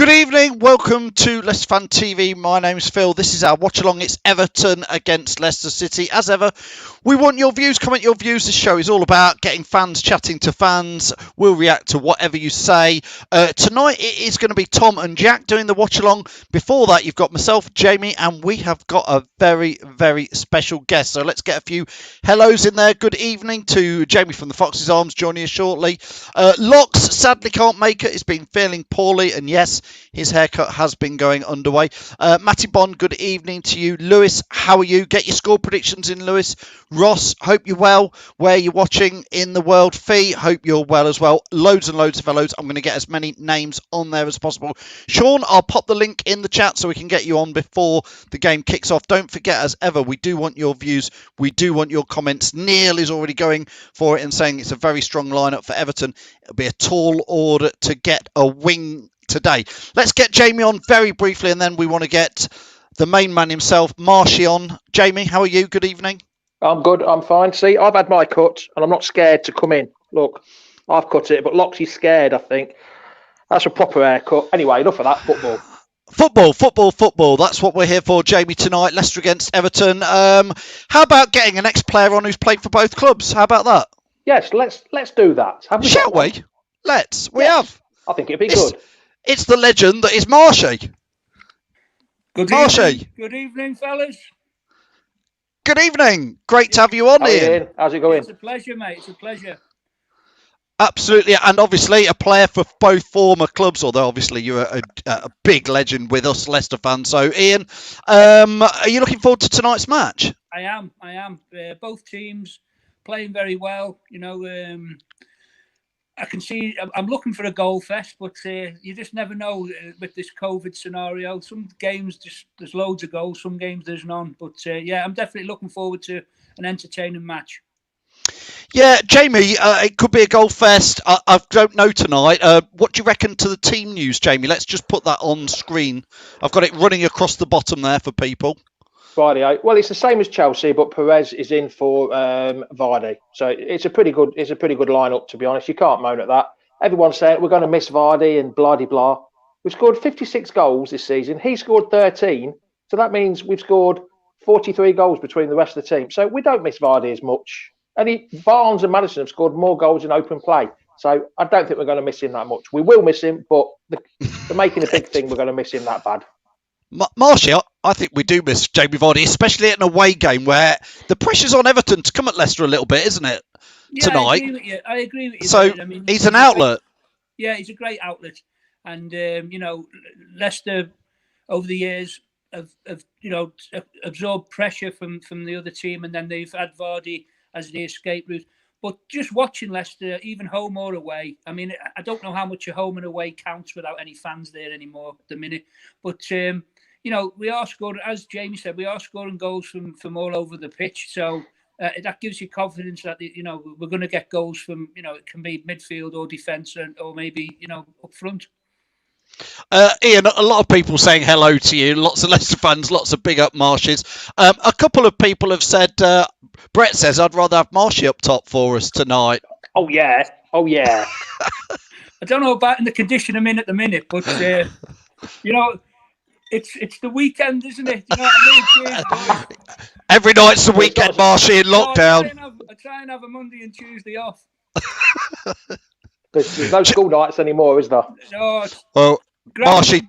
Good evening, welcome to Leicester Fan TV. My name's Phil. This is our watch-along. It's Everton against Leicester City. As ever, we want your views, comment your views. This show is all about getting fans, chatting to fans. We'll react to whatever you say. Tonight it is going to be Tom and Jack doing the watch-along. Before that, you've got myself, Jamie, and we have got a very, very special guest. So let's get a few hellos in there. Good evening to Jamie from the Fox's Arms joining us shortly. Lox sadly can't make it. He's been feeling poorly, and yes, his haircut has been going underway. Matty Bond, good evening to you. Lewis, how are you? Get your score predictions in, Lewis. Ross, hope you're well. Where you're watching in the world. Fee, hope you're well as well. Loads and loads of fellows. I'm going to get as many names on there as possible. Sean, I'll pop the link in the chat so we can get you on before the game kicks off. Don't forget, as ever, we do want your views. We do want your comments. Neil is already going for it and saying it's a very strong lineup for Everton. It'll be a tall order to get a wing today. Let's get Jamie on very briefly, and then we want to get the main man himself, Marshy, on. Jamie, how are you? Good evening. I'm good. I'm fine. See, I've had my cut, and I'm not scared to come in. Look, I've cut it, but Loxy's scared, I think. That's a proper haircut. Anyway, enough of that. Football. That's what we're here for, Jamie, tonight. Leicester against Everton. How about getting an ex-player on who's played for both clubs? How about that? Yes, let's do that. Shall we? Let's. We have. I think it'd be good. It's the legend that is Marshy. Good evening, fellas. Good evening. Great to have you on, Ian. How's it going? It's a pleasure, mate. It's a pleasure. Absolutely, and obviously a player for both former clubs, although obviously you're a big legend with us Leicester fans. So, Ian, are you looking forward to tonight's match? I am. Both teams playing very well. You know, I can see. I'm looking for a goal fest, but you just never know with this COVID scenario. Some games there's loads of goals. Some games there's none. But yeah, I'm definitely looking forward to an entertaining match. Yeah, Jamie, it could be a goal fest. I don't know tonight. What do you reckon to the team news, Jamie? Let's just put that on screen. I've got it running across the bottom there for people. Friday. Well, it's the same as Chelsea, but Perez is in for Vardy. So it's a pretty good lineup, to be honest. You can't moan at that. Everyone's saying we're going to miss Vardy and blah de blah. We've scored 56 goals this season. He scored 13, so that means we've scored 43 goals between the rest of the team. So we don't miss Vardy as much. And Barnes and Maddison have scored more goals in open play. So I don't think we're going to miss him that much. We will miss him, but they're making a big thing we're going to miss him that bad. Marshy, I think we do miss Jamie Vardy, especially at an away game where the pressure's on Everton to come at Leicester a little bit, isn't it? Yeah, tonight. I agree with you. So I mean, he's an outlet. He's a great outlet. And, you know, Leicester over the years have absorbed pressure from the other team, and then they've had Vardy as the escape route. But just watching Leicester, even home or away, I mean, I don't know how much a home and away counts without any fans there anymore at the minute. But, you know, we are scoring, as Jamie said, we are scoring goals from all over the pitch. So that gives you confidence that, you know, we're going to get goals from, you know, it can be midfield or defence or maybe, you know, up front. Ian, a lot of people saying hello to you. Lots of Leicester fans, lots of big up Marshes. A couple of people have said, Brett says, I'd rather have Marshy up top for us tonight. Oh, yeah. I don't know about in the condition I'm in at the minute, but, you know, it's the weekend, isn't it? You know what I mean? Cheers, boys. Every night's the weekend, Marshy, in lockdown. I try and have a Monday and Tuesday off. There's no school nights anymore, is there? No, well, Marshy,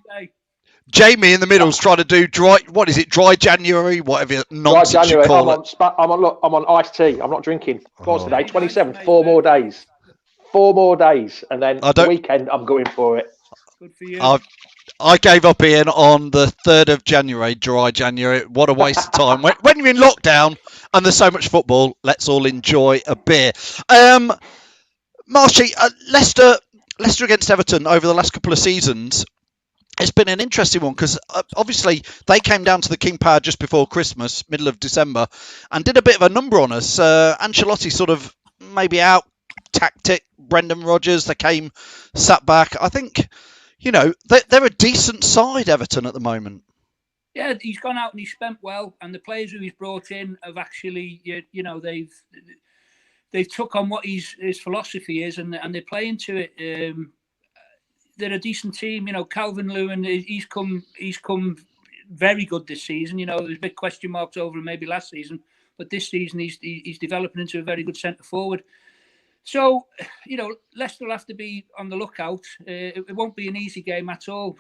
Jamie in the middle's trying to do dry January, whatever nonsense dry January. You call I'm on iced tea. I'm not drinking. What's today? 27th. 4 more days. 4 more days, and then the weekend I'm going for it. Good for you. I gave up, Ian, on the 3rd of January, dry January. What a waste of time. When you're in lockdown and there's so much football, let's all enjoy a beer. Marshy, Leicester against Everton over the last couple of seasons, it's been an interesting one because obviously they came down to the King Power just before Christmas, middle of December, and did a bit of a number on us. Ancelotti sort of maybe out tactic Brendan Rodgers. They came, sat back. I think, you know, they're a decent side, Everton, at the moment. Yeah, he's gone out and he's spent well, and the players who he's brought in have actually, you know, they've took on what his philosophy is, and they play into it. they're a decent team. You know, Calvert-Lewin, he's come very good this season. You know, there's big question marks over him maybe last season, but this season he's developing into a very good centre forward. So, you know, Leicester will have to be on the lookout. It won't be an easy game at all.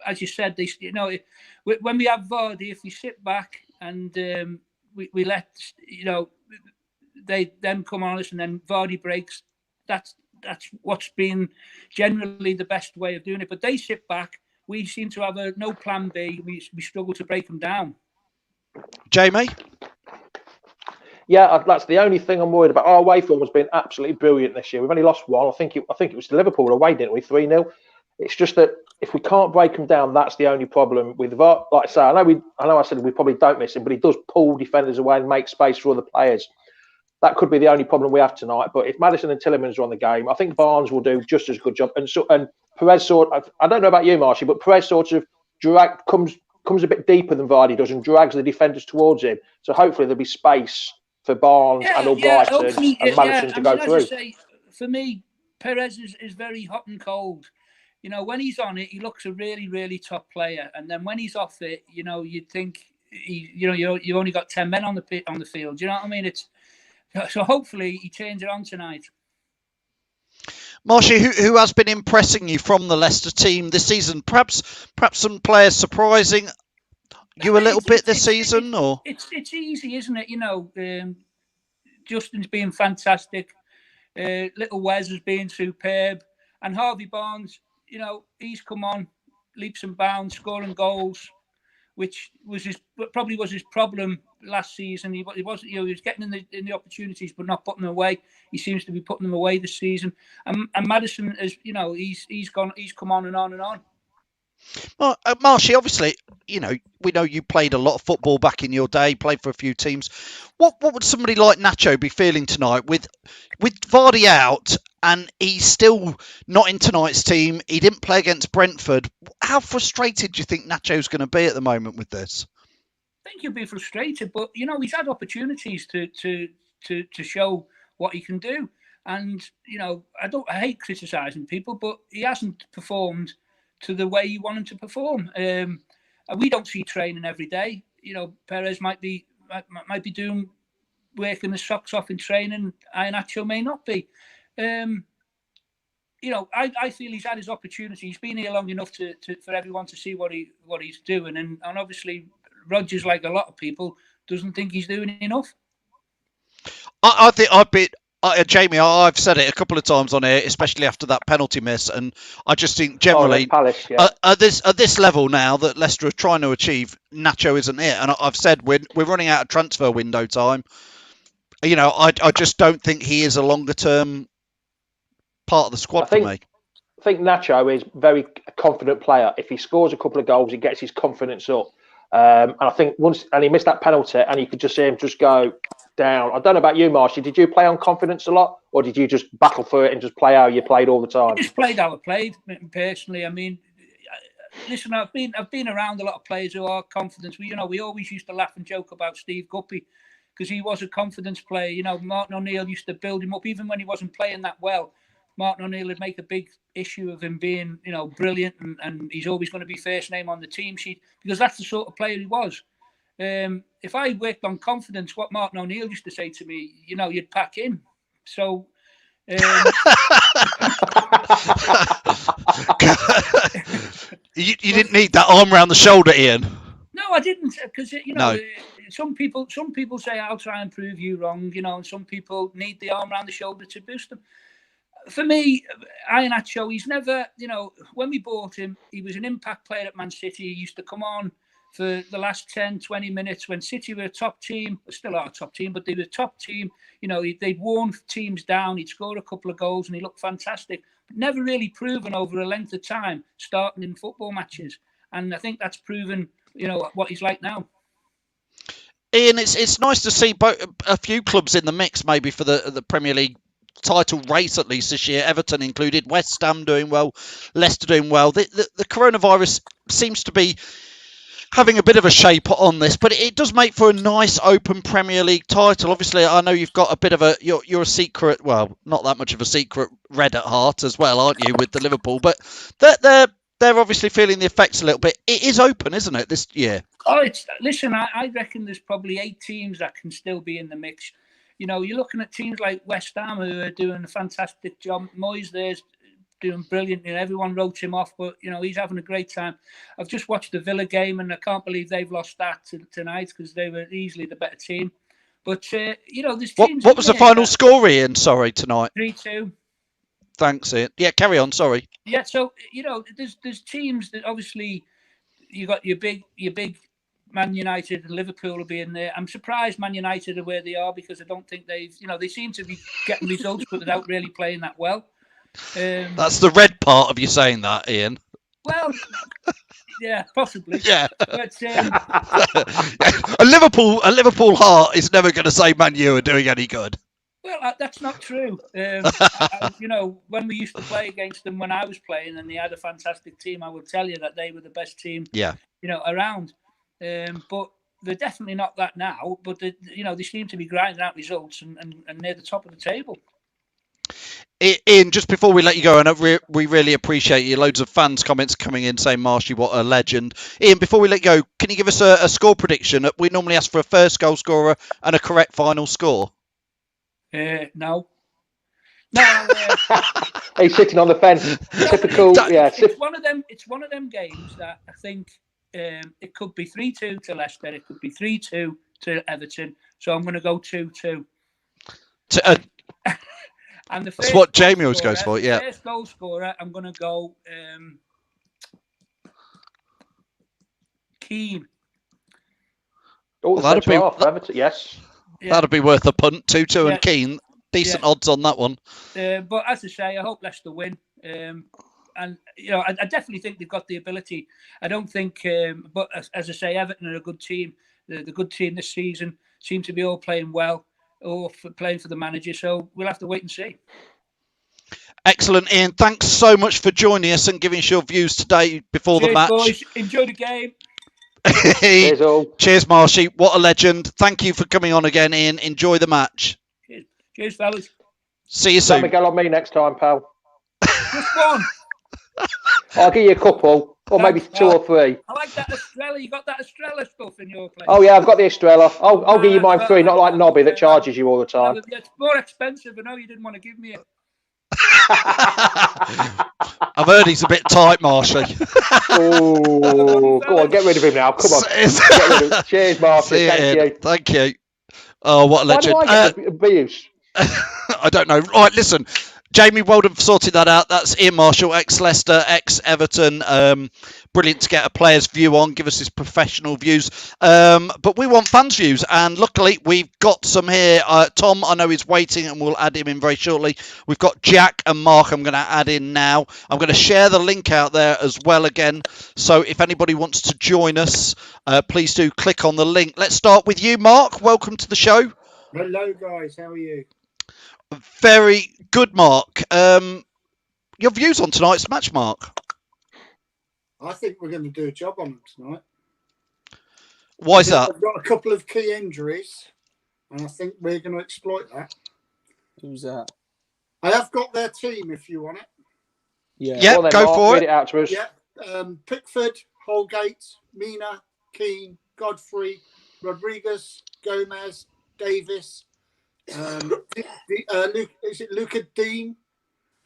As you said, when we have Vardy, if we sit back and we let, you know, them come on us and then Vardy breaks, that's what's been generally the best way of doing it. But they sit back. We seem to have no plan B. We struggle to break them down. Jamie? Yeah, that's the only thing I'm worried about. Our away form has been absolutely brilliant this year. We've only lost one. I think it was to Liverpool away, didn't we? 3-0. It's just that if we can't break them down, that's the only problem with VAR. Like I say, I know I said we probably don't miss him, but he does pull defenders away and make space for other players. That could be the only problem we have tonight. But if Maddison and Tielemans are on the game, I think Barnes will do just as good job. And Perez I don't know about you, Marshy, but Perez sort of comes a bit deeper than Vardy does and drags the defenders towards him. So hopefully there'll be space for Barnes and Albrighton and Maddison to go through. As I say, for me, Perez is very hot and cold. You know, when he's on it, he looks a really, really top player, and then when he's off it, you know, you'd think you've only got 10 men on the field. Do you know what I mean? So hopefully he turns it on tonight. Marshy, who has been impressing you from the Leicester team this season? Perhaps some players surprising you a little bit this season, or it's easy, isn't it? You know, Justin's been fantastic. Little Wes has been superb, and Harvey Barnes, you know, he's come on leaps and bounds, scoring goals, which was probably his problem last season. He wasn't, you know, he was getting in the opportunities but not putting them away. He seems to be putting them away this season. And Maddison is, you know, he's come on and on and on. Well, Marshy, obviously, you know, we know you played a lot of football back in your day, played for a few teams. What would somebody like Nacho be feeling tonight with Vardy out and he's still not in tonight's team? He didn't play against Brentford. How frustrated do you think Nacho's going to be at the moment with this? I think he'll be frustrated, but you know, he's had opportunities to show what he can do, and you know, I hate criticising people, but he hasn't performed to the way you want him to perform. We don't see training every day. You know, Perez might be doing working his socks off in training. Iheanacho may not be. You know, I feel he's had his opportunity. He's been here long enough for everyone to see what he's doing, and obviously Rodgers, like a lot of people, doesn't think he's doing enough. I think Jamie, I've said it a couple of times on here, especially after that penalty miss, and I just think generally Palace, yeah. at this level now that Leicester are trying to achieve, Nacho isn't it. And I've said we're running out of transfer window time. You know, I just don't think he is a longer term part of the squad for me. I think Nacho is a very confident player. If he scores a couple of goals, he gets his confidence up. And I think he missed that penalty, and you could just see him just go down. I don't know about you, Marshy. Did you play on confidence a lot, or did you just battle for it and just play how you played all the time? I just played how I played, personally. I mean, listen, I've been around a lot of players who are confident. We always used to laugh and joke about Steve Guppy because he was a confidence player. You know, Martin O'Neill used to build him up, even when he wasn't playing that well. Martin O'Neill would make a big issue of him being, you know, brilliant and he's always going to be first name on the team sheet because that's the sort of player he was. If I worked on confidence, what Martin O'Neill used to say to me, you know, you'd pack in. So... you didn't need that arm around the shoulder, Ian. No, I didn't, because you know, some people say I'll try and prove you wrong, you know, and some people need the arm around the shoulder to boost them. For me, Iheanacho, he's never, you know, when we bought him, he was an impact player at Man City. He used to come on for the last 10, 20 minutes when City were a top team, still are a top team, but they were a top team. You know, they'd worn teams down. He'd scored a couple of goals and he looked fantastic. But never really proven over a length of time starting in football matches. And I think that's proven, you know, what he's like now. Ian, it's nice to see a few clubs in the mix, maybe for the Premier League title race at least this year. Everton included, West Ham doing well, Leicester doing well. The coronavirus seems to be having a bit of a shape on this, but it does make for a nice open Premier League title. Obviously, I know you've got a bit of a you're a secret, well, not that much of a secret red at heart as well, aren't you, with the Liverpool? But they're obviously feeling the effects a little bit. It is open, isn't it, this year? Oh, listen. I reckon there's probably 8 teams that can still be in the mix. You know, you're looking at teams like West Ham who are doing a fantastic job. Moyes there's doing brilliantly. Everyone wrote him off, but you know he's having a great time. I've just watched the Villa game, and I can't believe they've lost that tonight because they were easily the better team. But you know, there's teams. What was the final score, Ian? Sorry, tonight. 3-2. Thanks, Ian. Yeah, carry on. Sorry. Yeah, so you know, there's teams that obviously you got your big Man United and Liverpool will be in there. I'm surprised Man United are where they are because I don't think they seem to be getting results, but without really playing that well. That's the red part of you saying that, Ian. Well, yeah, possibly. Yeah. But a Liverpool heart is never going to say Man U are doing any good. Well, that's not true. You know, when we used to play against them when I was playing and they had a fantastic team, I would tell you that they were the best team. Yeah. You know, around. But they're definitely not that now. But they seem to be grinding out results and near the top of the table. Ian, just before we let you go, and we really appreciate you. Loads of fans' comments coming in saying, Marshy, what a legend. Ian, before we let you go, can you give us a score prediction? We normally ask for a first goal scorer and a correct final score. No. He's sitting on the fence. Typical. It's one of them games that I think it could be 3-2 to Leicester. It could be 3-2 to Everton. So I'm going to go 2-2. And the first that's what Jamie always goes for, yeah. First goal scorer, I'm going to go Keane. Oh, that'd be Everton, yes. Yeah. That'd be worth a punt. 2-2 and Keane. Decent odds on that one. But as I say, I hope Leicester win. And you know, I definitely think they've got the ability. I don't think, but as I say, Everton are a good team. The good team this season seem to be all playing well. Or playing for the manager, so we'll have to wait and see. Excellent, Ian. Thanks so much for joining us and giving us your views today before the match. Boys. Enjoy the game. Cheers, all. Cheers, Marshy. What a legend. Thank you for coming on again, Ian. Enjoy the match. Cheers, fellas. See you soon. Have a go on me next time, pal. Just one. I'll give you a couple, or maybe 2 or 3. I like that Estrella. You got that Estrella stuff in your place. Oh yeah, I've got the Estrella. I'll give you mine free, not like Nobby that charges you all the time. It's more expensive. I know you didn't want to give me it. I've heard he's a bit tight, Marshy. Oh, go on, get rid of him now. Come on. Get rid of him. Cheers, Marshy. Thank you. Thank you. Oh, what a legend. Why do I get abuse? I don't know. Right, listen. Jamie, well done for sorting that out. That's Ian Marshall, ex-Leicester, ex-Everton. Brilliant to get a player's view on, give us his professional views. But we want fans' views, and luckily we've got some here. Tom, I know he's waiting, and we'll add him in very shortly. We've got Jack and Mark I'm going to add in now. I'm going to share the link out there as well again. So if anybody wants to join us, please do click on the link. Let's start with you, Mark. Welcome to the show. Hello, guys. How are you? Very good, Mark. Your views on tonight's match, Mark? I think we're going to do a job on them tonight. Why is that? I've got a couple of key injuries, and I think we're going to exploit that. Who's that? I have got their team if you want it. Yeah, well, go Mark, for read it. Out to us. Yeah, Pickford, Holgate, Mina, Keane, Godfrey, Rodriguez, Gomez, Davis. Is it Luca Dean?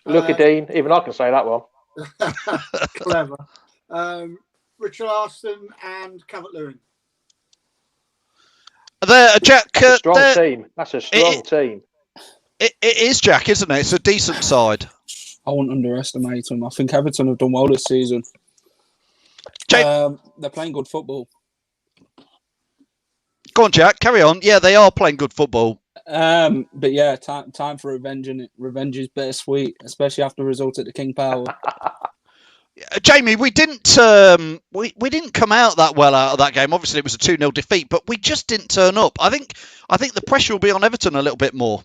Luca Dean. Even I can say that one. Clever. Richarlison and Calvert-Lewin. Jack. Strong team. That's a strong team. It is, Jack, isn't it? It's a decent side. I won't underestimate them. I think Everton have done well this season. They're playing good football. Go on, Jack. Carry on. Yeah, they are playing good football. But yeah, time for revenge, and revenge is bittersweet, especially after the result at the King Power. Jamie, we didn't come out that well out of that game. Obviously, it was a 2-0 defeat, but we just didn't turn up. I think the pressure will be on Everton a little bit more.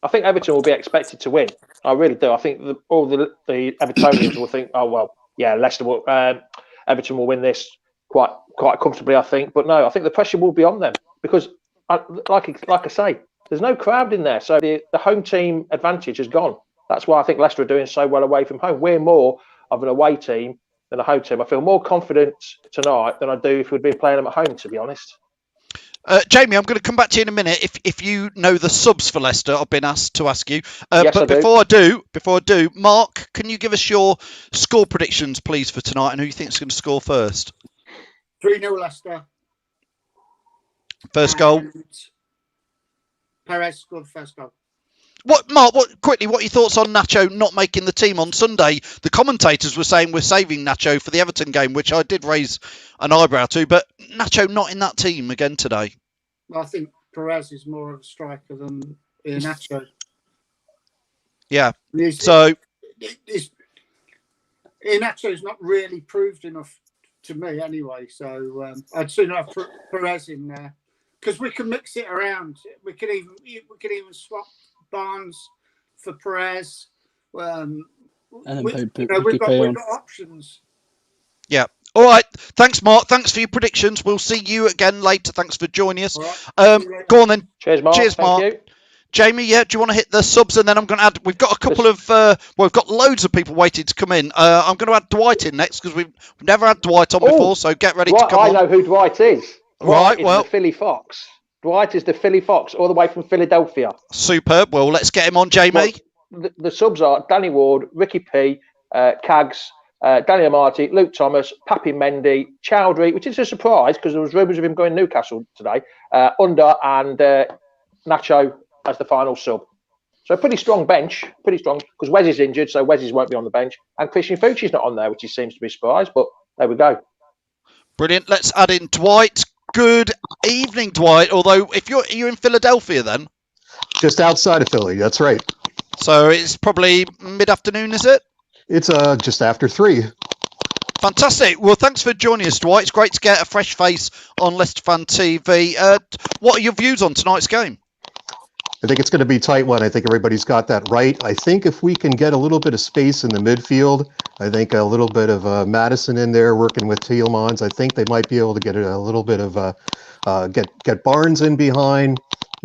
I think Everton will be expected to win. I really do. I think all the Evertonians will think, oh well, yeah, Everton will win this quite comfortably, I think. But no, I think the pressure will be on them because, like I say, there's no crowd in there, so the home team advantage is gone. That's why I think Leicester are doing so well away from home. We're more of an away team than a home team. I feel more confident tonight than I do if we'd been playing them at home, to be honest. Jamie, I'm going to come back to you in a minute. If you know the subs for Leicester, I've been asked to ask you. Yes, but before I do, Mark, can you give us your score predictions, please, for tonight, and who you think is going to score first? 3-0 Leicester. First goal. Perez scored first goal. Mark? What are your thoughts on Nacho not making the team on Sunday? The commentators were saying we're saving Nacho for the Everton game, which I did raise an eyebrow to. But Nacho not in that team again today. Well, I think Perez is more of a striker than Nacho. Yeah. Nacho is not really proved enough to me, anyway. So I'd sooner have Perez in there because we can mix it around. We could even swap Barnes for Perez. And then we've got options. Yeah. All right. Thanks, Mark. Thanks for your predictions. We'll see you again later. Thanks for joining us. Right. Go on then. Cheers, Mark. Cheers, Mark. Thank you. Jamie, do you want to hit the subs and then I'm going to add? We've got a couple of. We've got loads of people waiting to come in. I'm going to add Dwight in next because we've never had Dwight on before. So get ready to come on. I know who Dwight is. Dwight is the Philly Fox. Dwight is the Philly Fox, all the way from Philadelphia. Superb. Well, let's get him on, Jamie. Well, the subs are Danny Ward, Ricky P, Cags, Daniel Marty, Luke Thomas, Papi Mendy, Chowdhury, which is a surprise because there was rumours of him going to Newcastle today, Under and Nacho as the final sub. So a pretty strong bench, because Wes is injured, so Wes won't be on the bench. And Christian Fucci's not on there, which he seems to be surprised, but there we go. Brilliant. Let's add in Dwight. Good evening, Dwight. Although, if you're in Philadelphia, then just outside of Philly. That's right. So it's probably mid-afternoon, is it? It's just after 3. Fantastic. Well, thanks for joining us, Dwight. It's great to get a fresh face on Leicester Fan TV. What are your views on tonight's game? I think it's going to be a tight one. I think everybody's got that right. I think if we can get a little bit of space in the midfield, I think a little bit of Madison in there working with Tielemans, I think they might be able to get a little bit of get Barnes in behind,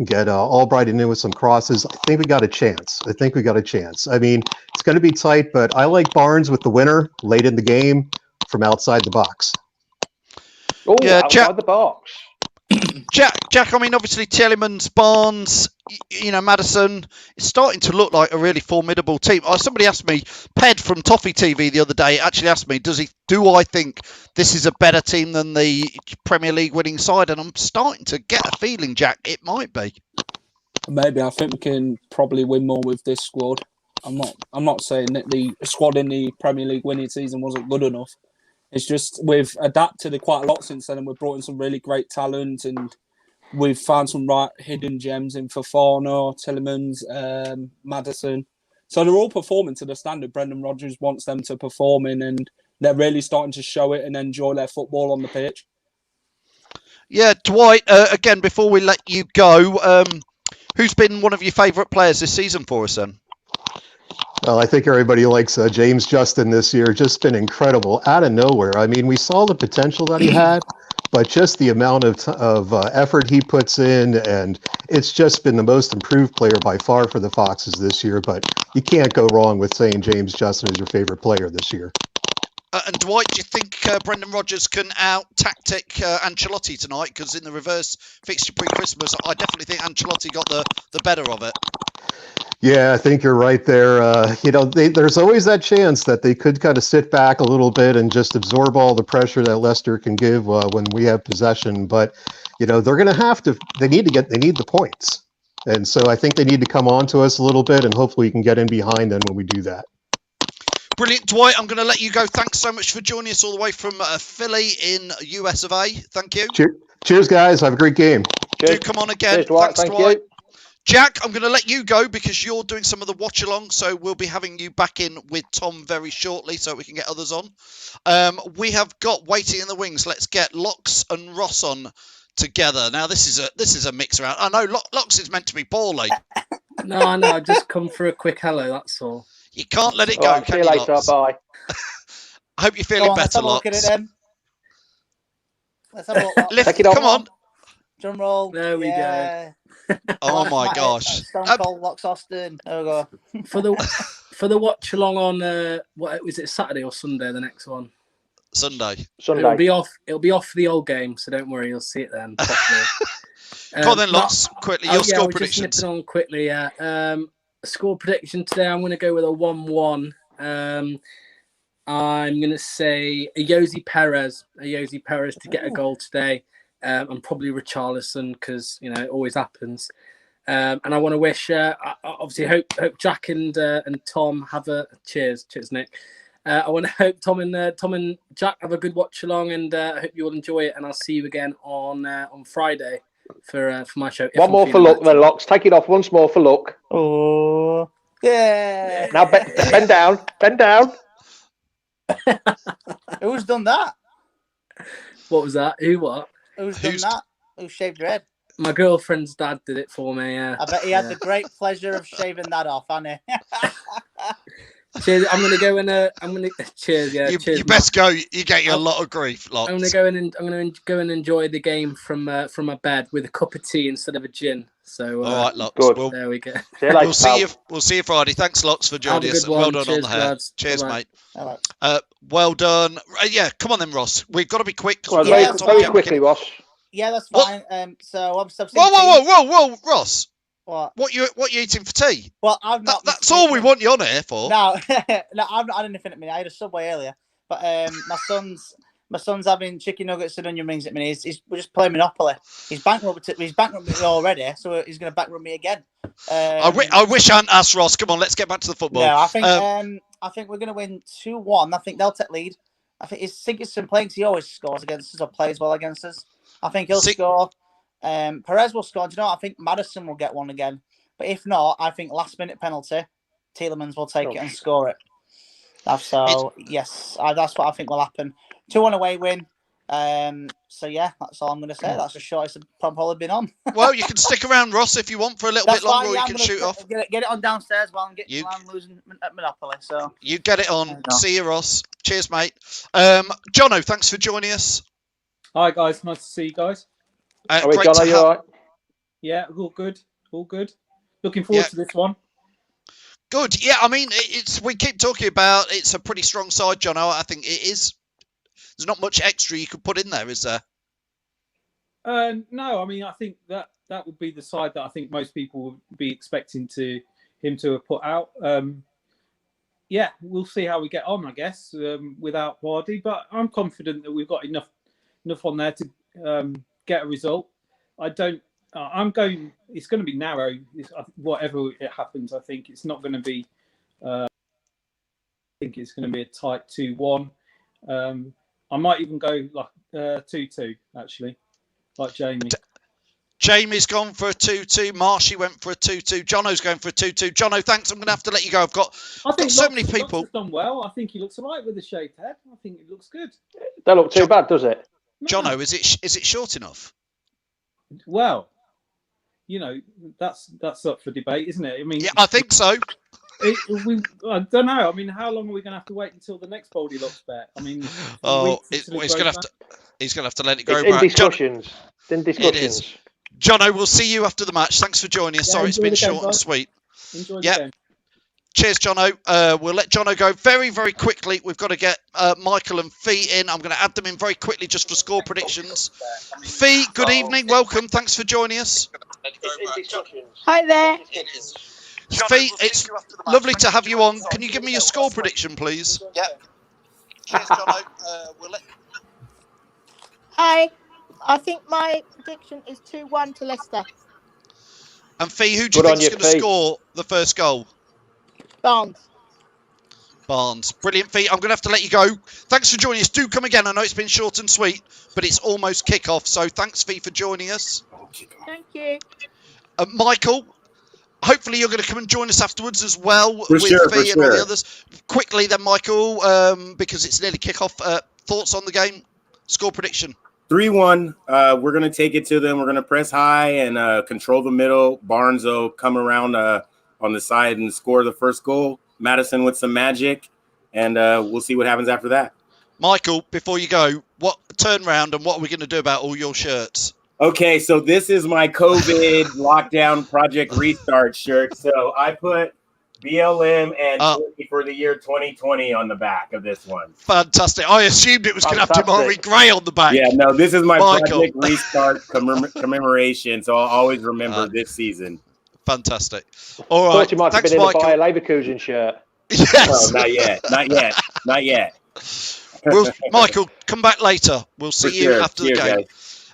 get Albright in with some crosses. I think we got a chance. I mean, it's going to be tight, but I like Barnes with the winner late in the game from outside the box. Oh, yeah, outside the box. Jack, I mean, obviously Tielemans, Barnes, Madison, it's starting to look like a really formidable team. Somebody asked me, Ped from Toffee TV the other day, actually asked me, do I think this is a better team than the Premier League winning side? And I'm starting to get a feeling, Jack, it might be. Maybe. I think we can probably win more with this squad. I'm not saying that the squad in the Premier League winning season wasn't good enough. It's just we've adapted quite a lot since then, and we've brought in some really great talent, and we've found some right hidden gems in Fofana, Tielemans, Madison. So they're all performing to the standard Brendan Rodgers wants them to perform in, and they're really starting to show it and enjoy their football on the pitch. Yeah, Dwight, again, before we let you go, who's been one of your favourite players this season for us then? Well, I think everybody likes James Justin this year. Just been incredible out of nowhere. I mean, we saw the potential that he had, but just the amount of effort he puts in, and it's just been the most improved player by far for the Foxes this year. But you can't go wrong with saying James Justin is your favorite player this year. And Dwight, do you think Brendan Rodgers can out-tactic Ancelotti tonight? Because in the reverse fixture pre-Christmas, I definitely think Ancelotti got the better of it. Yeah, I think you're right there. There's always that chance that they could kind of sit back a little bit and just absorb all the pressure that Leicester can give when we have possession. But, they're going to have to. They need the points, and so I think they need to come on to us a little bit, and hopefully we can get in behind them when we do that. Brilliant, Dwight. I'm going to let you go. Thanks so much for joining us all the way from Philly in US of A. Thank you. Cheers, guys. Have a great game. Cheers. Do come on again. Cheers, Dwight. Thanks, Dwight. You. Jack, I'm going to let you go because you're doing some of the watch-along, so we'll be having you back in with Tom very shortly so we can get others on. We have got waiting in the wings. Let's get Lox and Ross on together. Now, this is a mix around. I know Lox is meant to be poorly. No, just come for a quick hello, that's all. You can't let it go, can you, later, Lox? Bye. I hope you're feeling better, Lox. Let's have a look. Take it on. Come on. Drum roll. There we go. Oh my gosh. Stone Cold Lox Austin. There we go. For the watch along on what was it, Saturday or Sunday? The next one. Sunday. It'll be off the old game, so don't worry, you'll see it then properly. Come on then, Lox, quickly. Your score predictions. Just nipping on quickly, yeah. Score prediction today, I'm going to go with a 1-1. I'm going to say a Yosi Perez to get a goal today, and probably Richarlison because it always happens. And I want to wish, obviously, hope Jack and Tom have a cheers, Nick. I want to hope Tom and Jack have a good watch along, and I hope you all enjoy it. And I'll see you again on Friday for my show. One more for luck, then, Lox. Take it off once more for luck. Oh, yeah. Now bend down. Bend down. Who's done that? What was that? Who's done that? Who shaved your head? My girlfriend's dad did it for me. Yeah. I bet he had the great pleasure of shaving that off, hasn't he? Cheers. I'm gonna go and cheers. Yeah. Cheers, you best go. You get a lot of grief, Lox. I'm gonna go and enjoy the game from my bed with a cup of tea instead of a gin. So all right, Lox. Good. There we go. We'll see you Friday. Thanks, Lox, for joining us. Well done on the hair. Lads. Cheers, Bye-bye. mate. Well done. Yeah, come on then, Ross. We've got to be quick. Well, very quickly, Ross. Yeah, that's fine. So I've seen whoa, Ross. What you eating for tea? Well, I've not. That's all we want you on here for. No, no, I've not had anything at me. I had a Subway earlier, but my son's having chicken nuggets and onion rings at me. We're just playing Monopoly. He's bankrupt me already, so he's going to bankrupt me again. I wish I hadn't asked Ross. Come on, let's get back to the football. No, I think we're going to win 2-1. I think they'll take lead. I think Sigurdsson playing because he always scores against us or plays well against us. I think he'll score. Perez will score. Do you know what? I think Maddison will get one again. But if not, I think last minute penalty, Tielemans will take it and score it. That's what I think will happen. 2-1 away win. So yeah, that's all I'm going to say. That's the shortest I've probably been on. Well, you can stick around, Ross, if you want for a little bit longer, or you can shoot off. Get it on downstairs while I'm losing at Monopoly. So you get it on. See you, Ross. Cheers, mate. Jono, thanks for joining us. Hi guys, nice to see you guys. John, are you all right? Yeah, all good. Looking forward to this one. Good. Yeah, I mean, we keep talking about it's a pretty strong side, Jono. I think it is. There's not much extra you could put in there, is there? No, I mean, I think that would be the side that I think most people would be expecting him to have put out. Yeah, we'll see how we get on, I guess, without Vardy. But I'm confident that we've got enough on there to get a result. It's going to be narrow. Whatever it happens, I think it's not going to be. I think it's going to be a tight 2-1. I might even go like 2-2 actually, like Jamie. Jamie's gone for a 2-2. Marshy went for a 2-2. Jono's going for a 2-2. Jono, thanks. I'm going to have to let you go. I've got so many people. Lox done well. I think he looks alright with the shaved head. I think it looks good. Don't look too bad, does it? No. Jono, is it short enough? Well, that's up for debate, isn't it? I mean, yeah, I think so. I don't know. I mean, how long are we going to have to wait until the next Baldy Lox bet? I mean, he's going to have to let it go. It's in discussions. It is. Jono, we'll see you after the match. Thanks for joining us. Sorry, it's been short and sweet. Enjoy the game. Cheers, Jono. We'll let Jono go very, very quickly. We've got to get Michael and Fee in. I'm going to add them in very quickly just for score predictions. Fee, good evening. Welcome. Thanks for joining us. Hi there. Fee, it's lovely to have you on. Can you give me your score prediction, please? Yeah. Cheers, Jono. Hi. I think my prediction is 2-1 to Leicester. And Fee, who do you think is going to score the first goal? Barnes. Brilliant, Fee. I'm going to have to let you go. Thanks for joining us. Do come again. I know it's been short and sweet, but it's almost kick-off. So thanks, Fee, for joining us. Thank you. Michael, hopefully you're going to come and join us afterwards as well with Fee and all the others. Quickly then, Michael, because it's nearly kick-off. Thoughts on the game? Score prediction? 3-1. We're going to take it to them. We're going to press high and control the middle. Barnes will come around on the side and score the first goal. Maddison with some magic, and we'll see what happens after that. Michael, before you go, turn round and what are we going to do about all your shirts? Okay, so this is my COVID lockdown project restart shirt. So I put BLM and 20 for the year 2020 on the back of this one. Fantastic. I assumed it was going to have Damari Gray on the back. Yeah, no, this is my Michael. project restart commemoration. So I'll always remember this season. Fantastic. All right. You might Thanks, have been Michael. in the Bayer Leverkusen shirt. Yes. No, not yet. Not yet. Not yet. Michael, come back later. We'll see you after the game. Guys.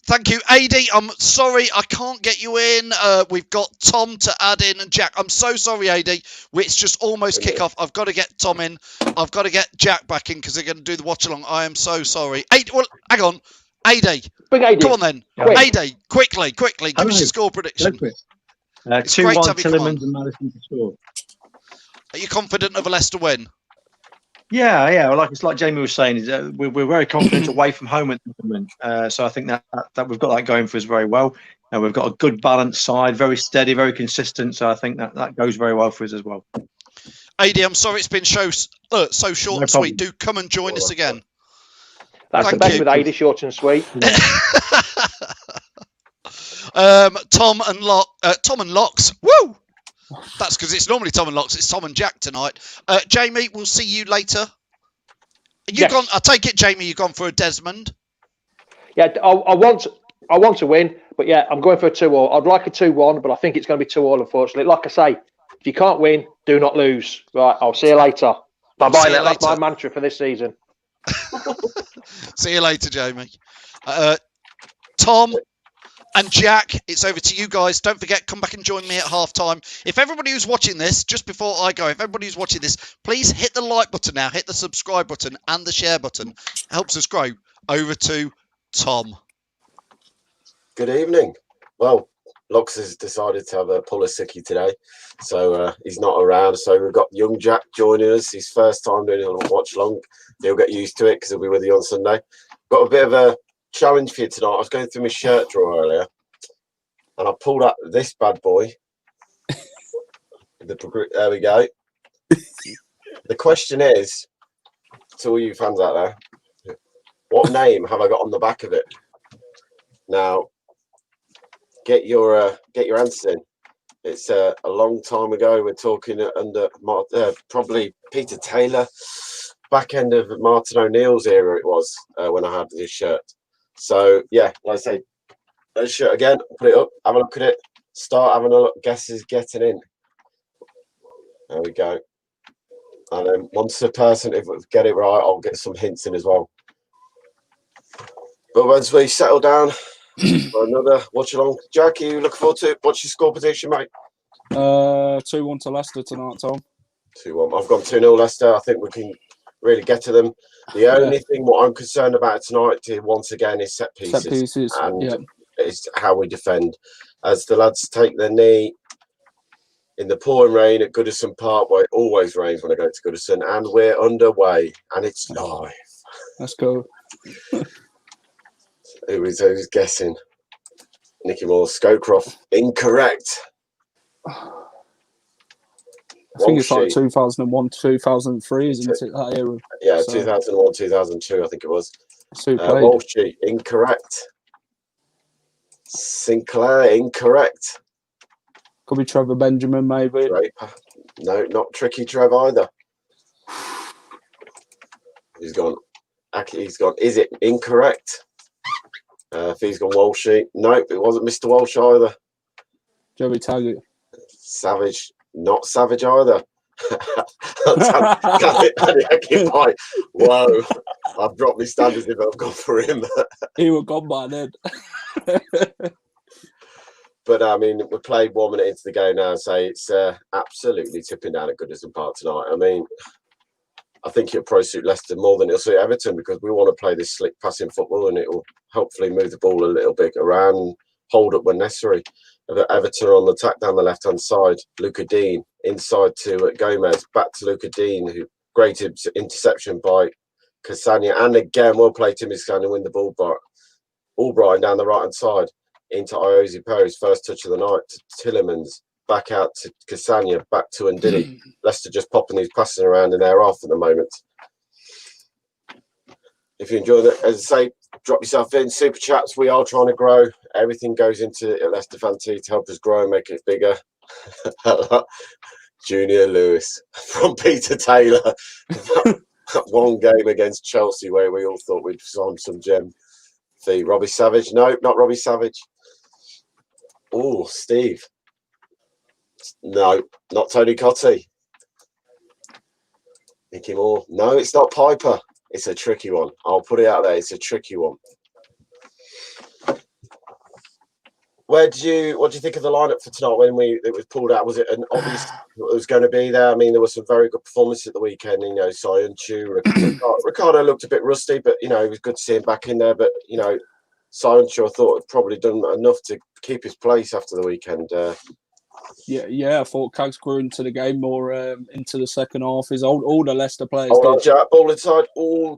Thank you. AD, I'm sorry I can't get you in. We've got Tom to add in and Jack. I'm so sorry, AD. It's just almost kick-off. I've got to get Tom in. I've got to get Jack back in because they're going to do the watch-along. I am so sorry. Well, hang on. AD. Bring AD. Come on then. Quick. AD, quickly. Give us your score prediction. 2-1 Tillemans and Madison to score. Are you confident of a Leicester win? Yeah. Well, it's like Jamie was saying. We're very confident away from home at the moment. So I think that we've got that going for us very well. We've got a good balanced side, very steady, very consistent. So I think that goes very well for us as well. AD, I'm sorry it's been so short and sweet. Do come and join us again. That's the best with AD, short and sweet. Tom and Lox. Woo! That's because it's normally Tom and Lox. It's Tom and Jack tonight. Jamie, we'll see you later. Gone? I take it, Jamie, you've gone for a Desmond. Yeah, I want to win, but yeah, I'm going for a 2-2. I'd like a 2-1, but I think it's going to be 2-2, unfortunately. Like I say, if you can't win, do not lose. Right, I'll see you later. Bye-bye. That's my mantra for this season. See you later, Jamie. Tom and Jack, it's over to you guys. Don't forget, come back and join me at halftime. If everybody who's watching this, just before I go, if everybody who's watching this, please hit the like button now, hit the subscribe button and the share button. It helps us grow. Over to Tom. Good evening. Well, Lox has decided to have a pull a sickie today, so he's not around. So we've got young Jack joining us. His first time doing a watch long. He'll get used to it because he'll be with you on Sunday. Got a bit of a challenge for you tonight. I was going through my shirt drawer earlier and I pulled up this bad boy. There we go. The question is, to all you fans out there, what name have I got on the back of it? Now, get your answers in. It's a long time ago. We're talking under probably Peter Taylor, back end of Martin O'Neill's era. It was when I had this shirt. So yeah, like I say, that shirt again. Put it up. Have a look at it. Start having a look. Guesses getting in. There we go. And then once the person, if we get it right, I'll get some hints in as well. But once we settle down for another watch along, Jack, you looking forward to it? What's your score prediction, mate? 2-1 to Leicester tonight, Tom. 2-1. I've gone 2-0 Leicester. I think we can really get to them. The only thing what I'm concerned about tonight, once again, is set pieces. And it's how we defend. As the lads take their knee in the pouring rain at Goodison Park, where it always rains when I go to Goodison, and we're underway, and it's live. Let's go. Who's guessing? Nicky Moore, Scowcroft. Incorrect. I think it's like 2001, 2003, isn't it? That era. Yeah, so 2001, 2002, I think it was. Walshy, incorrect. Sinclair, incorrect. Could be Trevor Benjamin, maybe. Draper. No, not Tricky Trev either. He's gone. Is it incorrect? If he's gone Walshy. Nope, it wasn't Mr. Walsh either. Joey Taggart. Savage. Not Savage either. Whoa, I've dropped my standards if I've gone for him. He was gone by then. But I mean, we played 1 minute into the game now, so it's absolutely tipping down at Goodison Park tonight. I mean, I think it'll probably suit Leicester more than it'll suit Everton, because we want to play this slick passing football, and it will hopefully move the ball a little bit around and hold up when necessary. Everton are on the attack down the left-hand side. Luca Dean inside to Gomez, back to Luca Dean, who great interception by Cassania, and again well played Timmy Cassania, win the ball by Albrighton down the right-hand side into Iosi Perry's first touch of the night to Tillemans, back out to Cassania, back to Ndidi. Leicester just popping these passes around in their half at the moment. if you enjoy it, as I say, drop yourself in. Super chats, we are trying to grow. Everything goes into Leicester Fan TV to help us grow and make it bigger. Junior Lewis from Peter Taylor. That one game against Chelsea where we all thought we'd signed some gem fee. Robbie Savage? No, not Robbie Savage. Oh, Steve. No, not Tony Cottee. Nicky Moore. No, it's not Piper. It's a tricky one. I'll put it out there. It's a tricky one. What do you think of the lineup for tonight when it was pulled out? Was it an obvious it was going to be there? I mean, there were some very good performances at the weekend. You know, Sion Chu, Ricardo looked a bit rusty, but you know, it was good to see him back in there. But you know, Sion Chu, I thought had probably done enough to keep his place after the weekend. Yeah. I thought Cags grew into the game more into the second half. All the Leicester players. Hold on, Jack. Ball inside. All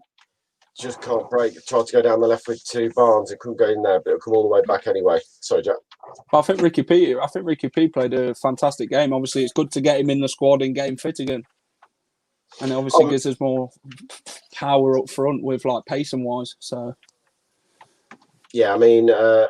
just can't break. Tried to go down the left with 2 Barnes. It couldn't go in there, but it'll come all the way back anyway. Sorry, Jack. But I think Ricky P played a fantastic game. Obviously, it's good to get him in the squad and get him fit again. And it obviously gives us more power up front with like pace and wise. So yeah, I mean, the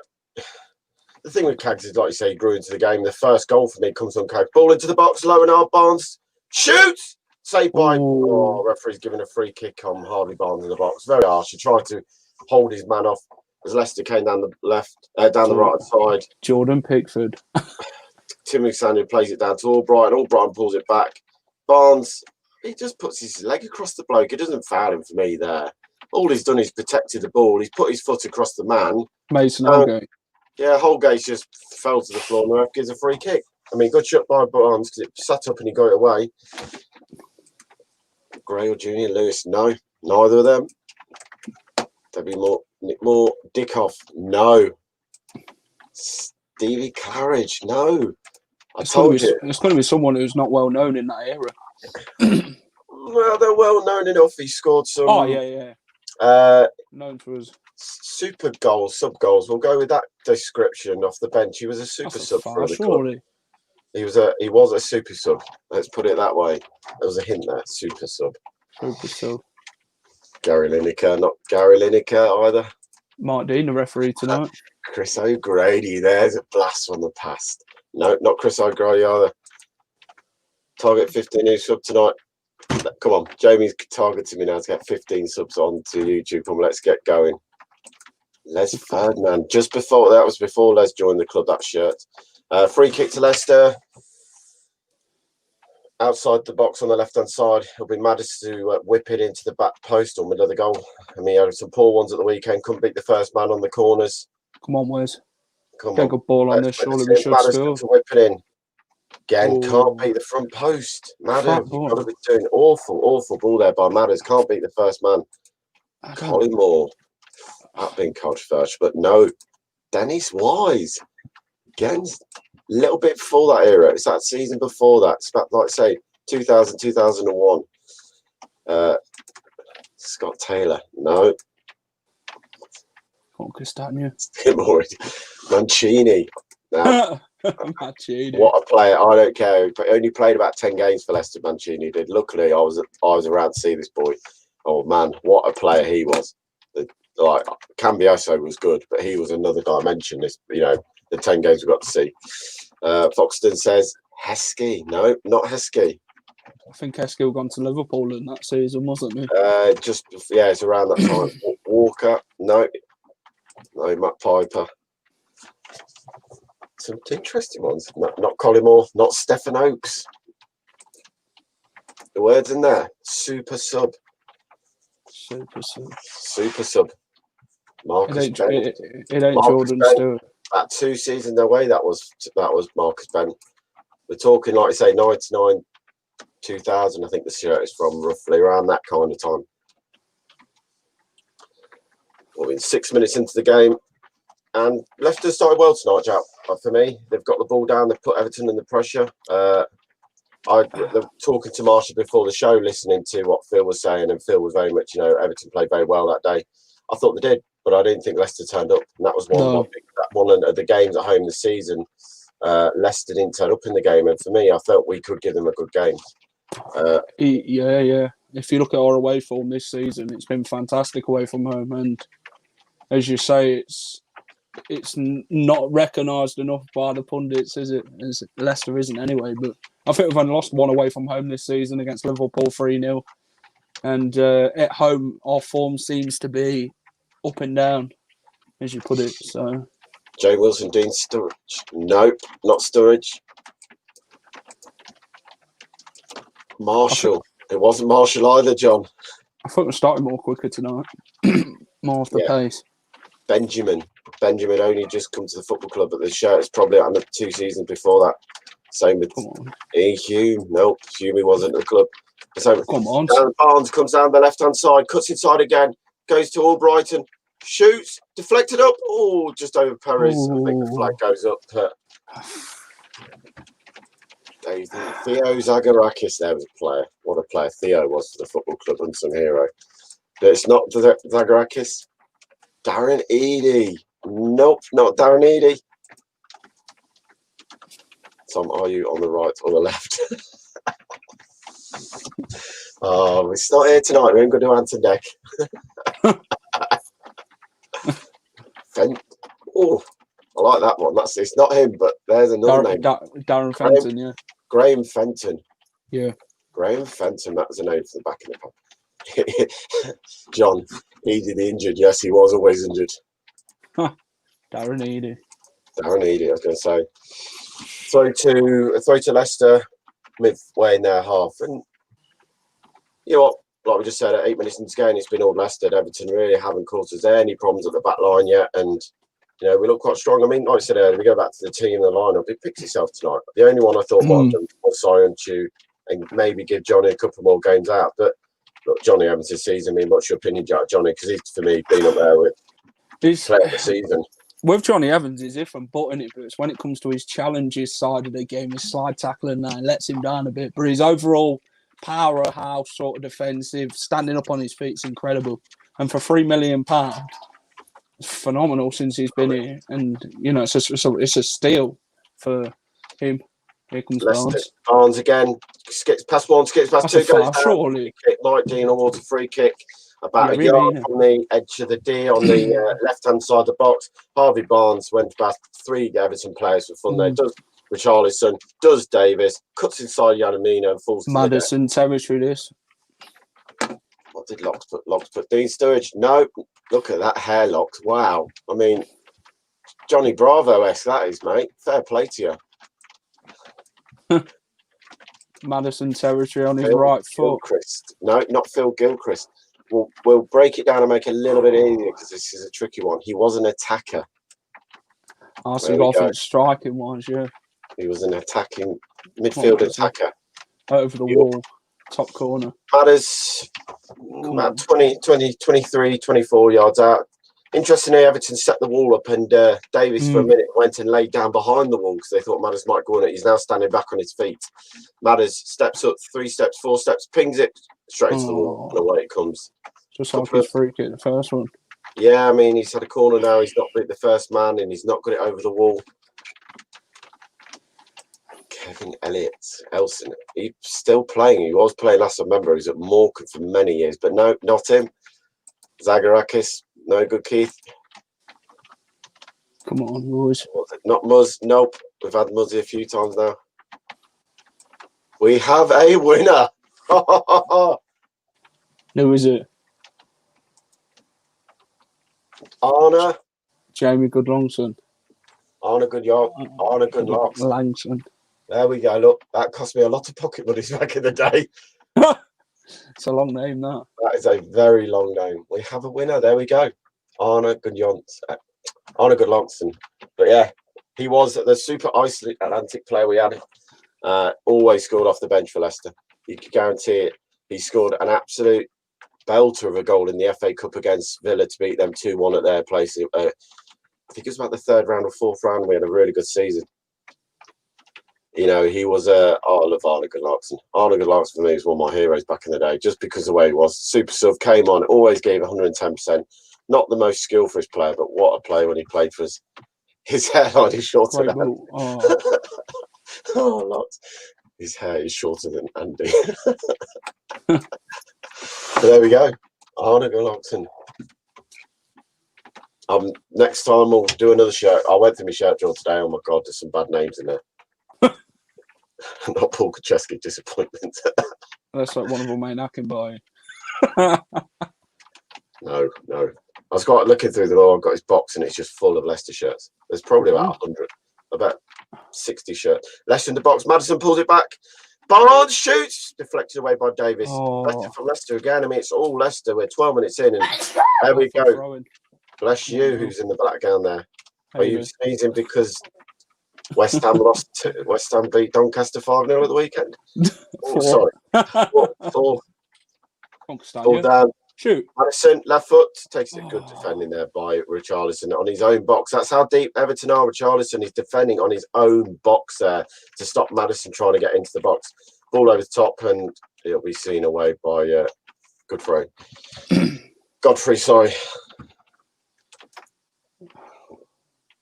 thing with Cags is, like you say, he grew into the game. The first goal for me comes on Cags. Ball into the box, low and hard. Barnes shoots. Saved by referee's giving a free kick on Harvey Barnes in the box. Very harsh. He tried to hold his man off as Leicester came down the down the right side. Jordan Pickford. Tim Alexander plays it down to Albrighton. Albrighton pulls it back. Barnes, he just puts his leg across the bloke. He doesn't foul him for me there. All he's done is protected the ball. He's put his foot across the man. Mason Holgate. Yeah, Holgate just fell to the floor and the ref gives a free kick. I mean, good shot by Barnes because it sat up and he got it away. Gray or Junior Lewis? No, neither of them. There'll be Nick Moore. Dickoff? No. Stevie Claridge? No. It's going to be someone who's not well known in that era. Well, they're well known enough. He scored some. Oh yeah. Known for his super goals, sub goals. We'll go with that description off the bench. He was a super sub for the club. He was a super sub. Let's put it that way. There was a hint there. Super sub. Super sub. Gary Lineker, not Gary Lineker either. Mark Dean, the referee tonight. Chris O'Grady. There's a blast from the past. No, not Chris O'Grady either. Target 15 new sub tonight. Come on, Jamie's targeting me now to get 15 subs on to YouTube. Come, let's get going. Les Ferdinand. Just before that was before Les joined the club. That shirt. Free kick to Leicester. Outside the box on the left-hand side, it'll be Madison to whip it into the back post or middle of the goal. I mean, he had some poor ones at the weekend. Couldn't beat the first man on the corners. Come on, Wes. Come Get on. a good ball on this. Surely we should score. To whip it in. Again, can't beat the front post. Madders, you've got to be doing awful ball there by Madders. Can't beat the first man. Colin Moore. That being controversial, but no. Dennis Wise. Again, a little bit before that era. It's that season before that. It's about, like say, 2000, 2001. Scott Taylor. No. Castagna. Mancini. Now, Mancini. What a player. I don't care. He only played about 10 games for Leicester, Mancini did. Luckily, I was around to see this boy. Oh, man, what a player he was. Like, Cambioso was good, but he was another dimension. This, you know, the 10 games we got to see. Foxton says, Heskey. No, not Heskey. I think Heskey gone to Liverpool in that season, wasn't he? It's around that time. Walker. No, Matt Piper. Some interesting ones. Not Colin Moore, not Stephen Oakes. The words in there. Super sub. Marcus Bent. It ain't Jordan Stewart. About 2 seasons away, that was Marcus Bent. We're talking, like I say, 99, 2000, I think the shirt is from, roughly around that kind of time. Well, in 6 minutes into the game, and Leicester started well tonight, Jack. For me, they've got the ball down, they've put Everton in the pressure. I was talking to Marshall before the show, listening to what Phil was saying, and Phil was very much, Everton played very well that day. I thought they did, but I didn't think Leicester turned up, and that was one of the games at home this season. Leicester didn't turn up in the game, and for me, I felt we could give them a good game. Yeah. if you look at our away form this season, it's been fantastic away from home. And as you say, it's not recognised enough by the pundits, is it? As Leicester isn't anyway. But I think we've only lost one away from home this season against Liverpool 3-0. And at home, our form seems to be up and down, as you put it. So, Jay Wilson, Dean Sturridge. Nope, not Sturridge. Marshall. It wasn't Marshall either, John. I thought we started more quicker tonight. More off the pace. Benjamin. Benjamin only just come to the football club, but the shirt is probably on the 2 seasons before that. Same with Hume. Nope, Hume wasn't at the club. So come on. Darren Barnes comes down the left-hand side, cuts inside again, goes to Albrighton, shoots, deflected up. Oh, just over Perez. I think the flag goes up. Theo Zagorakis, there was a player. What a player Theo was for the football club, unsung hero. But it's not Zagorakis. Darren Eadie. Nope, not Darren Eadie. Tom, are you on the right or the left? Oh, it's not here tonight. We ain't going to do Ant and Deck. Oh, I like that one. It's not him, but there's another name. Darren Fenton, yeah. Graham Fenton. Yeah. Graham Fenton, that was a name for the back of the pub. John, Eadie the injured. Yes, he was always injured. Darren Eadie. Darren Eadie, I was going to say. Throw to Leicester, midway in their half. And you know what? Like we just said, at 8 minutes into the game, it's been all Leicester. Everton really haven't caused us any problems at the back line yet. And, you know, we look quite strong. I mean, like I said earlier, we go back to the team, the lineup. It picks itself tonight. The only one I thought might have done was Sion and maybe give Johnny a couple more games out. But look, Johnny Evans this season, I mean, what's your opinion, Johnny? Because he's, for me, been up there with player of the season. With Johnny Evans, it's different, but it's when it comes to his challenges side of the game, his slide tackling that lets him down a bit. But his overall powerhouse sort of defensive, standing up on his feet is incredible. And for £3 million, it's phenomenal since he's been here. And, you know, it's a steal for him. Here comes Barnes. Barnes again, skips past one, skips past two, goes down. Surely. Mike Dean, a water free kick. About a yard from the edge of the D on the left-hand side of the box. Harvey Barnes went past 3 Everton players for fun there. Does Richarlison, does Davis, cuts inside Yanamino and falls to Madison territory, this. What did Lox put? Lox put Dean Sturridge. No, look at that hair, Lox. Wow. I mean, Johnny Bravo-esque that is, mate. Fair play to you. Madison territory on his right foot. Gilchrist. No, not Phil Gilchrist. We'll break it down and make it a little bit easier because this is a tricky one. He was an attacker. So got off striking ones, yeah. He was an attacking midfield attacker. Over the wall, top corner. Matters about 23, 24 yards out. Interestingly, Everton set the wall up and Davis for a minute went and laid down behind the wall because they thought Matters might go on it. He's now standing back on his feet. Matters steps up 3 steps, 4 steps, pings it straight to the wall and away it comes. Just like his free kick, the first one. Yeah, I mean, he's had a corner now. He's not beat the first man and he's not got it over the wall. Kevin Elson. He's still playing. He was playing last remember. He's at Morecambe for many years, but no, not him. Zagorakis, no good, Keith. Come on, boys. Not Muzz. Nope. We've had Muzzy a few times now. We have a winner. Who is it? Arna. Jamie Goodlongson. Arna Goodlocks. Langson. There we go. Look, that cost me a lot of pocket money back in the day. It's a long name, that. That is a very long name. We have a winner. There we go. Arna Goodlongson. But yeah, he was the super Icelandic player we had. Always scored off the bench for Leicester. You could guarantee it. He scored an absolute belter of a goal in the FA Cup against Villa to beat them 2-1 at their place. I think it was about the 3rd round or 4th round. We had a really good season. You know, he was I love Arna Goodlocks. Arna Goodlocks for me was one of my heroes back in the day, just because of the way he was. Super sub, came on, always gave 110%. Not the most skillful player, but what a player when he played for us. His hairline is shorter than Lots. His hair is shorter than Andy. But there we go. Arnagle Oxen. Next time we'll do another shirt. I went through my shirt drawer today. Oh my god, there's some bad names in there. Not Paul Kacheski, disappointment. That's like one of them ain't I can buy. No. I was quite looking through the law. I've got his box and it's just full of Leicester shirts. There's probably about 100, about 60 shirts. Leicester in the box. Madison pulls it back. Barnes shoots. Deflected away by Davis. Leicester from Leicester again. I mean, it's all Leicester. We're 12 minutes in and there we go. Bless you, who's in the black gown there. Are you sneezing because West Ham West Ham beat Doncaster 5-0 at the weekend? Oh, sorry. Four down. Shoot. Madison, left foot, takes a good defending there by Richarlison on his own box. That's how deep Everton are. Richarlison is defending on his own box there to stop Madison trying to get into the box. Ball over the top and it'll be seen away by Godfrey. Godfrey, sorry.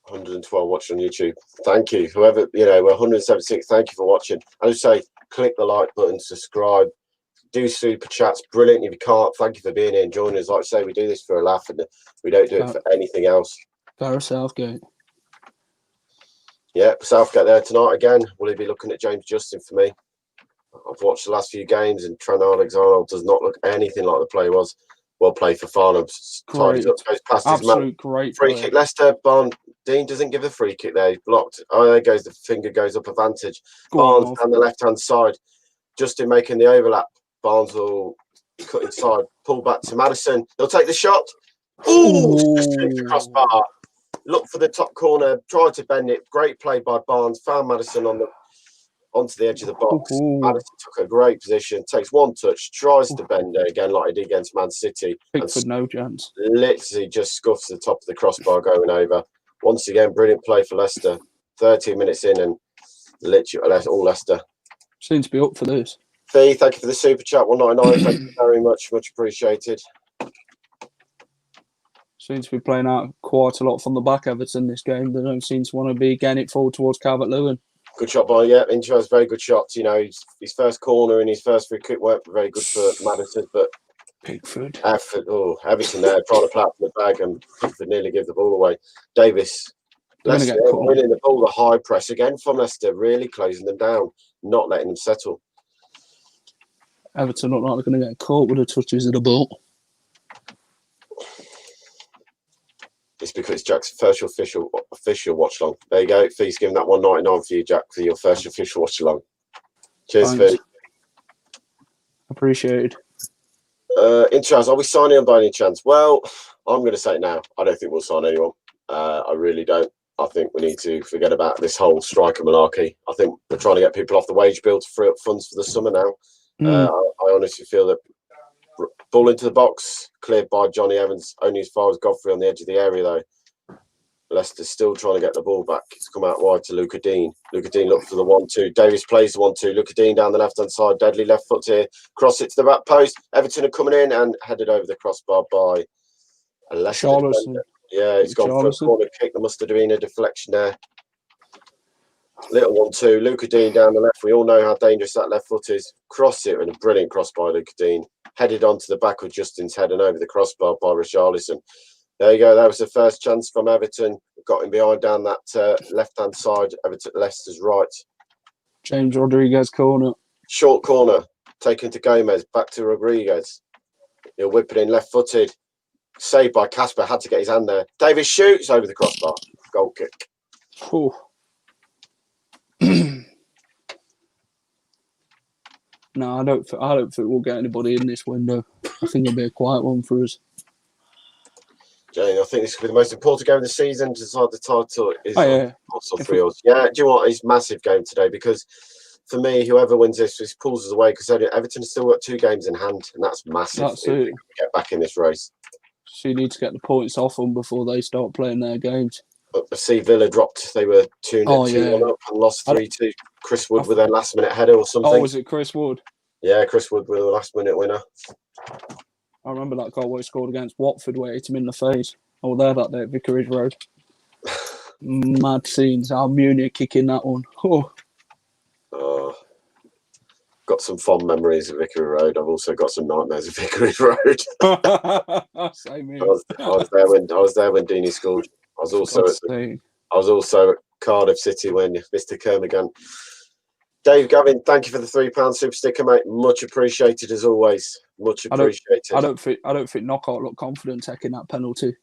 112 watching on YouTube. Thank you. Whoever, we're 176. Thank you for watching. I just say click the like button, subscribe, do super chats. Brilliant. If you can't, thank you for being here and joining us. Like I say, we do this for a laugh and we don't do it for anything else. Gareth Southgate. Yeah, Southgate there tonight again. Will he be looking at James Justin for me? I've watched the last few games and Trent Alexander does not look anything like the play was. Well played for Farnham. Tidies up, goes past his man. Great free kick. Leicester. Dean doesn't give a free kick there. He's blocked. Oh, there goes the finger goes up advantage. Barnes down the left hand side. Justin making the overlap. Barnes will cut inside. Pull back to Madison. He'll take the shot. Ooh, just hit the crossbar. Look for the top corner. Tried to bend it. Great play by Barnes. Found Madison onto the edge of the box. Madison took a great position, takes one touch, tries to bend it again like he did against Man City. Pickford, no chance. Literally just scuffs the top of the crossbar going over. Once again, brilliant play for Leicester. 13 minutes in and literally all Leicester. Seems to be up for this. Fee, thank you for the super chat. 199. Thank you very much. Much appreciated. Seems to be playing out quite a lot from the back, Everton, this game. They don't seem to want to be getting it forward towards Calvert-Lewin. Good shot by, Intros, very good shots. His first corner and his first free kick weren't very good for Madison, but Pickford. Everton there trying to play out from the bag and Pickford nearly give the ball away. Davis, Leicester winning the ball, the high press again from Leicester, really closing them down, not letting them settle. Everton look like they're going to get caught with the touches of the ball. It's because Jack's first official watch along. There you go. Fee's giving that 199 for you, Jack, for your first official watch along. Cheers, Fee. Appreciated. Intros, are we signing him by any chance? Well, I'm going to say it now. I don't think we'll sign anyone. I really don't. I think we need to forget about this whole striker malarkey. I think we're trying to get people off the wage bill to free up funds for the summer now. I honestly feel that ball into the box, cleared by Johnny Evans, only as far as Godfrey on the edge of the area, though. Leicester's still trying to get the ball back. It's come out wide to Luca Dean. Luca Dean looked for the 1-2. Davis plays the 1-2. Luca Dean down the left-hand side. Deadly left foot here. Cross it to the back post. Everton are coming in and headed over the crossbar by a Leicester defender. Yeah, it's gone for a corner kick. There must have been a deflection there. Little 1-2. Luca Dean down the left. We all know how dangerous that left foot is. Cross it and a brilliant cross by Luca Dean. Headed onto the back of Justin's head and over the crossbar by Richarlison. There you go. That was the first chance from Everton. Got him behind down that left-hand side. Everton, Leicester's right. James Rodriguez corner. Short corner. Taken to Gomez. Back to Rodriguez. He'll whip it in left-footed. Saved by Casper. Had to get his hand there. Davis shoots over the crossbar. Goal kick. Ooh. No, I don't think we'll get anybody in this window. I think it'll be a quiet one for us. Jane, I think this could be the most important game of the season to decide the title. Yeah. Yeah, do you know what? It's a massive game today because for me, whoever wins this pulls us away because Everton has still got 2 games in hand, and that's massive. That's it. To get back in this race. So you need to get the points off them before they start playing their games. But I see Villa dropped. They were 2-1 up and lost 3-2. Chris Wood with their last-minute header or something. Oh, was it Chris Wood? Yeah, Chris Wood with a last-minute winner. I remember that goal where he scored against Watford where he hit him in the face. I was there that day at Vicarage Road. Mad scenes. Almunia kicking that one. got some fond memories of Vickery Road. I've also got some nightmares of Vickery Road. Same I was there when Deeney scored. I was also at Cardiff City when Mr. Kermigan. Dave Gavin, thank you for the £3 super sticker, mate. Much appreciated as always. Much appreciated. I don't think Knockout looked confident taking that penalty.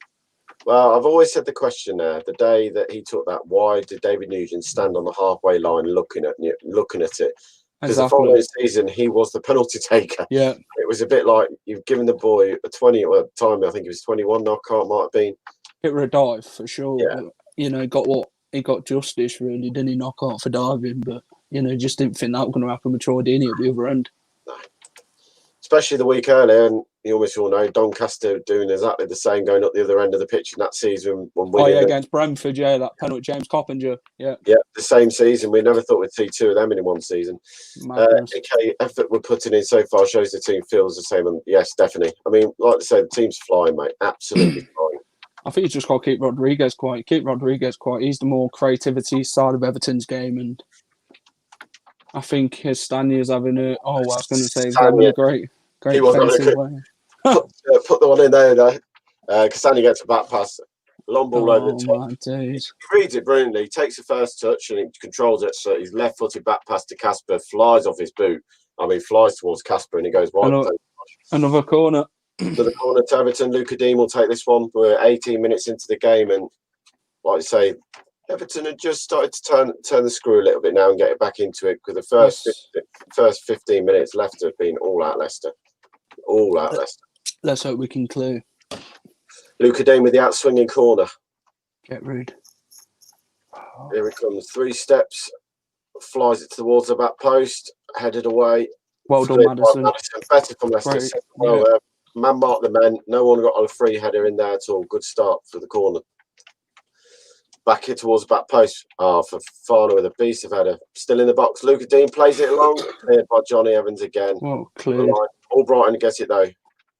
Well, I've always said the question there. The day that he took that, why did David Nugent stand on the halfway line looking at it? Because the following season he was the penalty taker. Yeah, it was a bit like you've given the boy a 20 at the time. I think he was 21. Knockout might have been. Bit of a dive for sure. Yeah. You know, he got justice really, didn't he? Knockout for diving, but you know, just didn't think that was going to happen with Troy Deeney at the other end. No. Especially the week earlier, and you almost all know Doncaster doing exactly the same, going up the other end of the pitch in that season. Against Brentford, that penalty, James Coppinger, the same season. We never thought we'd see two of them in one season. Effort we're putting in so far shows the team feels the same, and yes, definitely. I mean, like I said, the team's flying, mate, absolutely flying. I think you just got to keep Rodriguez quiet. He's the more creativity side of Everton's game, and I think Castanier's having a. Oh, I was going to say he's having a great defensive way. Put the one in there, though. Castagna gets a back pass, long ball over the top. He reads it brilliantly. He takes the first touch and he controls it. So his left-footed back pass to Casper flies off his boot. I mean, flies towards Casper and he goes wide. Another corner. Another corner to Everton. Luca Dean will take this one. We're 18 minutes into the game, and like I say, Everton had just started to turn the screw a little bit now and get it back into it. Because the first 15 minutes left have been all out Leicester. All out Leicester. Let's hope we can clear. Luca Dean with the out-swinging corner. Get rude. Here it comes. 3 steps. Flies it towards the back post. Headed away. Well done, Madison. Better from Leicester. Man marked the men. No one got a free header in there at all. Good start for the corner. Back here towards the back post. For Farner with a beast of header. Still in the box. Luca Dean plays it along. Cleared by Johnny Evans again. Well, cleared. Albrighton gets it though.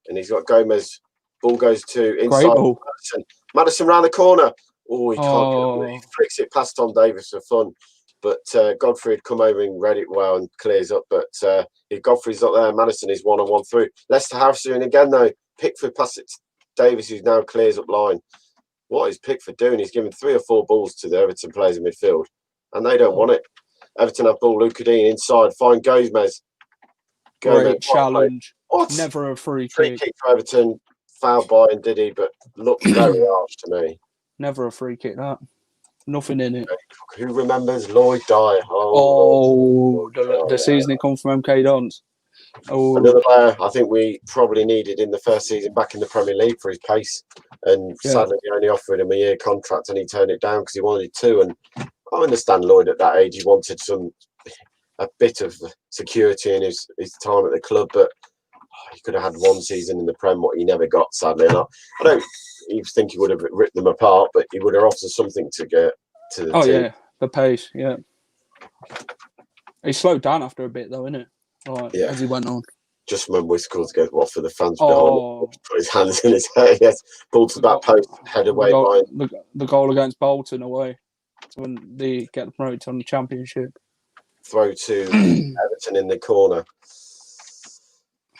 And he's got Gomez. Ball goes to inside Madison. Madison round the corner. Oh, he can't. He flicks it past Tom Davis for fun. But Godfrey had come over and read it well and clears up. But if Godfrey's not there, Madison is 1-on-1 through. Leicester House doing again though. Pickford passes it to Davis, who now clears up line. What is Pickford doing? He's giving 3 or 4 balls to the Everton players in midfield, and they don't want it. Everton have ball. Luca Dean inside. Find Gomez. Great challenge. What? Never a free kick. For Everton. Fouled by Ndidi, but looked very harsh to me. Never a free kick, that. Nothing in it. Who remembers Lloyd Dyer? The season he come from MK Dons. Another player I think we probably needed in the first season back in the Premier League for his pace. And sadly, they only offered him a year contract and he turned it down because he wanted 2. And I understand Lloyd at that age. He wanted a bit of security in his time at the club, but he could have had 1 season in the Prem, what he never got, sadly. And I don't even think he would have ripped them apart, but he would have offered something to get to the team. Yeah, the pace, He slowed down after a bit, though, innit? As he went on. Just when we scored to go for the fans behind, put his hands in his hair. Yes, ball to the back post, head away by the goal against Bolton away when they get the promoted on the Championship. Throw to Everton in the corner.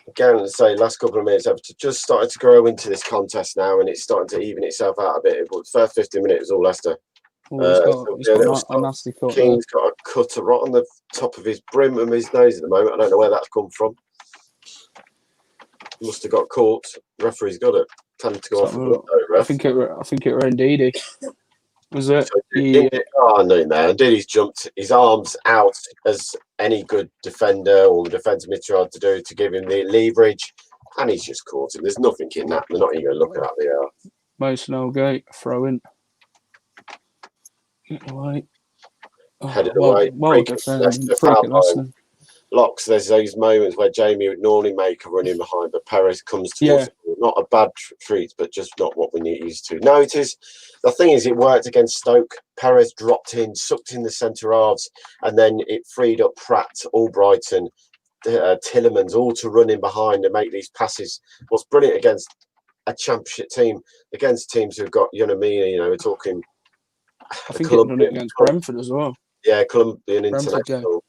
Again, let's say last couple of minutes, Everton just started to grow into this contest now, and it's starting to even itself out a bit. But the first 15 minutes was all Leicester. He's got a nasty cut. King's got a cutter right on the top of his brim and his nose at the moment. I don't know where that's come from. Must have got caught. Referee's got it. Time to go off. I think it were Ndidi. Was it? No, Ndidi's jumped his arms out as any good defender or defensive midfielder to do to give him the leverage, and he's just caught him. There's nothing in that. They're not even going to look at that. They are. Most no gate throw in. Get away. Headed away. Well defended. Lox, there's those moments where Jamie would normally make a run in behind, but Perez comes towards not a bad treat, but just not what we need used to. Notice the thing is, it worked against Stoke. Perez dropped in, sucked in the centre halves, and then it freed up Pratt, Albrighton, Tillemans, all to run in behind and make these passes. What's brilliant against a Championship team, against teams who've got Yunamina, we're talking. I think it done it against Brentford as well. Yeah, Colombian international.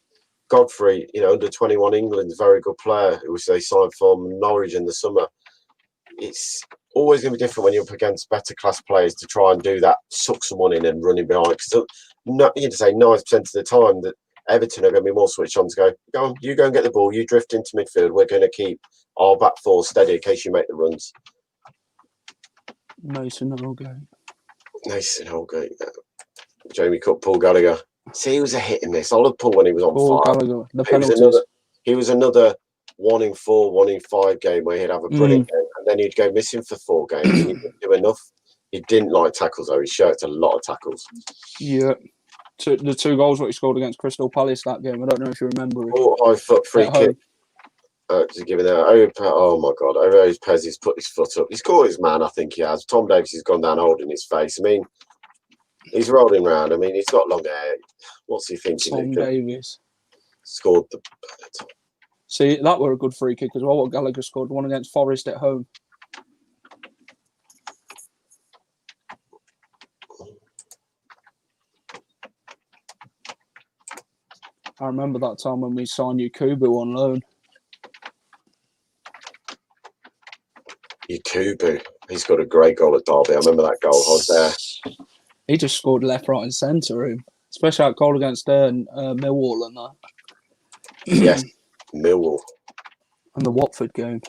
Godfrey, under 21 England's very good player, who they signed from Norwich in the summer. It's always going to be different when you're up against better class players to try and do that, suck someone in and running behind. Because you say 90% of the time that Everton are going to be more switched on to go on, you go and get the ball, you drift into midfield. We're going to keep our back four steady in case you make the runs. Mason Holgate. Jamie Cook, Paul Gallagher. See, he was a hit and miss. I love Paul when he was on Paul fire. Gallagher, the penalties. He was another 1 in 4, 1 in 5 game where he'd have a brilliant game and then he'd go missing for 4 games and he didn't do enough. He didn't like tackles though. He shirked a lot of tackles. Yeah. The 2 goals that he scored against Crystal Palace that game. I don't know if you remember it. Oh, high-foot free kick. Just giving that. Oh my God! Owes Pez has put his foot up. He's caught his man. I think he has. Tom Davies has gone down holding his face. I mean, he's rolling around. I mean, he's got long hair. What's he thinking? Tom Davies scored the. See, that were a good free kick as well. What Gallagher scored, one against Forest at home. I remember that time when we signed Yakubu on loan. Yakubu, he's got a great goal at Derby. I remember that goal. I was there. He just scored left, right, and centre. Especially that goal against Millwall and that. Yes, Millwall. And the Watford game.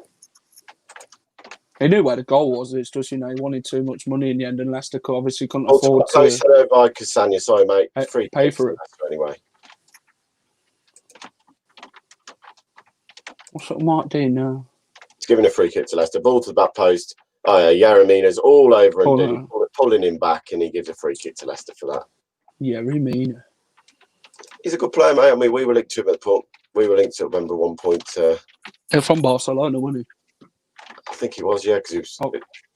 He knew where the goal was. It's just, he wanted too much money in the end, and Leicester obviously couldn't afford to by Cassania. Sorry, mate. Pay for it. Anyway. What's up, Mark Dean now? He's giving a free kick to Leicester. Ball to the back post. Oh, yeah, Yaramina's all over him, pulling him back, and he gives a free kick to Leicester for that. Yaramina. He's a good player, mate. I mean, we were linked to him at the point. We were linked to him, remember, one point. From Barcelona, wasn't he? I think he was, yeah, because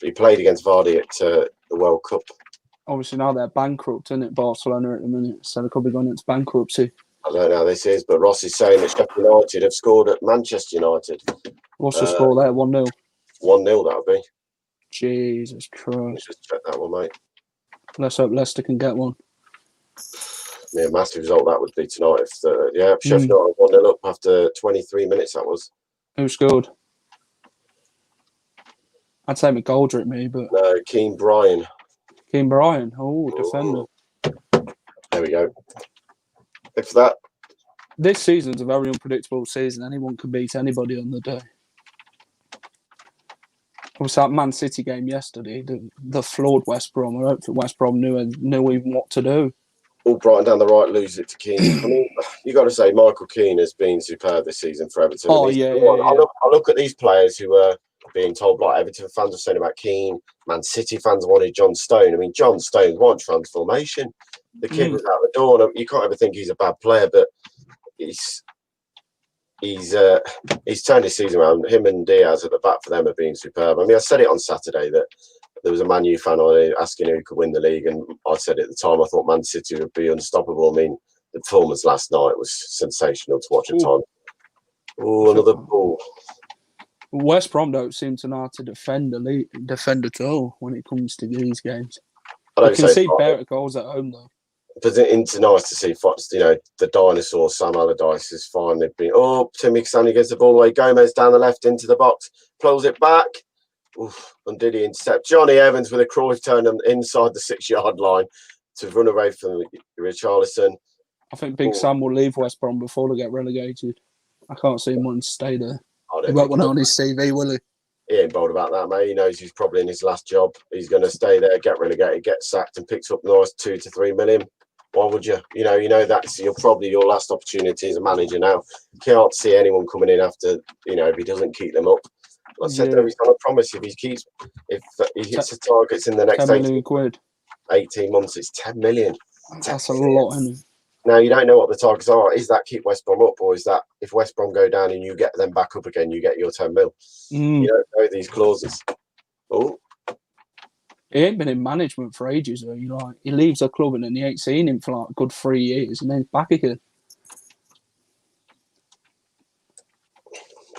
he played against Vardy at the World Cup. Obviously, now they're bankrupt, isn't it, Barcelona at the minute? So they could be going into bankruptcy. I don't know how this is, but Ross is saying that Sheffield United have scored at Manchester United. What's the score there? 1-0? 1-0, that would be. Jesus Christ. Let's just check that one, mate. Let's hope Leicester can get one. Yeah, massive result that would be tonight. Sheffield United 1-0 up after 23 minutes, that was. Who scored? I'd say McGoldrick, me, but... No, Keane Bryan. Keane Bryan. Oh, defender. There we go. If that. This season's a very unpredictable season. Anyone can beat anybody on the day. Obviously, that Man City game yesterday, the flawed West Brom. I don't think West Brom knew even what to do. All Brighton down the right, lose it to Keane. I mean, you got to say Michael Keane has been superb this season for Everton. Oh, I look at these players who are being told, like Everton fans are saying about Keane, Man City fans wanted John Stone. I mean, John Stone's one transformation. The kid was out the door. And you can't ever think he's a bad player, but he's turned his season around. Him and Diaz at the back for them have been superb. I mean, I said it on Saturday that there was a Man U fan on it asking who could win the league, and I said at the time I thought Man City would be unstoppable. I mean, the performance last night was sensational to watch at times. Oh, another ball. West Brom don't seem to know how to defend at all when it comes to these games. I can see better goals at home though. But it's nice to see, the dinosaur Sam Allardyce is fine. They've been Timmy Castagne gets the ball away. Gomez down the left into the box, pulls it back. Oof, and did he intercept? Johnny Evans with a Cruyff turn inside the 6-yard line to run away from Richarlison. I think Big Sam will leave West Brom before they get relegated. I can't see him wanting to stay there. He won't want it on his CV, will he? He ain't bold about that, mate. He knows he's probably in his last job. He's going to stay there, get relegated, get sacked, and picks up nice 2 to 3 million. Why would you? You know that's probably your last opportunity as a manager now. Can't see anyone coming in after, if he doesn't keep them up. Like I said, he's got a promise if he hits the targets in the next 18 months, it's 10 million. That's a lot, isn't it? Now, you don't know what the targets are. Is that keep West Brom up, or is that if West Brom go down and you get them back up again, you get your 10 mil? You don't know these clauses. Oh. He ain't been in management for ages, though. He leaves a club and then he ain't seen him for like a good 3 years and then he's back again.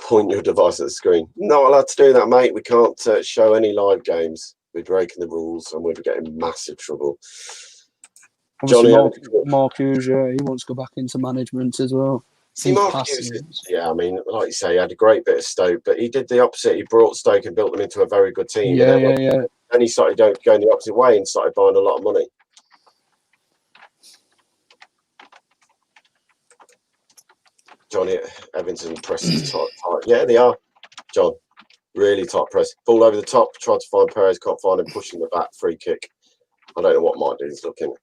Point your device at the screen. Not allowed to do that, mate. We can't show any live games. We're breaking the rules and we're getting massive trouble. Obviously, Mark Hughes, he wants to go back into management as well. See, Mark Hughes, yeah, I mean, like you say, he had a great bit of Stoke, but he did the opposite. He brought Stoke and built them into a very good team. Yeah, And he started going the opposite way and started buying a lot of money. Johnny Everton presses tight. Yeah, they are, John. Really tight press. Ball over the top. Tried to find Perez. Can't find him. Pushing the back. Free kick. I don't know what Mike is looking.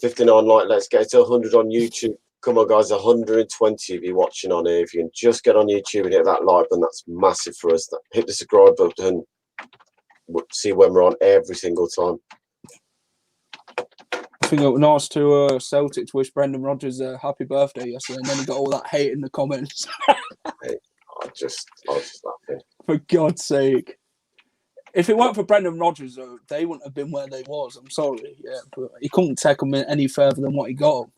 59 like. Let's get to 100 on YouTube. Come on, guys. 120 of you watching on here. If you can just get on YouTube and hit that like button, that's massive for us. Hit the subscribe button. We'll see when we're on every single time. I think it was nice to Celtic to wish Brendan Rodgers a happy birthday yesterday, and then he got all that hate in the comments. I was just laughing. For God's sake. If it weren't for Brendan Rodgers, though, they wouldn't have been where they was. I'm sorry. Yeah, but he couldn't take them any further than what he got.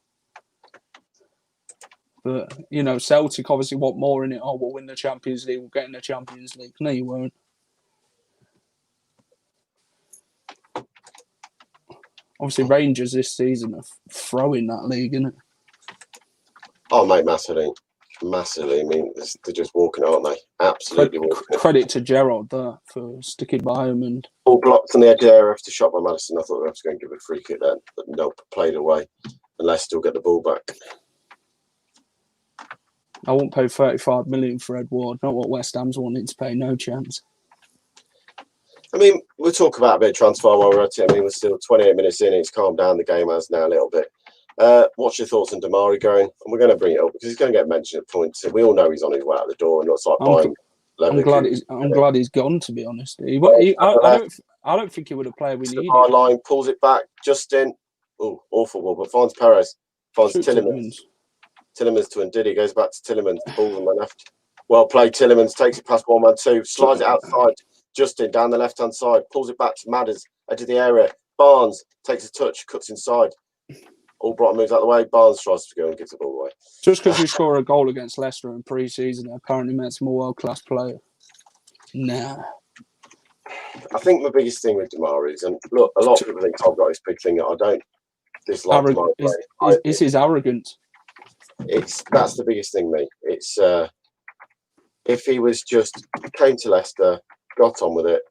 But, you know, Celtic obviously want more in it. Oh, we'll win the Champions League. We'll get in the Champions League. No, you won't. Obviously, Rangers this season are throwing that league, isn't it? Oh, mate, massively. Massively. I mean, they're just walking, aren't they? Absolutely walking. Credit to Gerrard there for sticking by him. And all blocked on the edge there after shot by Maddison. I thought they were going to give a free kick then, but nope, played away. And Leicester will get the ball back. I won't pay 35 million for Ed Ward. Not what West Ham's wanting to pay. No chance. I mean, we'll talk about a bit of transfer while we're at it. I mean, we're still 28 minutes in. It's calmed down. The game has now a little bit. What's your thoughts on Damari going? And we're going to bring it up because he's going to get mentioned at points. We all know he's on his way out the door and looks like buying. I'm glad he's gone, to be honest. I don't think he would have played. We needed. Line pulls it back. Justin, awful ball, but finds Perez. Finds Tillemans. Tillemans to Ndidi, goes back to Tillemans. The ball's on the left. Well played, Tillemans takes it past 1-2, slides it outside. Justin down the left hand side, pulls it back to Madders, edge of the area. Barnes takes a touch, cuts inside. Albright moves out of the way. Barnes tries to go and gives the ball away. Just because we score a goal against Leicester in pre-season, apparently makes him a world-class player. Nah. I think the biggest thing with Damari is, and look, a lot of people think I've got this big thing that I don't dislike Damari. It's his arrogance. That's the biggest thing, mate. It's if he was just came to Leicester, got on with it,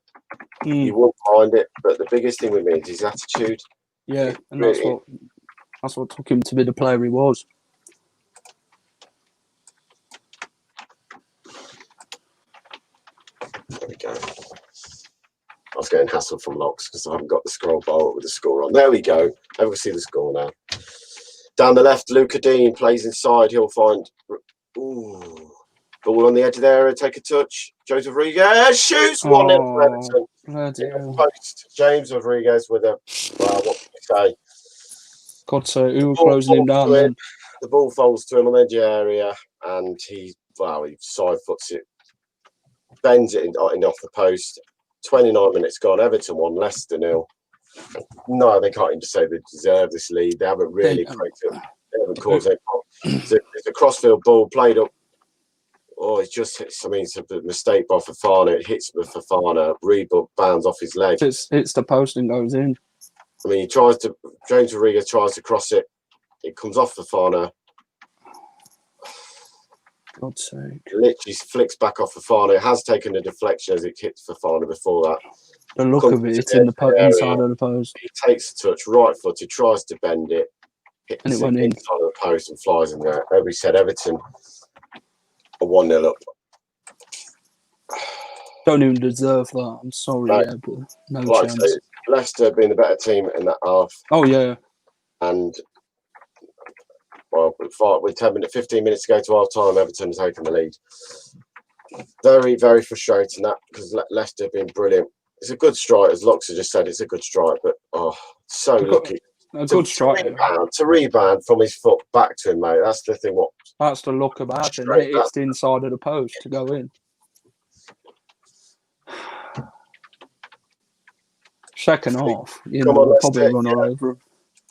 he wouldn't mind it. But the biggest thing with me is his attitude. Yeah, and that's what took him to be the player he was. There we go. I was getting hassled from Lox because I haven't got the scroll bar with the score on. There we go. I will see the score now. Down the left, Luca Dean plays inside. He'll find ball on the edge of the area. Take a touch. James Rodriguez shoots 1-0 for Everton. James Rodriguez with a what can you say? God, so who was closing him down then? The ball falls to him on the edge of the area, and he side foots it, bends it in off the post. 29 minutes gone. Everton 1, Leicester 0. No, they can't even say they deserve this lead. They haven't really created. They haven't caused any problem. It's a crossfield ball played up. Oh, it just hits. I mean, it's a mistake by Fofana. It hits with Fofana. Rebook bounds off his leg. It's the post and goes in. I mean, James Rodriguez tries to cross it. It comes off Fofana. God's sake. It literally flicks back off Fofana. It has taken a deflection as it hits Fofana before that. The look of it, it's in the inside of the post. He takes a touch, right footed, tries to bend it, hits and it went in. Inside of the post and flies in there. As we said, Everton are 1-0 up. Don't even deserve that. I'm sorry, but no chance. Say, Leicester being the better team in that half. Oh, yeah. And, with 15 minutes to go to half time, Everton has taken the lead. Very, very frustrating that because Leicester have been brilliant. It's a good strike, as Lox just said. It's a good strike, but so lucky. A good strike. To rebound from his foot back to him, mate. That's the thing. That's the look about it. It's the inside of the post to go in. Second half, we'll probably run all over him.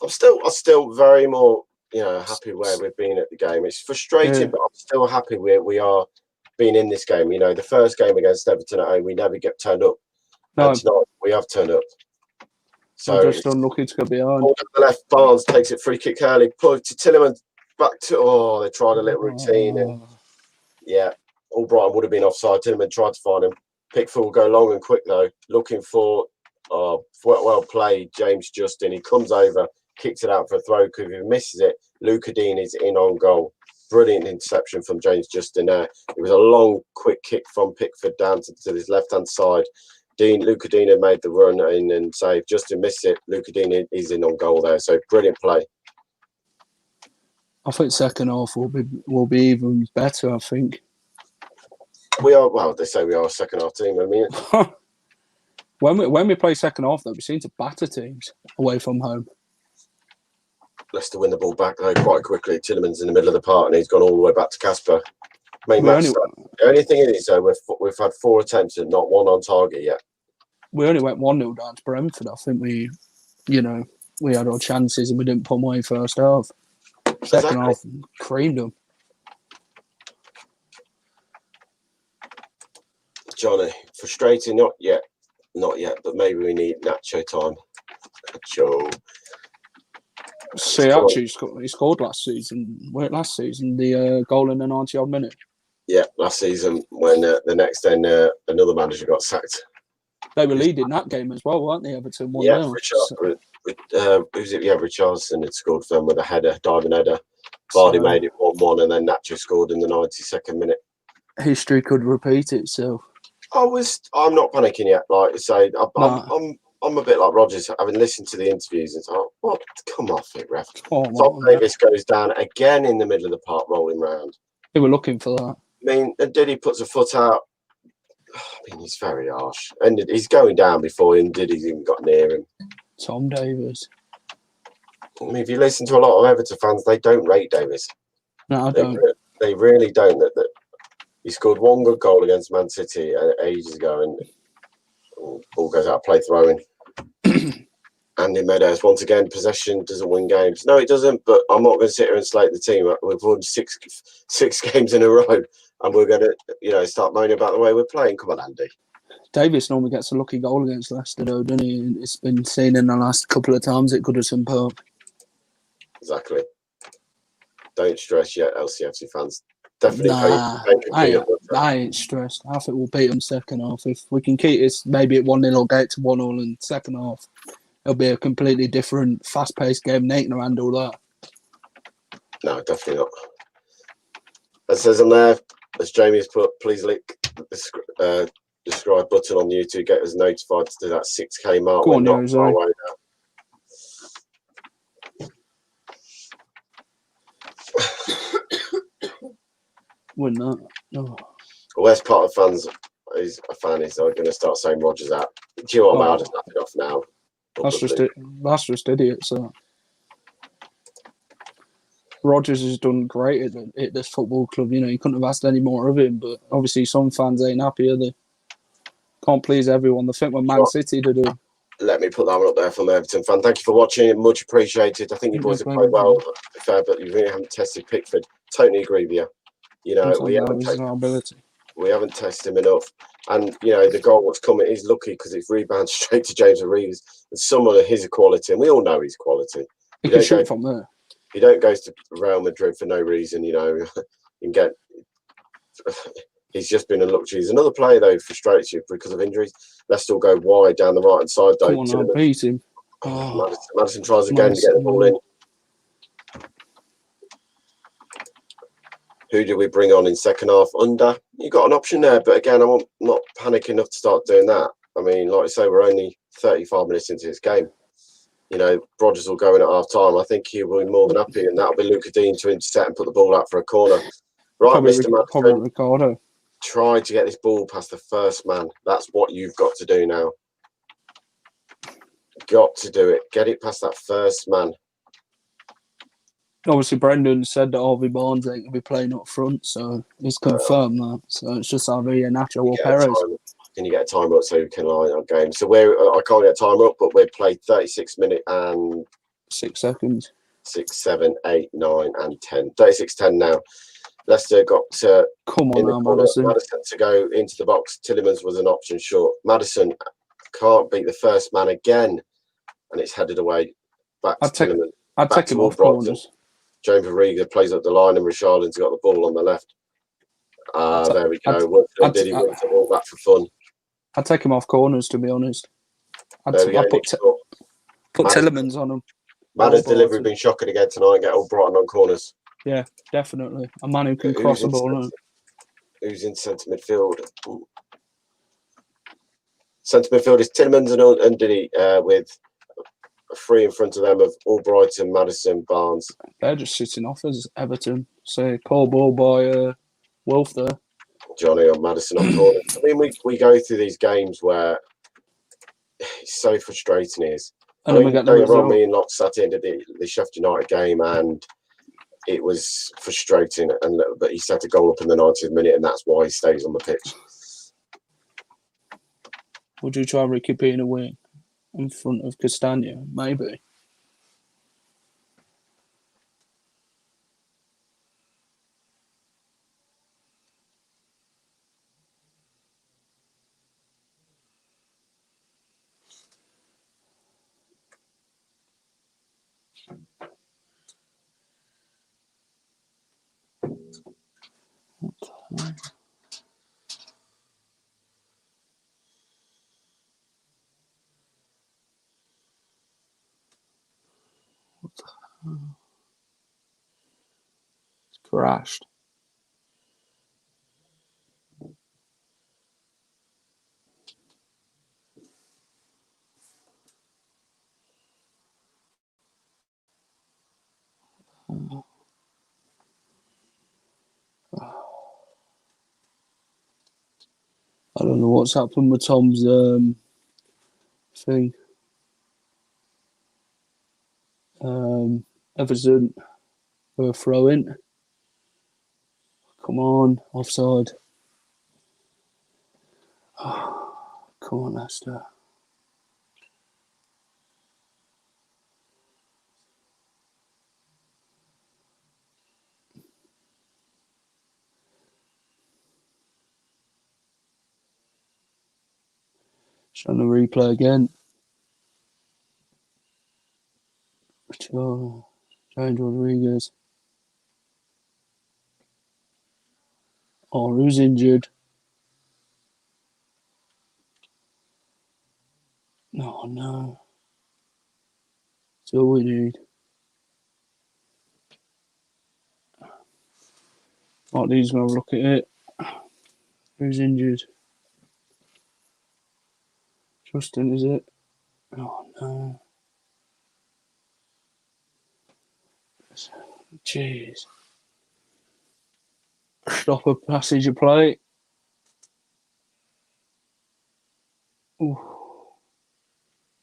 I'm still very more, happy where we've been at the game. It's frustrating, but I'm still happy we are being in this game. The first game against Everton at home, we never get turned up. No, and tonight we have turned up. So I'm just unlucky to go behind. On the left, Barnes takes it, free kick early, pull it to Tillemans. back to they tried a little routine and yeah, Albrighton would have been offside. Tillman tried to find him. Pickford will go long and quick though, looking for well played James Justin. He comes over, kicks it out for a throw. If he misses it, Luca Dean is in on goal. Brilliant interception from James Justin there. It was a long, quick kick from Pickford down to his left-hand side. Luca Dean had made the run in and saved. Justin missed it. Luca Dean is in on goal there. So brilliant play. I think second half will be even better. I think we are. Well, they say we are a second half team. I mean, when we play second half, though, we seem to batter teams away from home. Leicester win the ball back though quite quickly. Tillemans in the middle of the park and he's gone all the way back to Casper. The only thing is though, we've had 4 attempts and not one on target yet. We only went 1-0 down to Brentford. I think we had our chances and we didn't put them away first half. Second half, creamed them. Johnny, frustrating? Not yet, but maybe we need Nacho time. Nacho. See, actually, he scored last season. Last season, the goal in the 90-odd minute. Yeah, last season when the next day another manager got sacked. They were leading that game as well, weren't they? Everton 1-0. Yeah, Richardson had scored for them with a header, diving header. Vardy made it 1-1, and then Nacho scored in the 92nd minute. History could repeat itself. I'm not panicking yet. Like I say, I'm a bit like Rodgers, having listened to the interviews and thought, "What? Come off it, ref." Tom Davis goes down again in the middle of the park, rolling round. They were looking for that. I mean, Diddy puts a foot out. I mean, he's very harsh, and he's going down before him. Diddy's even got near him. Tom Davis. I mean, if you listen to a lot of Everton fans, they don't rate Davis. No, I don't. They really don't. That he scored 1 good goal against Man City ages ago, and ball goes out of play throwing. Andy Meadows, once again, possession doesn't win games. No, it doesn't, but I'm not going to sit here and slate the team. We've won six games in a row, and we're going to, start moaning about the way we're playing. Come on, Andy. Davis normally gets a lucky goal against Leicester, though, doesn't he? It's been seen in the last couple of times at Goodison Park. Exactly. Don't stress yet, LCFC fans. Definitely. I ain't stressed. I think we'll beat them second half. If we can keep this maybe at 1-0 or get it to 1-0 in second half, it'll be a completely different, fast-paced game. Nate can handle that. No, definitely not. It says on there, as Jamie's put, please click the subscribe button on YouTube. Get us notified to do that 6K mark. Go on, Jose. Wouldn't that? Oh. West part of fans is a fan is going to start saying Rodgers out. Do you know what? I'll just knock it off now. That's just idiots. Rodgers has done great at this football club. You couldn't have asked any more of him, but obviously some fans ain't happy, are they? Can't please everyone. They think we're Man City to do. Let me put that one up there from the Everton fan. Thank you for watching. Much appreciated. I think you boys have played well, fair, but you really haven't tested Pickford. Totally agree with you. We haven't tested him enough. And, the goal that's coming is lucky because it's rebound straight to James Reeves. And someone of his quality, and we all know his quality. He can shoot from there. You don't go to Real Madrid for no reason, you can get... He's just been unlucky. He's another player, though, frustrates you because of injuries. Leicester will go wide down the right-hand side, though. Come on, beat him. Madison tries again to get the ball in. Who do we bring on in second half? Under. You got an option there, but again, I'm not panicking enough to start doing that. I mean, like I say, we're only 35 minutes into this game. Rodgers will go in at half time. I think he will be more than happy, and that'll be Luca Dean to intercept and put the ball out for a corner. Right, Mr. Madison. Ricardo. Try to get this ball past the first man. That's what you've got to do now. Got to do it. Get it past that first man. Obviously, Brendan said that Harvey Barnes ain't going to be playing up front, so he's confirmed that. So it's just either Nacho or Perez. Can you get a timer up so we can line our game? So I can't get a timer up, but we've played 36 minutes and 6 seconds. 6, 7, 8, 9, and 10. 36-10 now. Leicester got come on now, Madison to go into the box. Tillemans was an option short. Madison can't beat the first man again, and it's headed away back to Tillemans. I'd take him off corners. James Rodriguez plays up the line and Richarlison's got the ball on the left. There we go. Watford did he wins the ball back for fun. I'd take him off corners, to be honest. I'd put Tillemans on him. Madder's delivery been shocking again tonight. Get all Brighton on corners. Yeah, definitely. A man who can cross the ball. Who's in centre midfield? Centre midfield is Tillemans and Diddy with three in front of them of Albrighton, Maddison, Barnes. They're just sitting off as Everton. So poor ball by Wolf there. Johnny or Maddison on corner. I mean, we go through these games where it's so frustrating. It is. And then we get the result. Me and Lox sat in the Sheffield United game, and it was frustrating. But he set a goal up in the 90th minute, and that's why he stays on the pitch. Would you try Ricky Pina away in front of Castagna? Maybe. It's crashed. I don't know what's happened with Tom's thing. Everton were throwing. Come on, offside. Come on, Leicester. Showing the replay again. James Rodriguez. Oh, who's injured? No. That's all we need. Marty's going to look at it. Who's injured? Justin, is it? Oh, no. Jeez. Stop a passage of play. Ooh.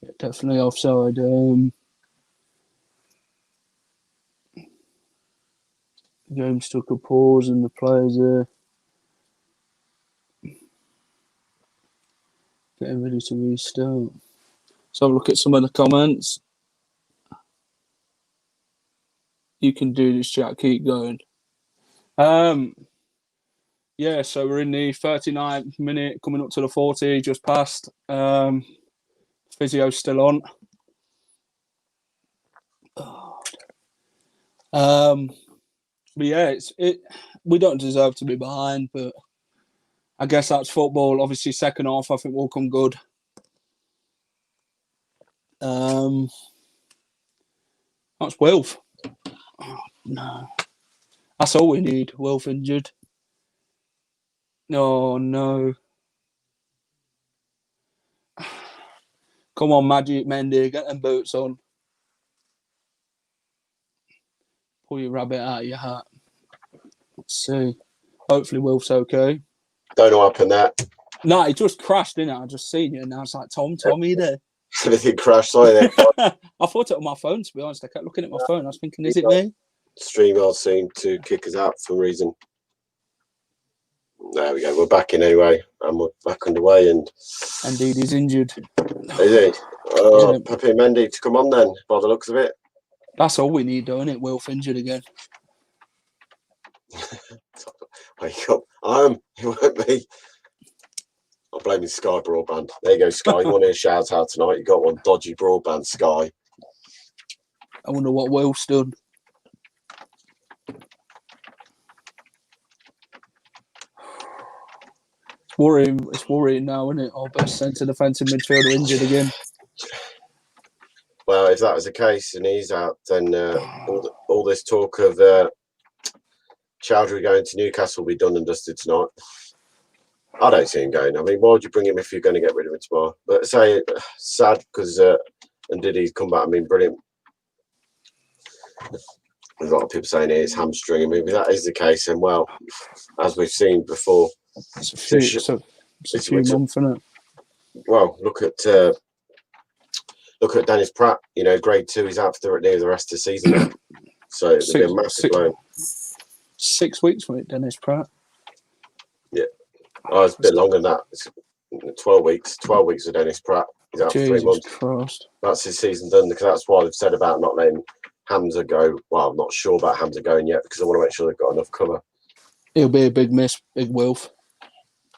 Yeah, definitely offside. The game's took a pause and the players are getting ready to restart. Let's have a look at some of the comments. You can do this, Jack. Keep going. Yeah, so we're in the 39th minute, coming up to the 40, just past. Physio's still on. But yeah, we don't deserve to be behind, but I guess that's football. Obviously, second half, I think will come good. That's Wilf. Oh, no. That's all we need. Wilf injured. No. Come on, Magic Mendy, get them boots on. Pull your rabbit out of your hat. Let's see. Hopefully Wilf's okay. Don't know what happened there. No, he just crashed, didn't it? I just seen it, and I was like, Tom, are you there? Everything crashed. Sorry there. I thought it on my phone, to be honest. I kept looking at my phone. I was thinking, is it me? StreamYard seemed to kick us out for some reason. There we go. We're back in anyway, and we're back underway. And indeed, he's injured. Is he? Oh, Pepe Mendy to come on then, by the looks of it. That's all we need, don't it? Wilf injured again. Wake up. It won't be. I'm blaming Sky Broadband. There you go, Sky. You want to shout out tonight? You got one dodgy broadband, Sky. I wonder what Wilf's done. worrying. It's worrying now, isn't it? Our best centre defensive midfielder injured again. Well, if that was the case and he's out, then all this talk of Chowdhury going to Newcastle will be done and dusted tonight. I don't see him going. I mean, why would you bring him if you're going to get rid of him tomorrow? But say sad because Ndidi's come back and been brilliant. There's a lot of people saying it's hamstring. I mean, if that is the case, then well, as we've seen before, it's a few months, isn't it? Well, look at Dennis Pratt. You know, grade 2. He's out for the rest of the season now. So it'll be a massive blow. 6 weeks for it, Dennis Pratt. Yeah. Oh, it's a bit longer than that. It's 12 weeks. 12 weeks with Dennis Pratt. He's out for 3 months. Christ. That's his season done, because that's why they've said about not letting Hamza go. Well, I'm not sure about Hamza going yet, because I want to make sure they've got enough cover. It'll be a big miss, big Wilf.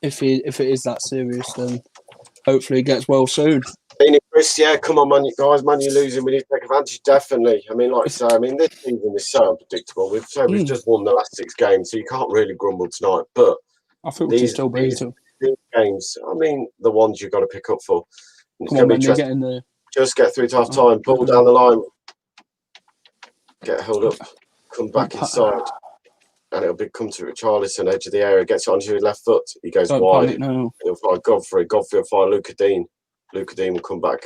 If it is that serious, then hopefully he gets well soon. Chris, yeah, come on, man, guys, man, you're losing. We need to take advantage, definitely. I mean, like I say, this season is so unpredictable. We've just won the last 6 games, so you can't really grumble tonight. But I think we can still beat them. These games, the ones you've got to pick up for. Come on, man, you're getting there. Just get through to half time, pull down the line, get held up, come back inside, and it'll come to Richarlison, edge of the area, gets it onto his left foot. He goes wide. He'll find Godfrey. Godfrey will find Luca Dean. Luca Dean will come back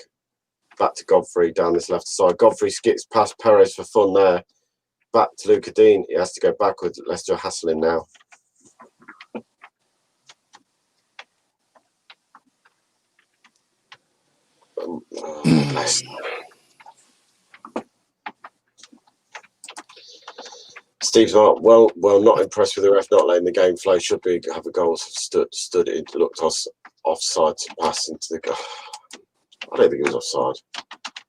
to Godfrey down this left side. Godfrey skips past Perez for fun there. Back to Luca Dean. He has to go backwards. Leicester hassling now. Steve's not not impressed with the ref not letting the game flow. Should be have a goal stood it looked offside to pass into the goal. I don't think it was offside.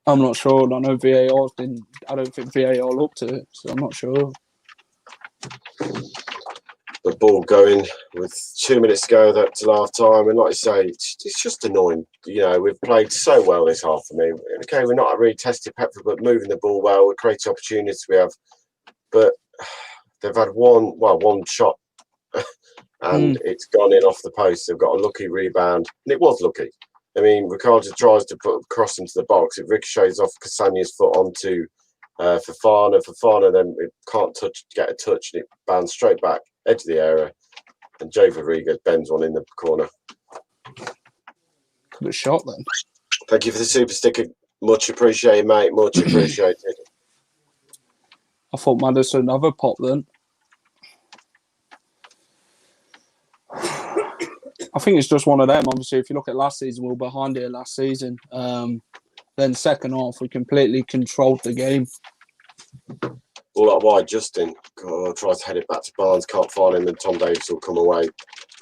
I'm not sure. I know VAR didn't. I don't think VAR looked at it, so I'm not sure. The ball going with 2 minutes to go till half time, and like I say, it's just annoying. You know, we've played so well this half. I mean, okay, we're not really tested Petford, but moving the ball well, we create opportunities we have, but they've had one shot, and it's gone in off the post. They've got a lucky rebound, and it was lucky. I mean, Ricardo tries to put a cross into the box. It ricochets off Casanya's foot onto Fofana. Fofana then it can't get a touch, and it bounds straight back, edge of the area. And Joe Rodriguez bends one in the corner. Good shot then. Thank you for the super sticker. Much appreciated, mate. Much appreciated. I thought Madison would have a pop then. I think it's just one of them. Obviously, if you look at last season, we were behind here last season. Then second half, we completely controlled the game. All up wide, Justin tries to head it back to Barnes, can't find him, and Tom Davis will come away.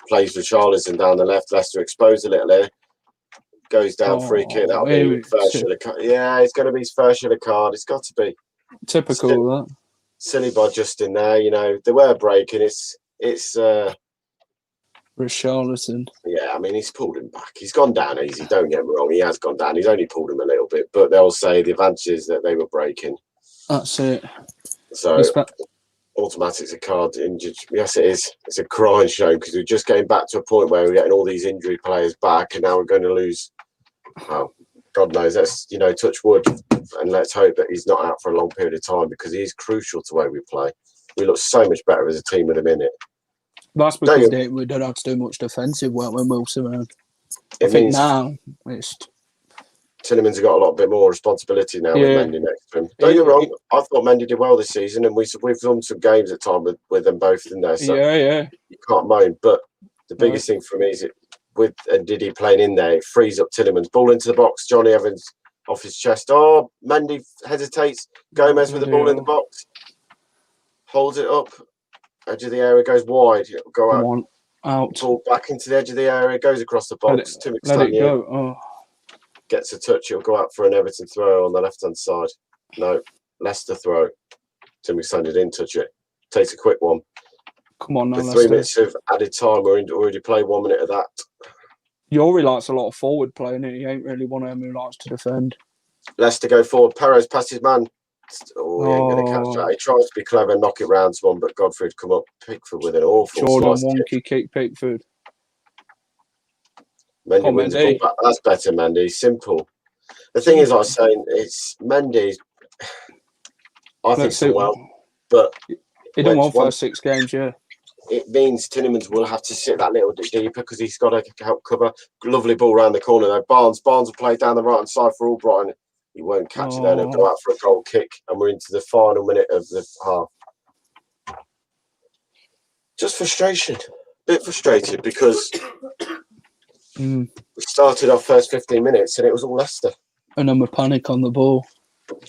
Plays with Richarlison down the left. Leicester exposed a little here. Goes down, free kick. That'll be his first share of card. Yeah, it's going to be his first share of card. It's got to be. Typical of that. Silly by Justin there. You know, they were breaking. It's Richarlison. Yeah, I mean, he's pulled him back. He's gone down easy. Don't get me wrong. He has gone down. He's only pulled him a little bit, but they'll say the advantage is that they were breaking. That's it. So automatic's a card injured. Yes, it is. It's a crying show because we're just getting back to a point where we're getting all these injury players back, and now we're going to lose. Oh, God knows. Let's touch wood, and let's hope that he's not out for a long period of time because he is crucial to the way we play. We look so much better as a team with him in it. That's because we don't have to do much defensive work when Wilson around. I think now it's Tielemans has got a lot bit more responsibility now with Mendy next to him. Don't get me wrong, I thought Mendy did well this season, and we've done some games at time with them both in there. So you can't moan. But the biggest thing for me is with Ndidi playing in there, it frees up Tielemans. Ball into the box, Johnny Evans off his chest. Oh, Mendy hesitates. Gomez with the ball in the box, holds it up. Edge of the area goes wide. It'll go out. Ball back into the edge of the area. Goes across the box. Let it go. Gets a touch. It'll go out for an Everton throw on the left-hand side. No, Leicester throw. Tim McStanley didn't touch it. Takes a quick one. Come on now, With 3 minutes of added time, we're already played 1 minute of that. Yori likes a lot of forward play, and he ain't really one of them who likes to defend. Leicester go forward. Perez past his man. Oh, he ain't going to catch that. He tries to be clever, knock it round someone, but Godfrey'd come up Pickford with an awful Jordan slice wonky kick Pickford. Mendy wins the ball back. That's better, Mendy. Simple. The thing is, I was saying, it's Mendy's. I think it's done well, but he done well first 6 games, yeah. It means Tinnemans will have to sit that little bit deeper because he's got to help cover. Lovely ball round the corner though. Barnes will play down the right hand side for Albrighton. He won't catch it there and he'll go out for a goal kick. And we're into the final minute of the half. Just frustration. A bit frustrated because we started our first 15 minutes and it was all Leicester. And then we panic on the ball.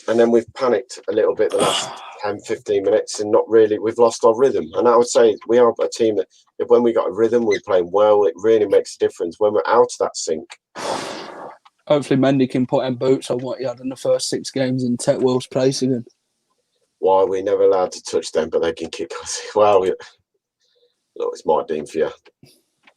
And then we've panicked a little bit the last 10, 15 minutes and not really, we've lost our rhythm. And I would say we are a team that when we got a rhythm, we're playing well, it really makes a difference. When we're out of that sync. Hopefully Mendy can put in boots on what he had in the first 6 games and take Will's place again. Why we're never allowed to touch them, but they can kick us. Well, look, it's my Dean for you.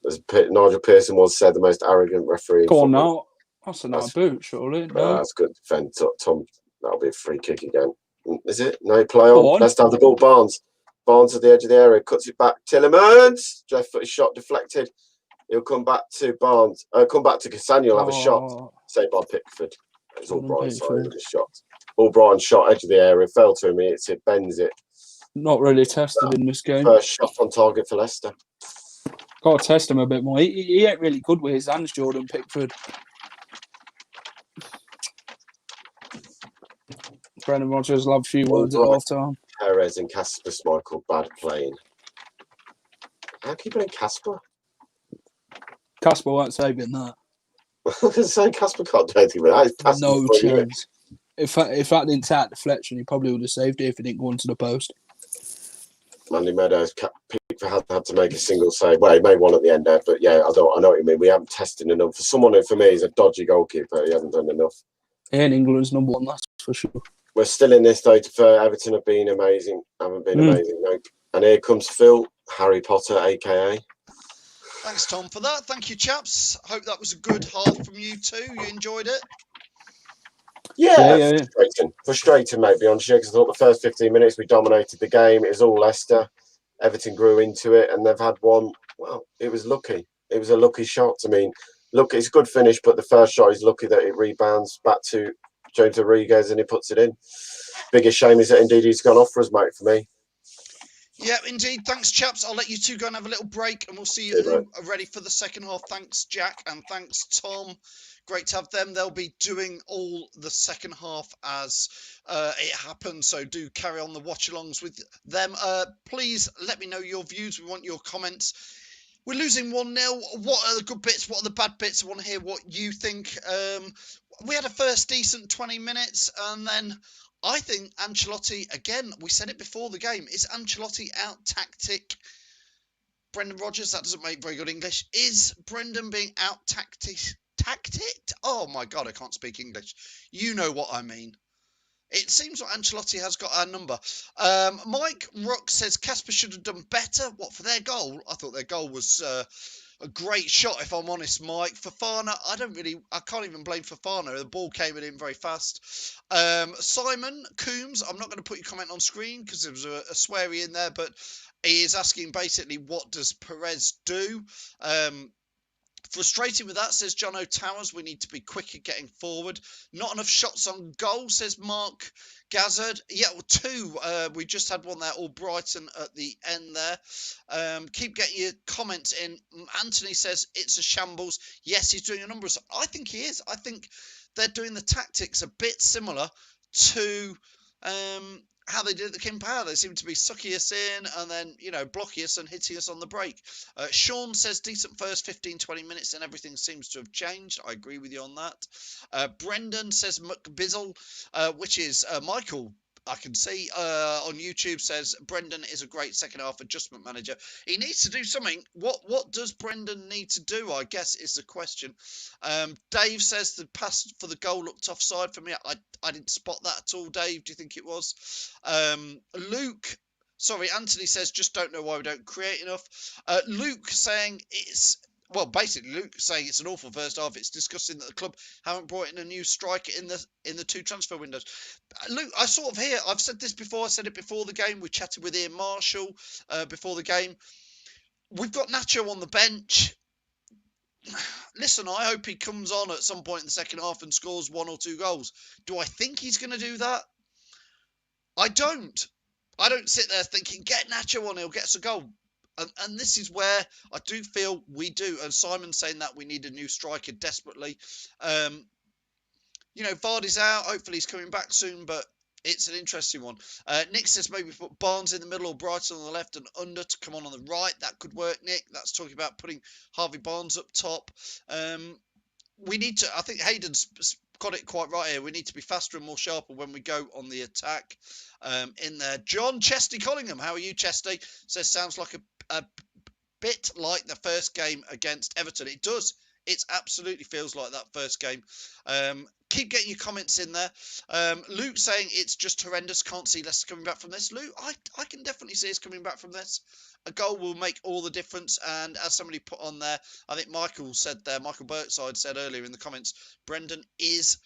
As Nigel Pearson once said, the most arrogant referee. Go on now. That's a nice boot, surely. No. That's good defence. Tom, that'll be a free kick again. Is it? No play on. Let's have the ball. Barnes at the edge of the area, cuts it back. Tillemans, left-footed shot deflected. He'll come back to Barnes. Come back to Cassani. He'll have a shot. Saved by Pickford. It was Albrighton, sorry, with the shot. Albrighton shot edge of the area, fell to him. It bends it. Not really tested in this game. First shot on target for Leicester. Got to test him a bit more. He ain't really good with his hands, Jordan Pickford. Brendan Rodgers loved a few words at half time. Perez and Casper Schmeichel, bad playing. How can you blame Casper? Casper weren't saving that. I was going to say Casper can't do anything with that. No chance. If that didn't take deflection, he probably would have saved it if it didn't go into the post. Mandy Meadows, Pickford had to make a single save. Well, he made one at the end there, but yeah, I know what you mean. We haven't tested enough. For someone who, for me, is a dodgy goalkeeper, he hasn't done enough. And England's number 1, that's for sure. We're still in this though. Everton have been amazing. Haven't been amazing. No. And here comes Phil, Harry Potter, aka. Thanks, Tom, for that. Thank you, chaps. Hope that was a good half from you too. You enjoyed it? Yeah. Frustrating, mate, be honest, because I thought the first 15 minutes we dominated the game. It was all Leicester. Everton grew into it, and they've had one. Well, it was lucky. It was a lucky shot. I mean, look, it's a good finish, but the first shot is lucky that it rebounds back to James Rodriguez and he puts it in. Biggest shame is that indeed he's gone off for us, mate, for me. Yeah, indeed. Thanks, chaps. I'll let you two go and have a little break and we'll see you ready for the second half. Thanks, Jack, and thanks, Tom. Great to have them. They'll be doing all the second half as it happens, so do carry on the watch-alongs with them. Please let me know your views. We want your comments. We're losing 1-0. What are the good bits? What are the bad bits? I want to hear what you think. We had a first decent 20 minutes, and then I think Ancelotti, again, we said it before the game, is Ancelotti out-tactic Brendan Rodgers? That doesn't make very good English. Is Brendan being out-tacticked? Oh, my God, I can't speak English. You know what I mean. It seems like Ancelotti has got our number. Mike Rook says Casper should have done better. What, for their goal? I thought their goal was a great shot, if I'm honest, Mike. Fofana, I can't even blame Fofana. The ball came in very fast. Simon Coombs, I'm not going to put your comment on screen because there was a sweary in there, but he is asking basically, what does Perez do? Frustrated with that, says John O'Towers. We need to be quicker getting forward. Not enough shots on goal, says Mark Gazzard. Yeah, well, 2. We just had one there, all Brighton at the end there. Keep getting your comments in. Anthony says it's a shambles. Yes, he's doing a number of... I think he is. I think they're doing the tactics a bit similar to... how they did at the King Power. They seem to be sucking us in and then, blocking us and hitting us on the break. Sean says decent first 15-20 minutes and everything seems to have changed. I agree with you on that. Brendan says McBizzle, which is Michael, I can see on YouTube, says Brendan is a great second half adjustment manager. He needs to do something. What does Brendan need to do, I guess, is the question. Dave says the pass for the goal looked offside for me. I didn't spot that at all, Dave. Do you think it was? Anthony says just don't know why we don't create enough. Luke saying Luke saying it's an awful first half. It's disgusting that the club haven't brought in a new striker in the 2 transfer windows. Luke, I've said this before. I said it before the game. We chatted with Ian Marshall before the game. We've got Nacho on the bench. listen, I hope he comes on at some point in the second half and scores 1 or 2 goals. Do I think he's going to do that? I don't. I don't sit there thinking, get Nacho on, he'll get us a goal. And this is where I do feel we do. And Simon's saying that we need a new striker desperately. You know, Vardy's out. Hopefully he's coming back soon, but it's an interesting one. Nick says maybe put Barnes in the middle or Brighton on the left and Under to come on the right. That could work, Nick. That's talking about putting Harvey Barnes up top. We need to, I think Hayden's got it quite right here. We need to be faster and more sharper when we go on the attack in there. John Chesty Collingham. How are you, Chesty? Says, sounds like a bit like the first game against Everton. It does. It absolutely feels like that first game. Keep getting your comments in there. Luke saying it's just horrendous. Can't see Leicester coming back from this. Luke, I can definitely see us coming back from this. A goal will make all the difference. And as somebody put on there, I think Michael said there, Michael Burtside said earlier in the comments, Brendan is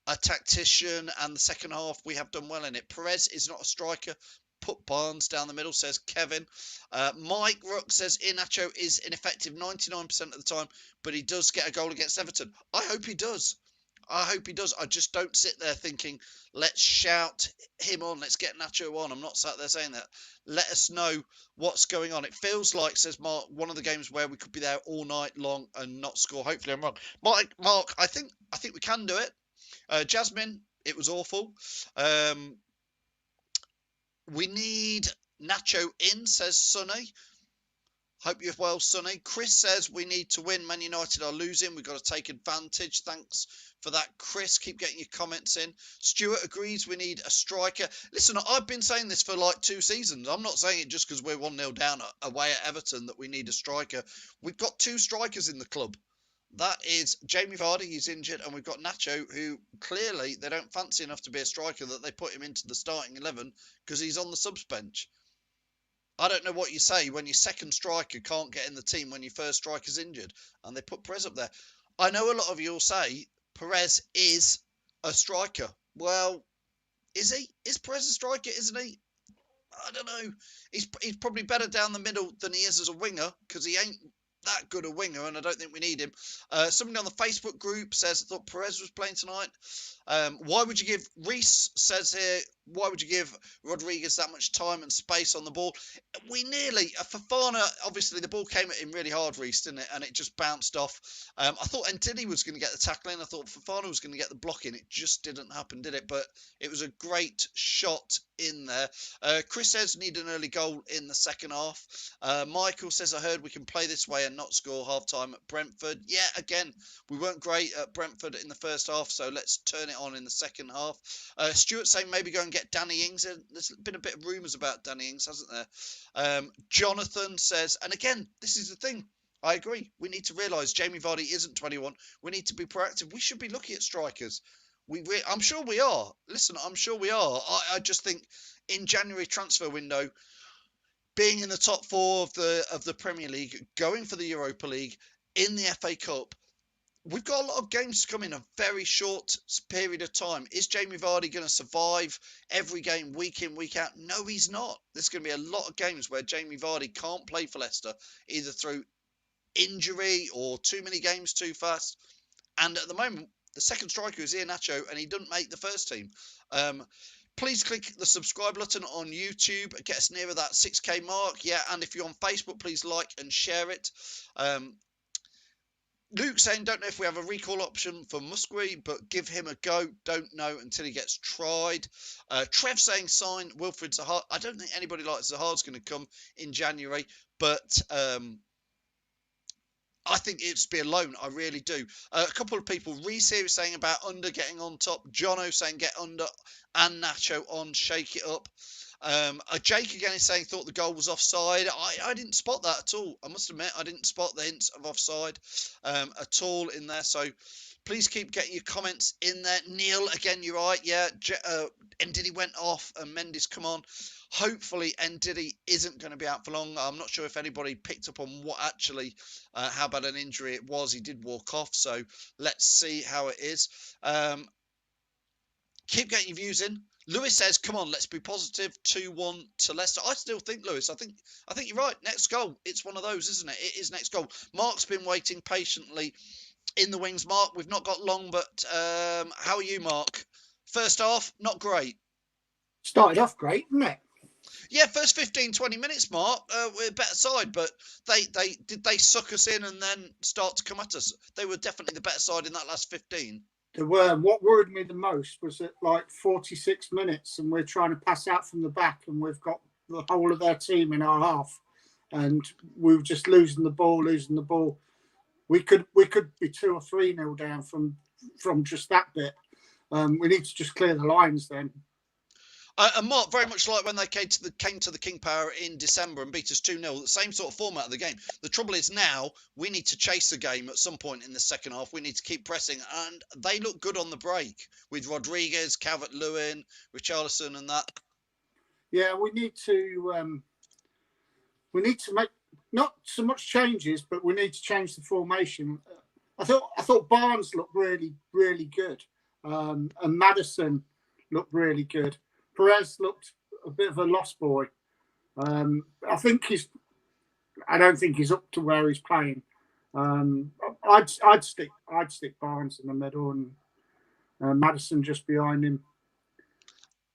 a tactician, and the second half we have done well in it. Perez is not a striker. Put Barnes down the middle, says Kevin. Mike Rook says Iheanacho is ineffective 99% of the time, but he does get a goal against Everton. I hope he does. I hope he does. I just don't sit there thinking, let's shout him on, let's get Nacho on. I'm not sat there saying that. Let us know what's going on. It feels like, says Mark, one of the games where we could be there all night long and not score. Hopefully I'm wrong. Mark, I think we can do it. Jasmine, it was awful. We need Nacho in, says Sonny. Hope you're well, Sonny. Chris says we need to win. Man United are losing. We've got to take advantage. Thanks for that, Chris. Keep getting your comments in. Stuart agrees we need a striker. Listen, I've been saying this for like 2 seasons. I'm not saying it just because we're 1-0 down away at Everton that we need a striker. We've got 2 strikers in the club. That is Jamie Vardy, he's injured, and we've got Nacho, who clearly they don't fancy enough to be a striker that they put him into the starting 11 because he's on the subs bench. I don't know what you say when your second striker can't get in the team when your first striker's injured, and they put Perez up there. I know a lot of you will say Perez is a striker. Well, is he? Is Perez a striker, isn't he? I don't know. He's probably better down the middle than he is as a winger because he ain't that good a winger, and I don't think we need him. Somebody on the Facebook group says, I thought Perez was playing tonight. Why would you give, Reese says here, why would you give Rodriguez that much time and space on the ball? We nearly, Fofana, obviously the ball came at him really hard, Reese, didn't it? And it just bounced off. I thought Ndidi was going to get the tackling. I thought Fofana was going to get the blocking. It just didn't happen, did it? But it was a great shot in there. Chris says need an early goal in the second half. Michael says, I heard we can play this way and not score half-time at Brentford. Yeah, again, we weren't great at Brentford in the first half, so let's turn it on in the second half. Stuart saying maybe go and get Danny Ings. There's been a bit of rumours about Danny Ings, hasn't there? Jonathan says, and again, this is the thing. I agree. We need to realise Jamie Vardy isn't 21. We need to be proactive. We should be looking at strikers. I'm sure we are. Listen, I'm sure we are. I just think in January transfer window, being in the top 4 of the Premier League, going for the Europa League, in the FA Cup, we've got a lot of games to come in a very short period of time. Is Jamie Vardy going to survive every game week in, week out? No, he's not. There's going to be a lot of games where Jamie Vardy can't play for Leicester, either through injury or too many games too fast. And at the moment, the second striker is Iheanacho, and he doesn't make the first team. Please click the subscribe button on YouTube. Get us nearer that 6K mark. Yeah, and if you're on Facebook, please like and share it. Luke saying, don't know if we have a recall option for Musgrave, but give him a go. Don't know until he gets tried. Trev saying, sign Wilfred Zaha. I don't think anybody like Zaha's going to come in January, but I think it'd be a loan. I really do. A couple of people, Reese here is saying about Under getting on top. Jono saying get Under and Nacho on, shake it up. Jake again is saying thought the goal was offside. I didn't spot that at all. I must admit I didn't spot the hints of offside at all in there. So please keep getting your comments in there. Neil, again, you're right. Yeah, Ndidi went off and Mendy's come on. Hopefully Ndidi isn't going to be out for long. I'm not sure if anybody picked up on what actually, how bad an injury it was. He did walk off. So let's see how it is. Keep getting your views in. Lewis says, "Come on, let's be positive." 2-1 to Leicester. I still think, Lewis. I think you're right. Next goal. It's one of those, isn't it? It is next goal. Mark's been waiting patiently in the wings. Mark, we've not got long, but how are you, Mark? First half, not great. Started off great, didn't it? Yeah, first 15, 20 minutes, Mark, we're a better side, but they suck us in and then start to come at us. They were definitely the better side in that last 15. They were. What worried me the most was at like 46 minutes, and we're trying to pass out from the back, and we've got the whole of their team in our half, and we were just losing the ball. We could be 2 or 3-0 down from just that bit. We need to just clear the lines then. And Mark, very much like when they came to the King Power in December and beat us 2-0, the same sort of format of the game. The trouble is now we need to chase the game at some point in the second half. We need to keep pressing, and they look good on the break with Rodriguez, Calvert-Lewin, Richarlison, and that. Yeah, we need to make not so much changes, but we need to change the formation. I thought Barnes looked really, really good, and Maddison looked really good. Perez looked a bit of a lost boy. I don't think he's up to where he's playing. I'd stick Barnes in the middle and Maddison just behind him.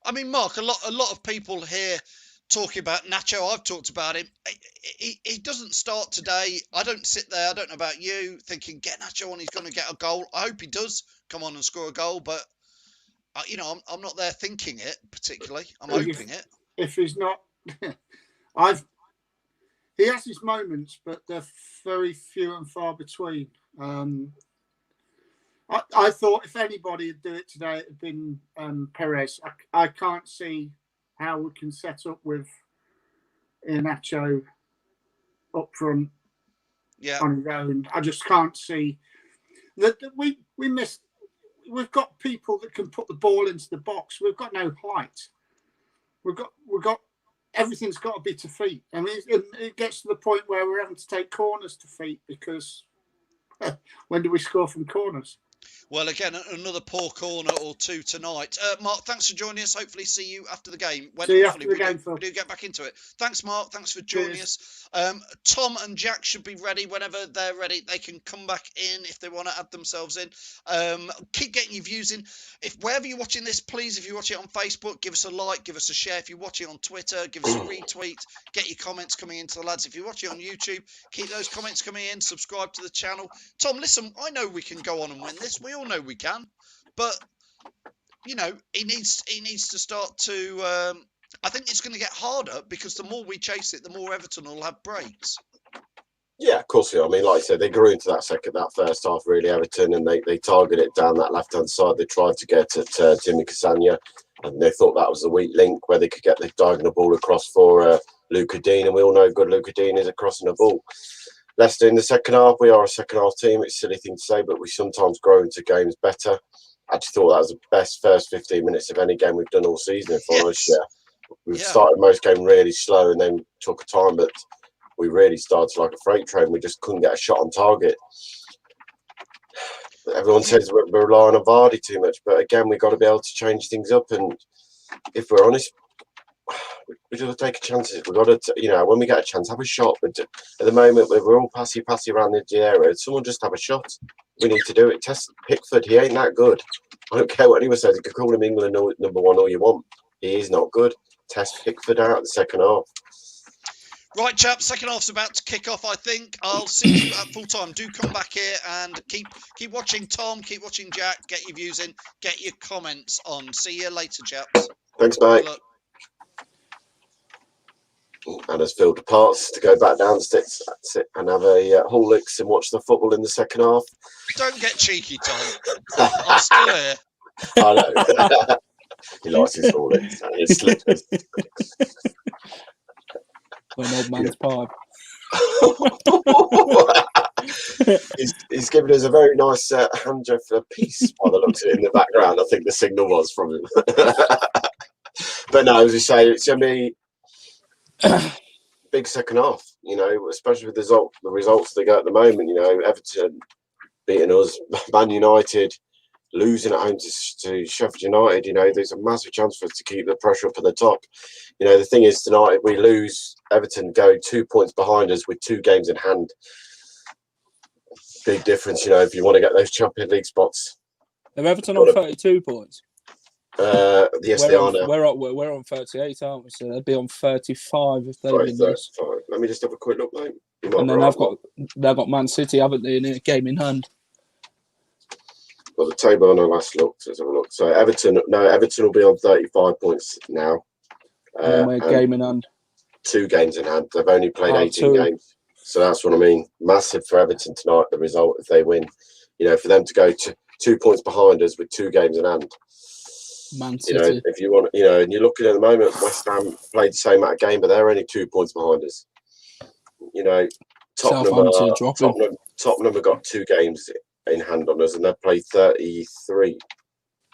I mean, Mark, a lot of people here talking about Nacho. I've talked about him. He doesn't start today. I don't sit there. I don't know about you, thinking get Nacho on. He's going to get a goal. I hope he does come on and score a goal, but. I'm not there thinking it particularly. I'm hoping it. If he's not, he has his moments, but they're very few and far between. I thought if anybody would do it today, it'd been Perez. I can't see how we can set up with Iheanacho up front on his own. I just can't see that we missed. We've got people that can put the ball into the box. We've got no height. We've got everything's got to be to feet. I mean, it gets to the point where we're having to take corners to feet because when do we score from corners? Well, again, another poor corner or two tonight. Mark, thanks for joining us. Hopefully see you after the game. See you after the game, Phil. We do get back into it. Thanks, Mark. Thanks for joining us. Tom and Jack should be ready whenever they're ready. They can come back in if they want to add themselves in. Keep getting your views in. If wherever you're watching this, please, if you watch it on Facebook, give us a like, give us a share. If you're watching on Twitter, give us a retweet. Get your comments coming into the lads. If you're watching on YouTube, keep those comments coming in. Subscribe to the channel. Tom, listen, I know we can go on and win this. We all know we can, but he needs to start to. I think it's going to get harder because the more we chase it, the more Everton will have breaks. Yeah, of course. I mean, like I said, they grew into that first half really, Everton, and they targeted it down that left hand side. They tried to get at Timmy Castagne, and they thought that was the weak link where they could get the diagonal ball across for Luca Dean, and we all know good Luca Dean is at crossing the ball. Leicester in the second half, we are a second half team. It's a silly thing to say, but we sometimes grow into games better. I actually thought that was the best first 15 minutes of any game we've done all season for us. Yeah. We've started most game really slow and then took a time, but we really started like a freight train. We just couldn't get a shot on target. Everyone says we're relying on Vardy too much, but again, we've got to be able to change things up. And if we're honest, we just take chances. We've got to, when we get a chance, have a shot. But at the moment, we're all passy around the area. Someone just have a shot. We need to do it. Test Pickford. He ain't that good. I don't care what anyone says. You can call him England number one all you want. He is not good. Test Pickford out the second half. Right, chaps. Second half's about to kick off. I think I'll see you at full time. Do come back here and keep watching Tom. Keep watching Jack. Get your views in. Get your comments on. See you later, chaps. Thanks, mate. And as Phil departs to go back downstairs and have a Horlicks and watch the football in the second half. Don't get cheeky, Tom. I'm still here. I know. He likes his Horlicks and his slippers. An old man's pipe. He's given us a very nice hand gesture piece by the looks of it in the background. I think the signal was from him. But no, as you say, it's going to be big second half, especially with the results they got at the moment. Everton beating us, Man United losing at home to Sheffield United, you know, there's a massive chance for us to keep the pressure up at the top. You know, the thing is tonight, if we lose, Everton go 2 points behind us with 2 games in hand. Big difference, you know, if you want to get those Champions League spots. Are Everton on 32 points? Yes, they are now. We're on 38, aren't we? So they'd be on 35 if they win this. Let me just have a quick look, mate. And then they've got Man City, haven't they, in a game in hand? Well, the table on our last look. Let's have a look. So Everton will be on 35 points now. And we're game in hand. 2 games in hand. They've only played 18 games. So that's what I mean. Massive for Everton tonight, the result, if they win. You know, for them to go to 2 points behind us with 2 games in hand. Man City. You know, if you want, you know, and you're looking at the moment, West Ham played the same amount of game, but they're only 2 points behind us. You know, Tottenham have got 2 games in hand on us, and they've played 33.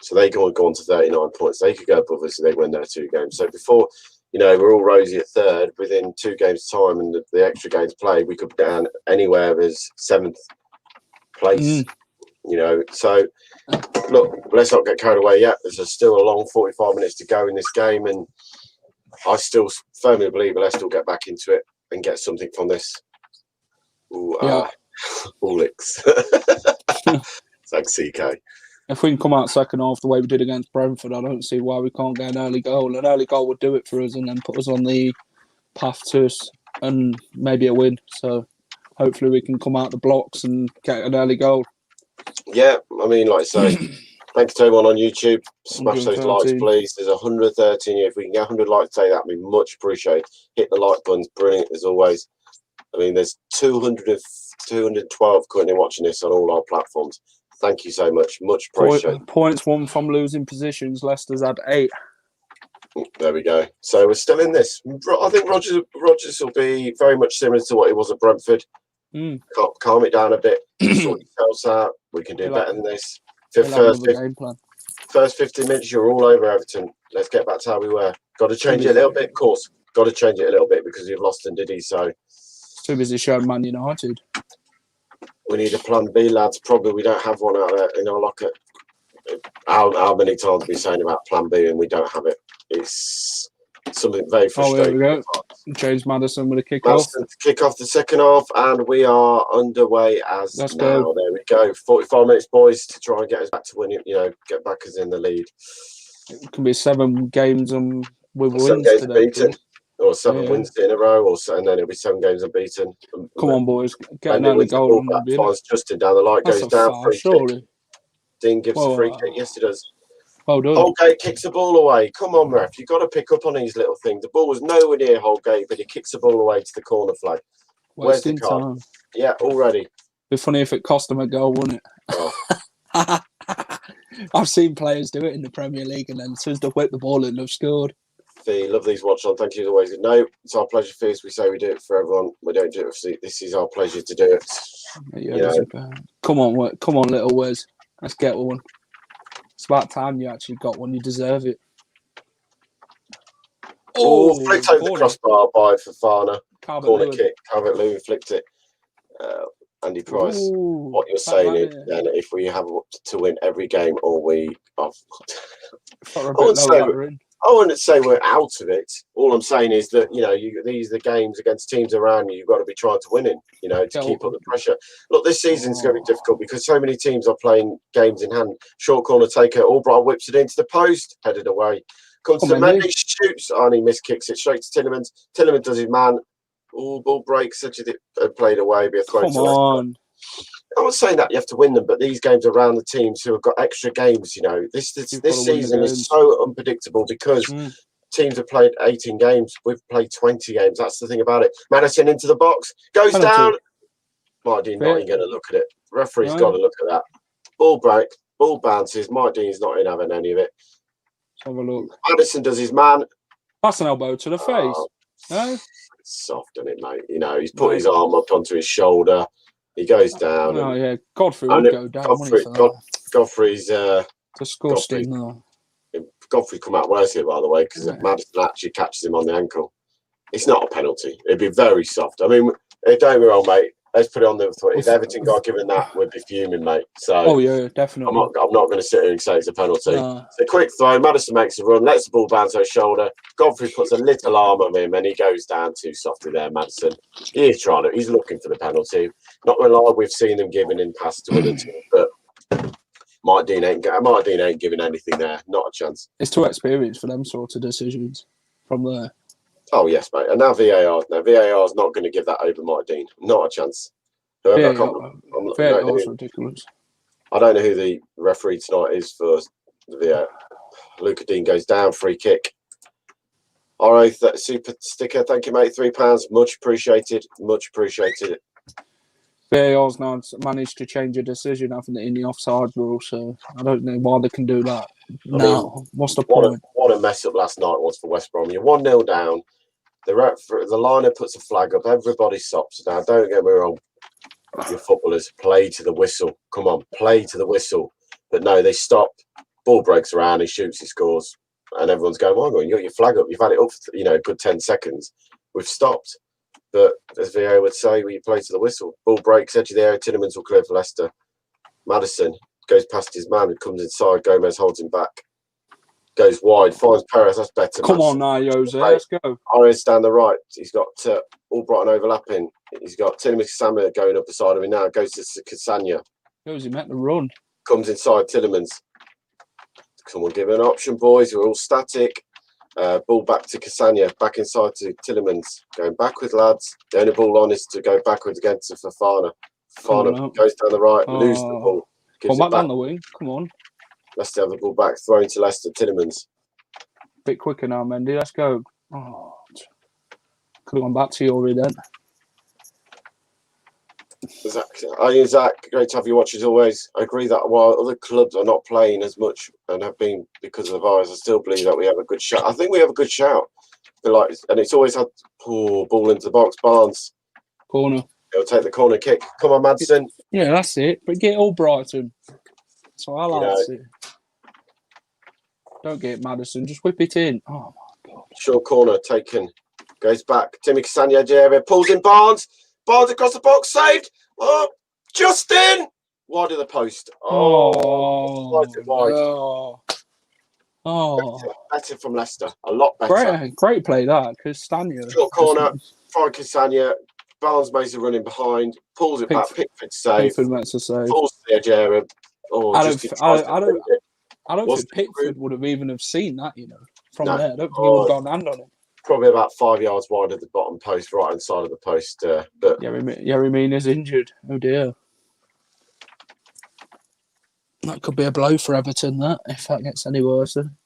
So they go on to 39 points. They could go above us if they win their 2 games. So before, you know, we're all rosy at third. Within 2 games' time and the extra games played, we could be down anywhere as 7th place. You know, so look, let's not get carried away yet. There's still a long 45 minutes to go in this game, and I still firmly believe Leicester will get back into it and get something from this. Alex. Thanks, CK. If we can come out second half the way we did against Brentford, I don't see why we can't get an early goal. An early goal would do it for us and then put us on the path to us and maybe a win. So hopefully we can come out the blocks and get an early goal. Yeah, I mean, like I say, thanks to everyone on YouTube. Smash those likes, please. There's 113 here. If we can get 100 likes today, that'd be much appreciated. Hit the like button's brilliant as always. I mean, there's 212 currently watching this on all our platforms. Thank you so much. Much appreciated. Points won from losing positions. Leicester's had 8. There we go. So we're still in this. I think Rodgers will be very much similar to what he was at Brentford. Calm it down a bit. Sort yourselves out. We can do better than this. First 15 minutes, you're all over Everton. Let's get back to how we were. Got to change it a little bit, of course. Got to change it a little bit because you've lost and Diddy. So too busy showing Man United. We need a plan B, lads. Probably we don't have one out there in our locker. How many times have we saying about plan B and we don't have it? It's something very frustrating. Here we go. James Maddison with a kick-off. Kick off the second half, and we are underway as now. Go. There we go. 45 minutes, boys, to try and get us back to winning. You know, get back us in the lead. It can be 7 games and with wins 7 games today. Beaten. Or 7 wins in a row, and then it'll be 7 games unbeaten. Come on, boys. Get an early goal. Finds Justin down. The light goes down. Free kick. Dean gives a free kick. Yes, he does. Well done. Holgate kicks the ball away. Come on, ref. You've got to pick up on these little things. The ball was nowhere near Holgate, but he kicks the ball away to the corner flag. Where's the card? Time. Yeah, already. It'd be funny if it cost them a goal, wouldn't it? Oh. I've seen players do it in the Premier League, and then as soon as they whip the ball in, they've scored. Fee, love these Watchalong. Thank you as always. No, it's our pleasure, Fee. We say we do it for everyone. We don't do it for this is our pleasure to do it. Come on, little Wes. Let's get one. It's about time you actually got one. You deserve it. Flicked over the crossbar by Fofana. Corner kick. Calvert-Lewin flicked it. Andy Price. What you're saying is then if we have to win every game or we I wouldn't say we're out of it. All I'm saying is that, you know, these are the games against teams around you. You've got to be trying to win in, you know, to keep up the pressure. Look, this season's going to be difficult because so many teams are playing games in hand. Short corner taker, Albright whips it into the post, headed away. Comes to Mendy, shoots, and he miskicks it straight to Tillemans. Tillemans does his man. Ball breaks, such as it played away, be a throw to on. I'm not saying that you have to win them, but these games around the teams who have got extra games, you know, this season is so unpredictable because teams have played 18 games. We've played 20 games. That's the thing about it. Maddison into the box, goes down. Mike Dean not even going to look at it. Referee's got to look at that. Ball break, ball bounces. Mike Dean's not in having any of it. Let's have a look. Maddison does his man. That's an elbow to the face. No? It's soft, isn't it, mate? You know, he's put his arm up onto his shoulder. He goes down. Oh, yeah. Godfrey would go down. Godfrey's disgusting. Godfrey come out worse here, by the way, because Maddison actually catches him on the ankle. It's not a penalty. It'd be very soft. I mean, don't get me wrong, mate. let's put it on the. If Everton got given that, we'd be fuming, mate. So. Oh yeah, definitely. I'm not going to sit here and say it's a penalty. No. It's a quick throw. Madison makes a run, lets the ball bounce on his shoulder. Godfrey puts a little arm on him, and he goes down too softly there. Madison, he's looking for the penalty. Not going to lie, we've seen them giving in past to other teams, but Martin ain't giving anything there. Not a chance. It's too experienced for them sort of decisions from there. Oh yes, mate. And now VAR. Now VAR is not going to give that over Martin. Not a chance. VAR is ridiculous. I don't know who the referee tonight is for the Luca Dean goes down, free kick. All right, super sticker. Thank you, mate. £3. Much appreciated. Much appreciated. VAR's now managed to change a decision, haven't they, in the offside rule? So I don't know why they can do that. What's the point? What a mess up last night was for West Brom. You're 1-0 down. The liner puts a flag up. Everybody stops. Now, don't get me wrong. Your footballers play to the whistle. Come on, play to the whistle. But no, they stop. Ball breaks around. He shoots. He scores. And everyone's going, "Oh, you got your flag up. You've had it up for, a good 10 seconds. We've stopped." But as VA would say, you play to the whistle. Ball breaks, edge of the area. Tinnemans will clear for Leicester. Madison goes past his man and comes inside. Gomez holds him back. Goes wide. Finds Perez. That's better. Come on now, Jose. Let's go. Orange down the right. He's got Albrighton overlapping. He's got Tinnemans Samuel going up beside him. And now goes to Cassagna. He meant to run. Comes inside Tillemans. Someone give an option, boys. We're all static. Ball back to Cassagna. Back inside to Tillemans. Going backwards, lads. The only ball on is to go backwards again to Fofana. Fofana goes down the right, loses the ball. Come back down the wing. Come on. Leicester have the ball back. Thrown to Leicester. Tillemans. Bit quicker now, Mendy. Let's go. Oh, could have gone back to Yuri then. Zach, great to have you watch as always. I agree that while other clubs are not playing as much and have been because of the virus, I still believe that we have a good shout. I think we have a good shout. And it's always had ball into the box. Barnes. Corner. He'll take the corner kick. Come on, Madsen. Yeah, that's it. But get Albrighton. That's what I like to see. Don't get Madison. Just whip it in. Oh, my God. Short corner taken. Goes back. Timmy Cassagna, edge area. Pulls in Barnes. Barnes across the box, saved. Oh, Justin! Wide of the post. Better from Leicester. A lot better. Great play that. Cassagna. Short corner. Find Cassagna. Barnes makes a running behind. Pulls it back. Pickford save. Pickford makes a save. Pulls the edge area. I don't think Pickford would have even have seen that, from there. I don't think he would have got an hand on it. Probably about 5 yards wide of the bottom post, right hand side of the post. But Yerry Mina's injured. Oh dear. That could be a blow for Everton, that, if that gets any worse. Then.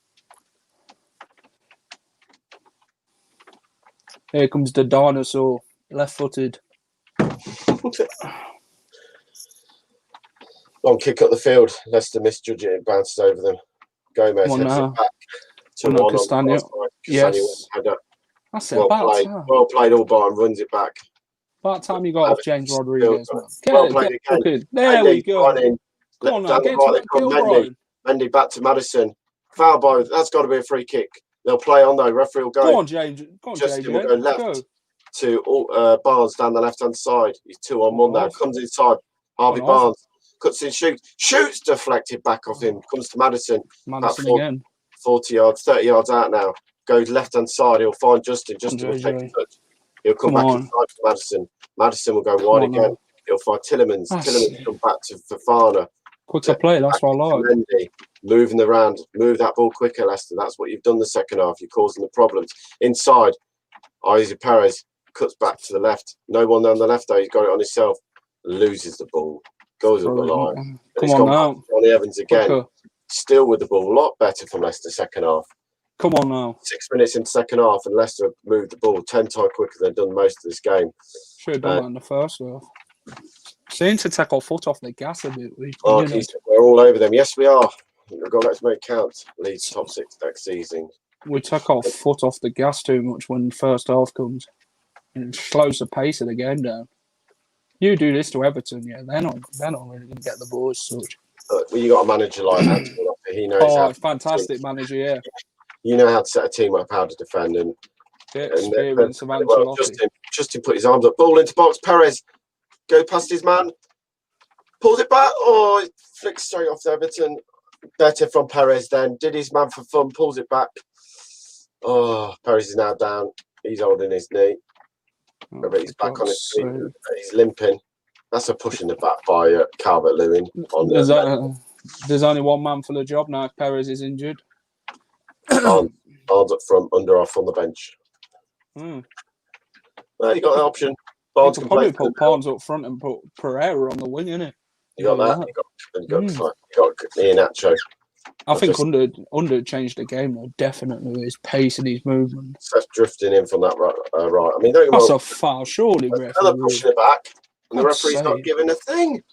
Here comes the dinosaur, left-footed. Long kick up the field. Leicester misjudge it. It bounces over them. Gomez heads it back. To one Cassagna. Yes. That's it. Well played, Albrighton runs it back. About time you got off James Rodriguez. Well played again. There we go. Go on now, Mendy back to Madison. Foul by. That's got to be a free kick. They'll play on though. Referee will go. Go on, James. Justin will go left to Barnes down the left hand side. He's 2-on-1 now. Comes inside. Harvey Barnes cuts in, shoots deflected back off him. Comes to Madison. Madison again. 40 yards, 30 yards out now. Goes left hand side. He'll find Justin. Justin will take a touch. He'll come back inside to Madison. Madison will go wide again. He'll find Tillemans. Tillemans will come back to Fofana. Quicker play. That's what I like. Mendy, moving around. Move that ball quicker, Leicester. That's what you've done the second half. You're causing the problems. Inside. Isaac Perez cuts back to the left. No one down the left though. He's got it on himself. Loses the ball. Goes up the line. Come on now. Ronnie Evans again. Still with the ball. A lot better from Leicester second half. Come on now. 6 minutes into second half and Leicester have moved the ball 10 times quicker than they've done most of this game. Should have done that in the first half. Seem to take our foot off the gas a bit. We're all over them. Yes, we are. We've got to let's make count. Leeds top 6 next season. We took our foot off the gas too much when the first half comes. And it slows the pace of the game down. You do this to Everton, they're not really going to get the ball as such. Well, you got a manager like Anthony. He knows. Fantastic manager, yeah. You know how to set a team up, how to defend, experience of Ancelotti. Justin put his arms up, ball into box. Perez Go past his man. Pulls it back. Oh, it flicks straight off to Everton. Better from Perez then. Did his man for fun. Pulls it back. Oh, Perez is now down. He's holding his knee. But he's back on his feet. He's limping. That's a push in the back by Calvert-Lewin. There's only one man for the job now if Perez is injured. Barnes up front, under off on the bench. Well, you got an option. Barnes you can probably play. put Barnes up front and put Pereira on the wing, innit? You got that. You got Iheanacho. I think Under changed the game though, definitely with his pace and his movement. That's drifting in from that right. I mean, don't get me That's wrong. a foul, surely, Another referee. pushing it back, and the God's referee's not sake. giving a thing.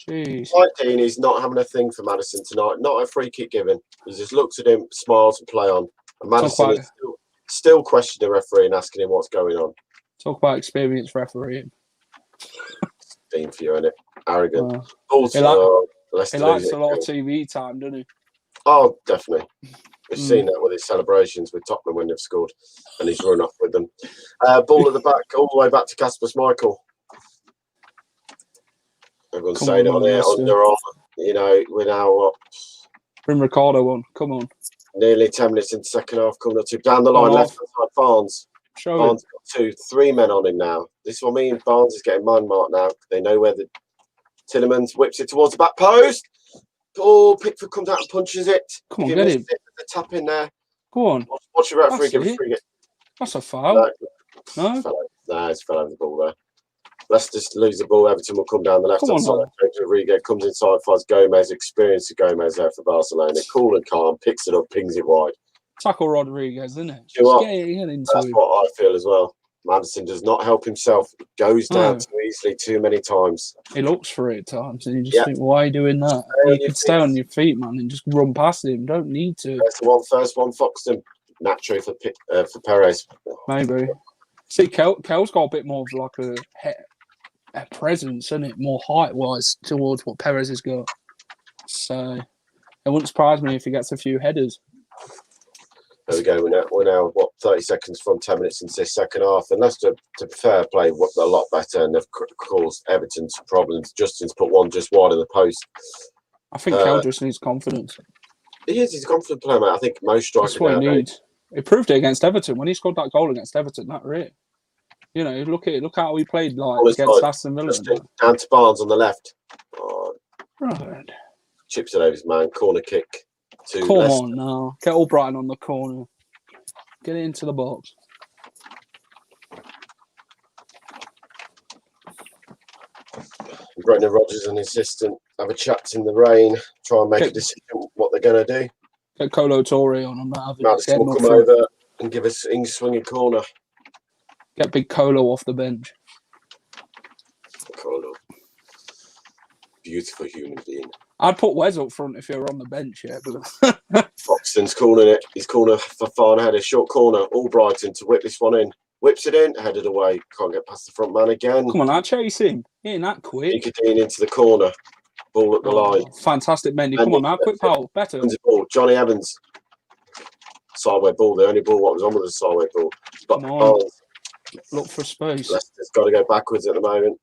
Jeez. Mike Dean is not having a thing for Maddison tonight. Not a free kick given. He just looks at him, smiles, and play on. And Maddison is still questioning the referee and asking him what's going on. Talk about experienced refereeing. Dean for you, innit? Arrogant. He likes Leicester a losing lot it. of TV time, doesn't he? Oh, definitely. We've seen that with his celebrations with Tottenham when they've scored, and he's run off with them. Ball at the back, all the way back to Kasper Schmeichel. Everyone's saying it on here, under on. You know, we're now what? Bring Ricardo on. Come on. Nearly 10 minutes in the second half, coming up to down the line, left side Barnes. Barnes got 3 men on him now. This is what I mean. Barnes is getting man marked now. They know where the Tillemans whips it towards the back post. Oh, Pickford comes out and punches it. Come on, get him. The tap in there. Go on. Watch the referee give a free kick. That's a foul. No? No, it's fell over the ball there. Leicester lose the ball. Everton will come down the left hand side. Rodrigo comes inside, finds Gomez. Experienced Gomez there for Barcelona. Cool and calm, picks it up, pings it wide. Tackle Rodriguez, isn't it? That's what I feel as well. Maddison does not help himself. He goes down too easily too many times. He looks for it at times, and you just think, why are you doing that? You could stay on your feet, man, and just run past him. Don't need to. That's the first one, Foxton. Naturally for Perez. Maybe. See, Kel's got a bit more of like a presence, isn't it? More height-wise towards what Perez has got. So it wouldn't surprise me if he gets a few headers. There we go. We're now 30 seconds from 10 minutes into this second half, and Leicester, to be fair, play a lot better, and they've caused Everton some problems. Justin's put one just wide of the post. I think Kel just needs confidence. He's a confident player, mate. I think most strikers. That's what he needs. He proved it against Everton when he scored that goal against Everton. That was it. You know, look how he played against Aston Villa. Down to Barnes on the left. Oh, right. Chips it over his man. Corner kick. Come on now. Get Albrighton on the corner. Get it into the box. Brendan Rodgers and his assistant have a chat in the rain, try and make a decision what they're going to do. Get Colo Torre on that. Madison will come over and give us a swinging corner. Get big Colo off the bench. Colo. Beautiful human being. I'd put Wes up front if you're on the bench, yeah. But Foxton's cornering it. He's corner for far ahead, a short corner. Albrighton to whip this one in. Whips it in, headed away. Can't get past the front man again. Come on, I'll chase him. He ain't that quick. Nicodine into the corner. Ball at the line. Fantastic, Mendy. Come on now, quick foul. Better. Ball. Johnny Evans. Sideway ball. The only ball what was on was a sideway ball. But come on. Look for space. Leicester's got to go backwards at the moment.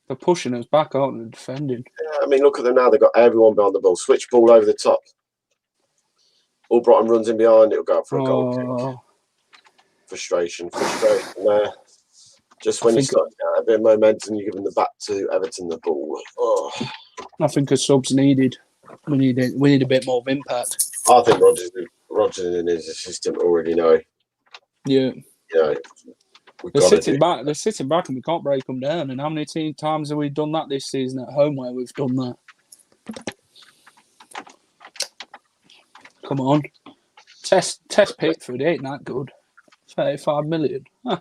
They're pushing us back, aren't they? Defending. Yeah, I mean, look at them now. They've got everyone behind the ball. Switch ball over the top. Albrighton runs in behind. It'll go up for a goal kick. Frustration there. Just when you start to get a bit of momentum, you're giving the back to Everton the ball. Oh. I think a sub's needed. We need a bit more of impact. I think Rodgers and his assistant already know. Yeah. You know, they're sitting back. They're sitting back, and we can't break them down. And how many times have we done that this season at home where we've done that? Come on, test Pickford. He ain't that good. 35 million. Huh.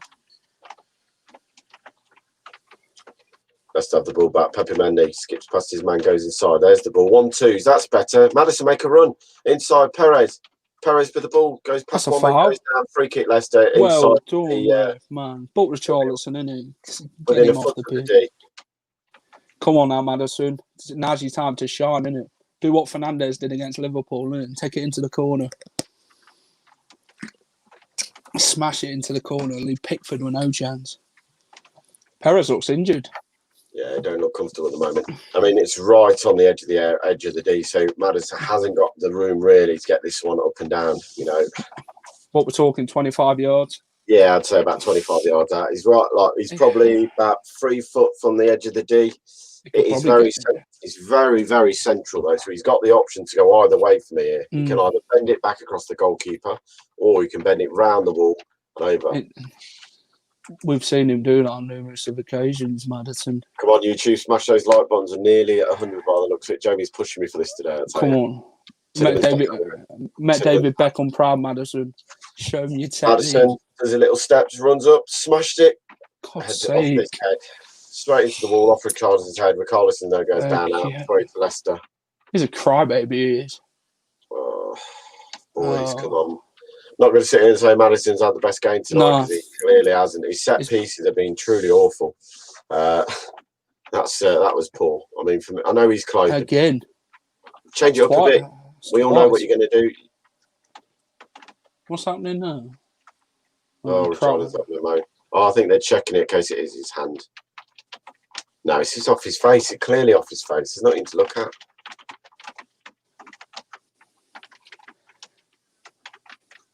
Let's have the ball back. Pepe Mendy skips past his man, goes inside. There's the ball. 1-2. That's better. Maddison make a run inside. Perez for the ball goes past one man, goes down. Free kick Leicester inside. Well done, man. But Richarlison, isn't he? Within a foot of the D. Come on now, Maddison. Now's your time to shine, isn't it? Do what Fernandes did against Liverpool, innit? And take it into the corner. Smash it into the corner. Leave Pickford with no chance. Perez looks injured. Yeah, don't look comfortable at the moment. I mean, it's right on the edge of the D, so Madison hasn't got the room really to get this one up and down. You know, what we're talking, 25 yards. Yeah, I'd say about 25 yards out. He's right, like he's probably about 3 foot from the edge of the D. He's very, very central though, so he's got the option to go either way from here. He can either bend it back across the goalkeeper, or he can bend it round the wall and over. We've seen him do that on numerous occasions, Madison. Come on, YouTube, smash those like buttons. Are nearly at 100 by the looks of it. Jamie's pushing me for this today. Come on. Met David Beckham proud, Madison. Show him your technique. Madison does a little steps, runs up, smashed it. God's sake. Off his head, straight into the wall, off Richarlison's head. Richarlison there goes down out, throw to Leicester. He's a crybaby, he is. Oh, boys, come on. Not going to sit here and say Madison's had the best game tonight, because he clearly hasn't. His set pieces have been truly awful. That was poor. I mean, for me, I know he's close. Again. Change it up a bit. We all know what you're going to do. What's happening now? Richarlison's up in the moment. Oh, I think they're checking it in case it is his hand. No, it's just off his face. It's clearly off his face. There's nothing to look at.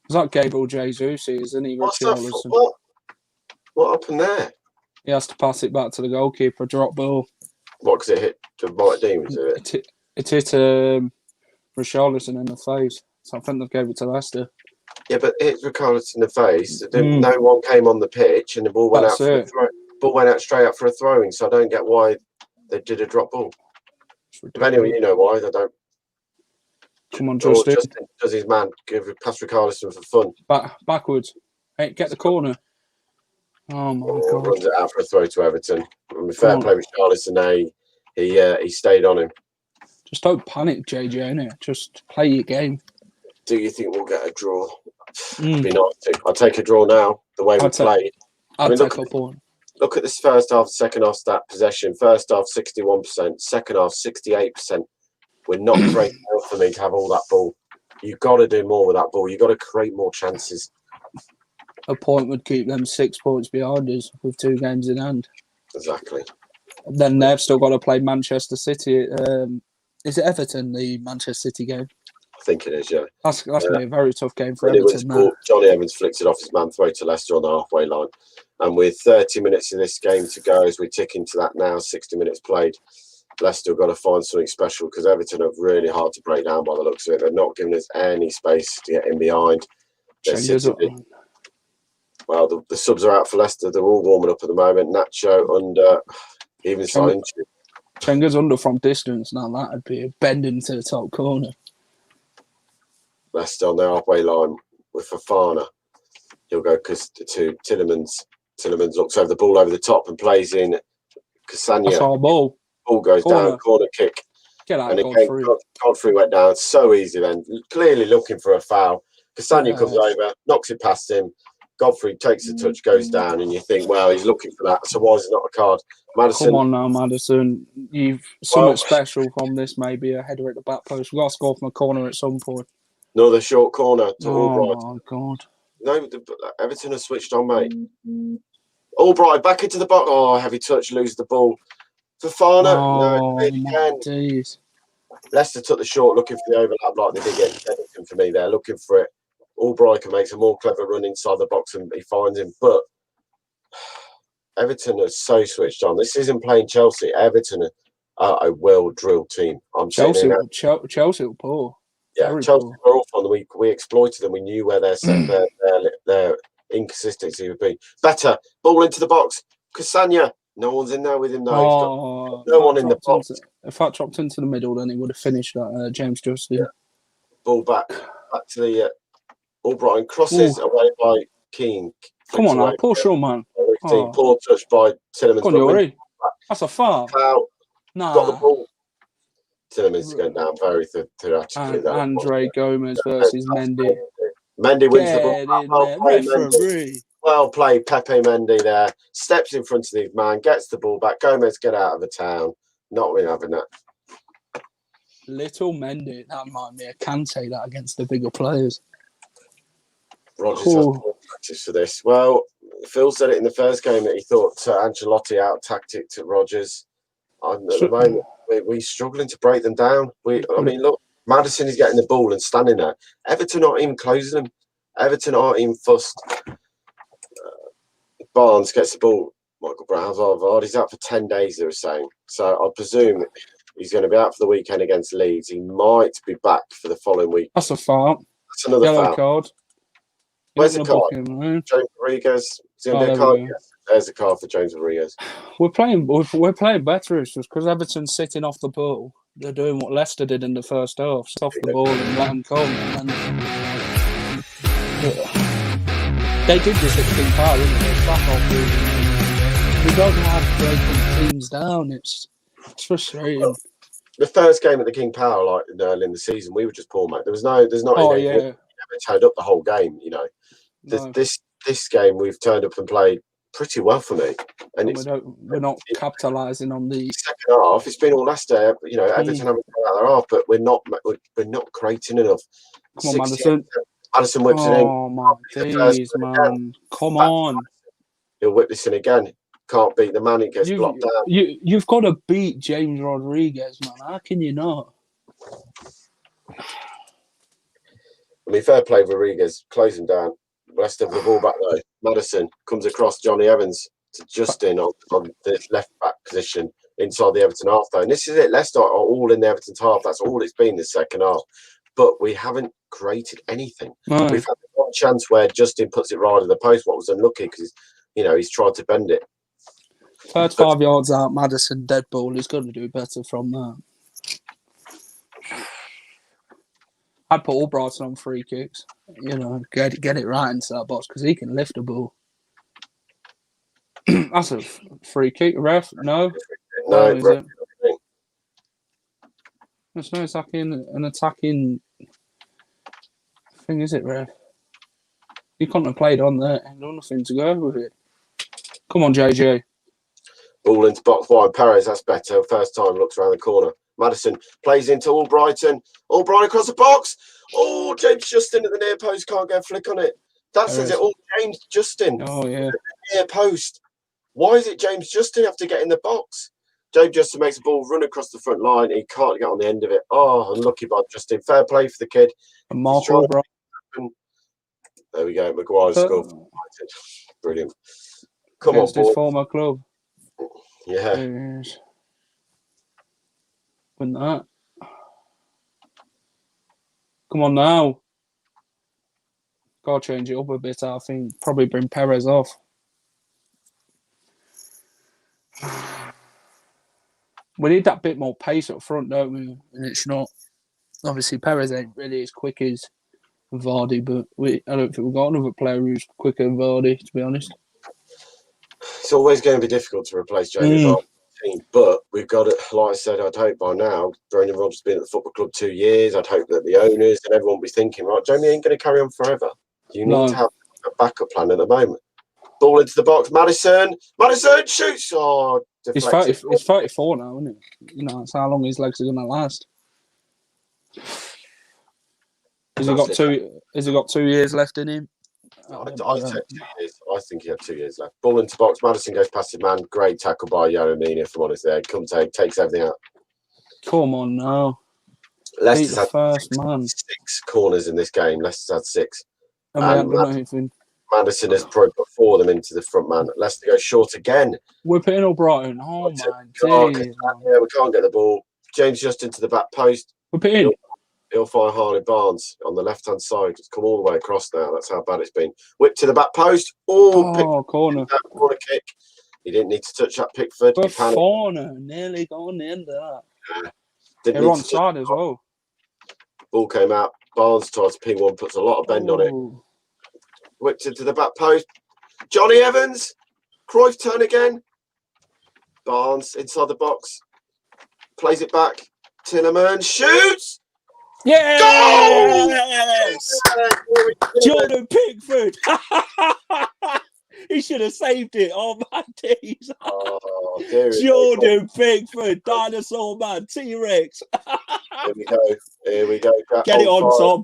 Is that Gabriel Jesus, isn't he? What happened there? He has to pass it back to the goalkeeper, drop ball. What, because it hit the right team, is it? It hit Richarlison in the face. So I think they gave it to Leicester. Yeah, but it hit Richarlison in the face. No one came on the pitch and the ball went out for a throw. Ball went out straight out for a throwing, so I don't get why they did a drop ball. Depending on you know why, they don't. Come on, Justin. Does his man give it past Richarlison for fun? Backwards. Hey, get the corner. Oh my God! Runs it out for a throw to Everton. I mean, fair play with Richarlison. He stayed on him. Just don't panic, JJ. Innit? Just play your game. Do you think we'll get a draw? It'd be nice to. I'll take a draw now. The way we played. Look at this first half, second half stat possession. First half 61%, second half 68%. We're not great enough for me to have all that ball. You've got to do more with that ball. You've got to create more chances. A point would keep them 6 points behind us with 2 games in hand. Exactly. Then they've still got to play Manchester City. Is it Everton, the Manchester City game? I think it is, yeah. That's going to be a very tough game for Everton. Johnny Evans flicked it off his man, throw to Leicester on the halfway line. And with 30 minutes of this game to go, as we tick into that now, 60 minutes played, Leicester have got to find something special, because Everton are really hard to break down by the looks of it. They're not giving us any space to get in behind. Well, the subs are out for Leicester. They're all warming up at the moment. Nacho under, even Sainchu. Chenga's under from distance. Now that'd be a bend into the top corner. Leicester on their halfway line with Fofana. He'll go to Tillemans. Tillemans looks over the ball over the top and plays in Cassagna. That's our ball. Ball goes down, corner kick. Get out, and again, Godfrey went down so easy then. Clearly looking for a foul. Cassagna comes over, knocks it past him. Godfrey takes a touch, goes down, and you think, well, he's looking for that. So why is it not a card? Madison. Come on now, Madison. You've something special from this, maybe a header at the back post. We've got to score from a corner at some point. Another short corner to Albright. Oh, my God. No, Everton has switched on, mate. Albright back into the box. Oh, heavy touch, lose the ball. Fofana. Oh, no, geez. Leicester took the short, looking for the overlap like they did against Everton for me there, looking for it. Albright makes a more clever run inside the box and he finds him. But Everton are so switched on. This isn't playing Chelsea. Everton are a well-drilled team. Chelsea were poor. Yeah, Very Chelsea poor. were off on the week. We exploited them. We knew where their inconsistency would be. Better. Ball into the box. Cassagna. No one's in there with him, though. No one in the box. If that dropped into the middle, then he would have finished that, James Justin. Yeah. Ball back to the Albright. Crosses away by Keane. Come on now, poor Shaw, man. Poor touch by Tillemans. Come on, Yuri. That's a foul. Foul. Nah. Got the ball. Tillemans is going down very theoretically. Andre Gomez versus Mendy. Mendy wins the ball. Well played, Pepe Mendy there. Steps in front of the man, gets the ball back. Gomez, get out of the town. Not really having that. Little Mendy, that might be. I can say that against the bigger players. Rodgers has practice for this. Well, Phil said it in the first game that he thought Ancelotti out-tacticked Rodgers. And at the moment, we're struggling to break them down. I mean, look, Maddison is getting the ball and standing there. Everton aren't even closing them. Everton aren't even fussed. Barnes gets the ball. Michael Brown's Vardy's out for 10 days, they were saying. So I presume he's going to be out for the weekend against Leeds. He might be back for the following week. That's a foul. That's another Yellow foul. Card. Where's the card? James Rodriguez. Is he going to be a card? Yes. There's the card for James Rodriguez. We're playing better. It's just because Everton's sitting off the ball. They're doing what Leicester did in the first half: stop the ball and let them come. And they did this at King Power, didn't they? Back off. We don't have breaking teams down. It's frustrating. The first game at the King Power, like early in the season, we were just poor, mate. There's not. We never turned up the whole game. You know, this game we've turned up and played pretty well for me, and we're not capitalising on the second half. It's been all Leicester. You know, Everton haven't come out their half, but we're not creating enough. Come on, Maddison. Maddison whips it in. Oh my days, man! Come on. He'll whip this in again. Can't beat the man. It gets blocked down. You've got to beat James Rodriguez, man. How can you not? I mean, fair play, Rodriguez. Close him down. Leicester have the ball back though. Maddison comes across Johnny Evans to Justin on the left back position inside the Everton half though. And this is it. Leicester are all in the Everton half. That's all it's been this second half. But we haven't created anything. No. We've had one chance where Justin puts it right in the post. What was unlucky because he's tried to bend it. 35 yards out, Maddison dead ball. He's got to do better from that. I'd put Albrighton on free kicks. Get it right into that box because he can lift the ball. That's a free kick, ref. No, is it? There's no attacking thing, is it, ref? You couldn't have played on there and nothing to go with it. Come on, JJ. Ball into box wide. Perez, that's better. First time, looks around the corner. Madison plays into Albrighton. Albrighton across the box. Oh, James Justin at the near post. Can't get a flick on it. That says it all. James Justin. Oh, yeah. Near post. Why is it James Justin have to get in the box? James Justin makes the ball run across the front line. He can't get on the end of it. Oh, unlucky by Justin. Fair play for the kid. And Marco, bro. There we go. Maguire scored. Brilliant. Come on, his former club. Yeah. Win that. Come on now. Got to change it up a bit, I think. Probably bring Perez off. We need that bit more pace up front, don't we? And it's not. Obviously, Perez ain't really as quick as Vardy, but I don't think we've got another player who's quicker than Vardy, to be honest. It's always going to be difficult to replace Jamie Vardy. But we've got it, like I said, I'd hope by now, Brendan Rodgers has been at the football club 2 years. I'd hope that the owners and everyone will be thinking, right, Jamie ain't going to carry on forever. You need to have a backup plan at the moment. Ball into the box. Madison shoots. Oh, he's 34 now, isn't he? That's how long his legs are going to last. Has he got 2 years left in him? I take 2 years. I think he had 2 years left. Ball into box. Madison goes past his man. Great tackle by Yaremina, if I'm honest there. Takes everything out. Come on now. Leicester's had first man. 6 corners in this game. Leicester's had 6. And we haven't done anything. Madison has probably put 4 of them into the front man. Leicester goes short again. We're putting Albrighton. Oh, my days. Yeah, we can't get the ball. James Justin to the back post. We're putting. He'll find Harley Barnes on the left-hand side. It's come all the way across now. That's how bad it's been. Whip to the back post. Corner. Corner kick. He didn't need to touch that Pickford. Corner. Nearly gone the end of that. Yeah. They're onside as well. Ball came out. Barnes tries to ping one, puts a lot of bend on it. Whipped into the back post. Johnny Evans. Cruyff turn again. Barnes inside the box. Plays it back. Tillerman shoots. Yes! Jordan Pickford. He should have saved it. Oh, my days. Jordan Pickford, dinosaur man, T-Rex. Here we go. Get it on, Tom.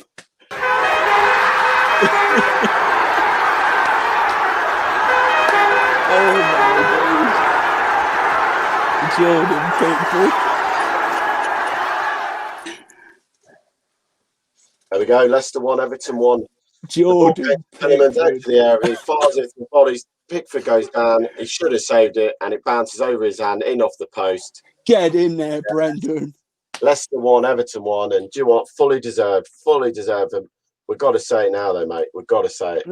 Oh my days. Jordan Pickford. There we go. Leicester 1, Everton 1. Jordan Element out Pickford. to the area. He fires it from the bodies. Pickford goes down. He should have saved it, and it bounces over his hand in off the post. Get in there, Brendan. Leicester 1, Everton 1, and do you know what? Fully deserved. And we've got to say it now, though, mate. We've got to say it.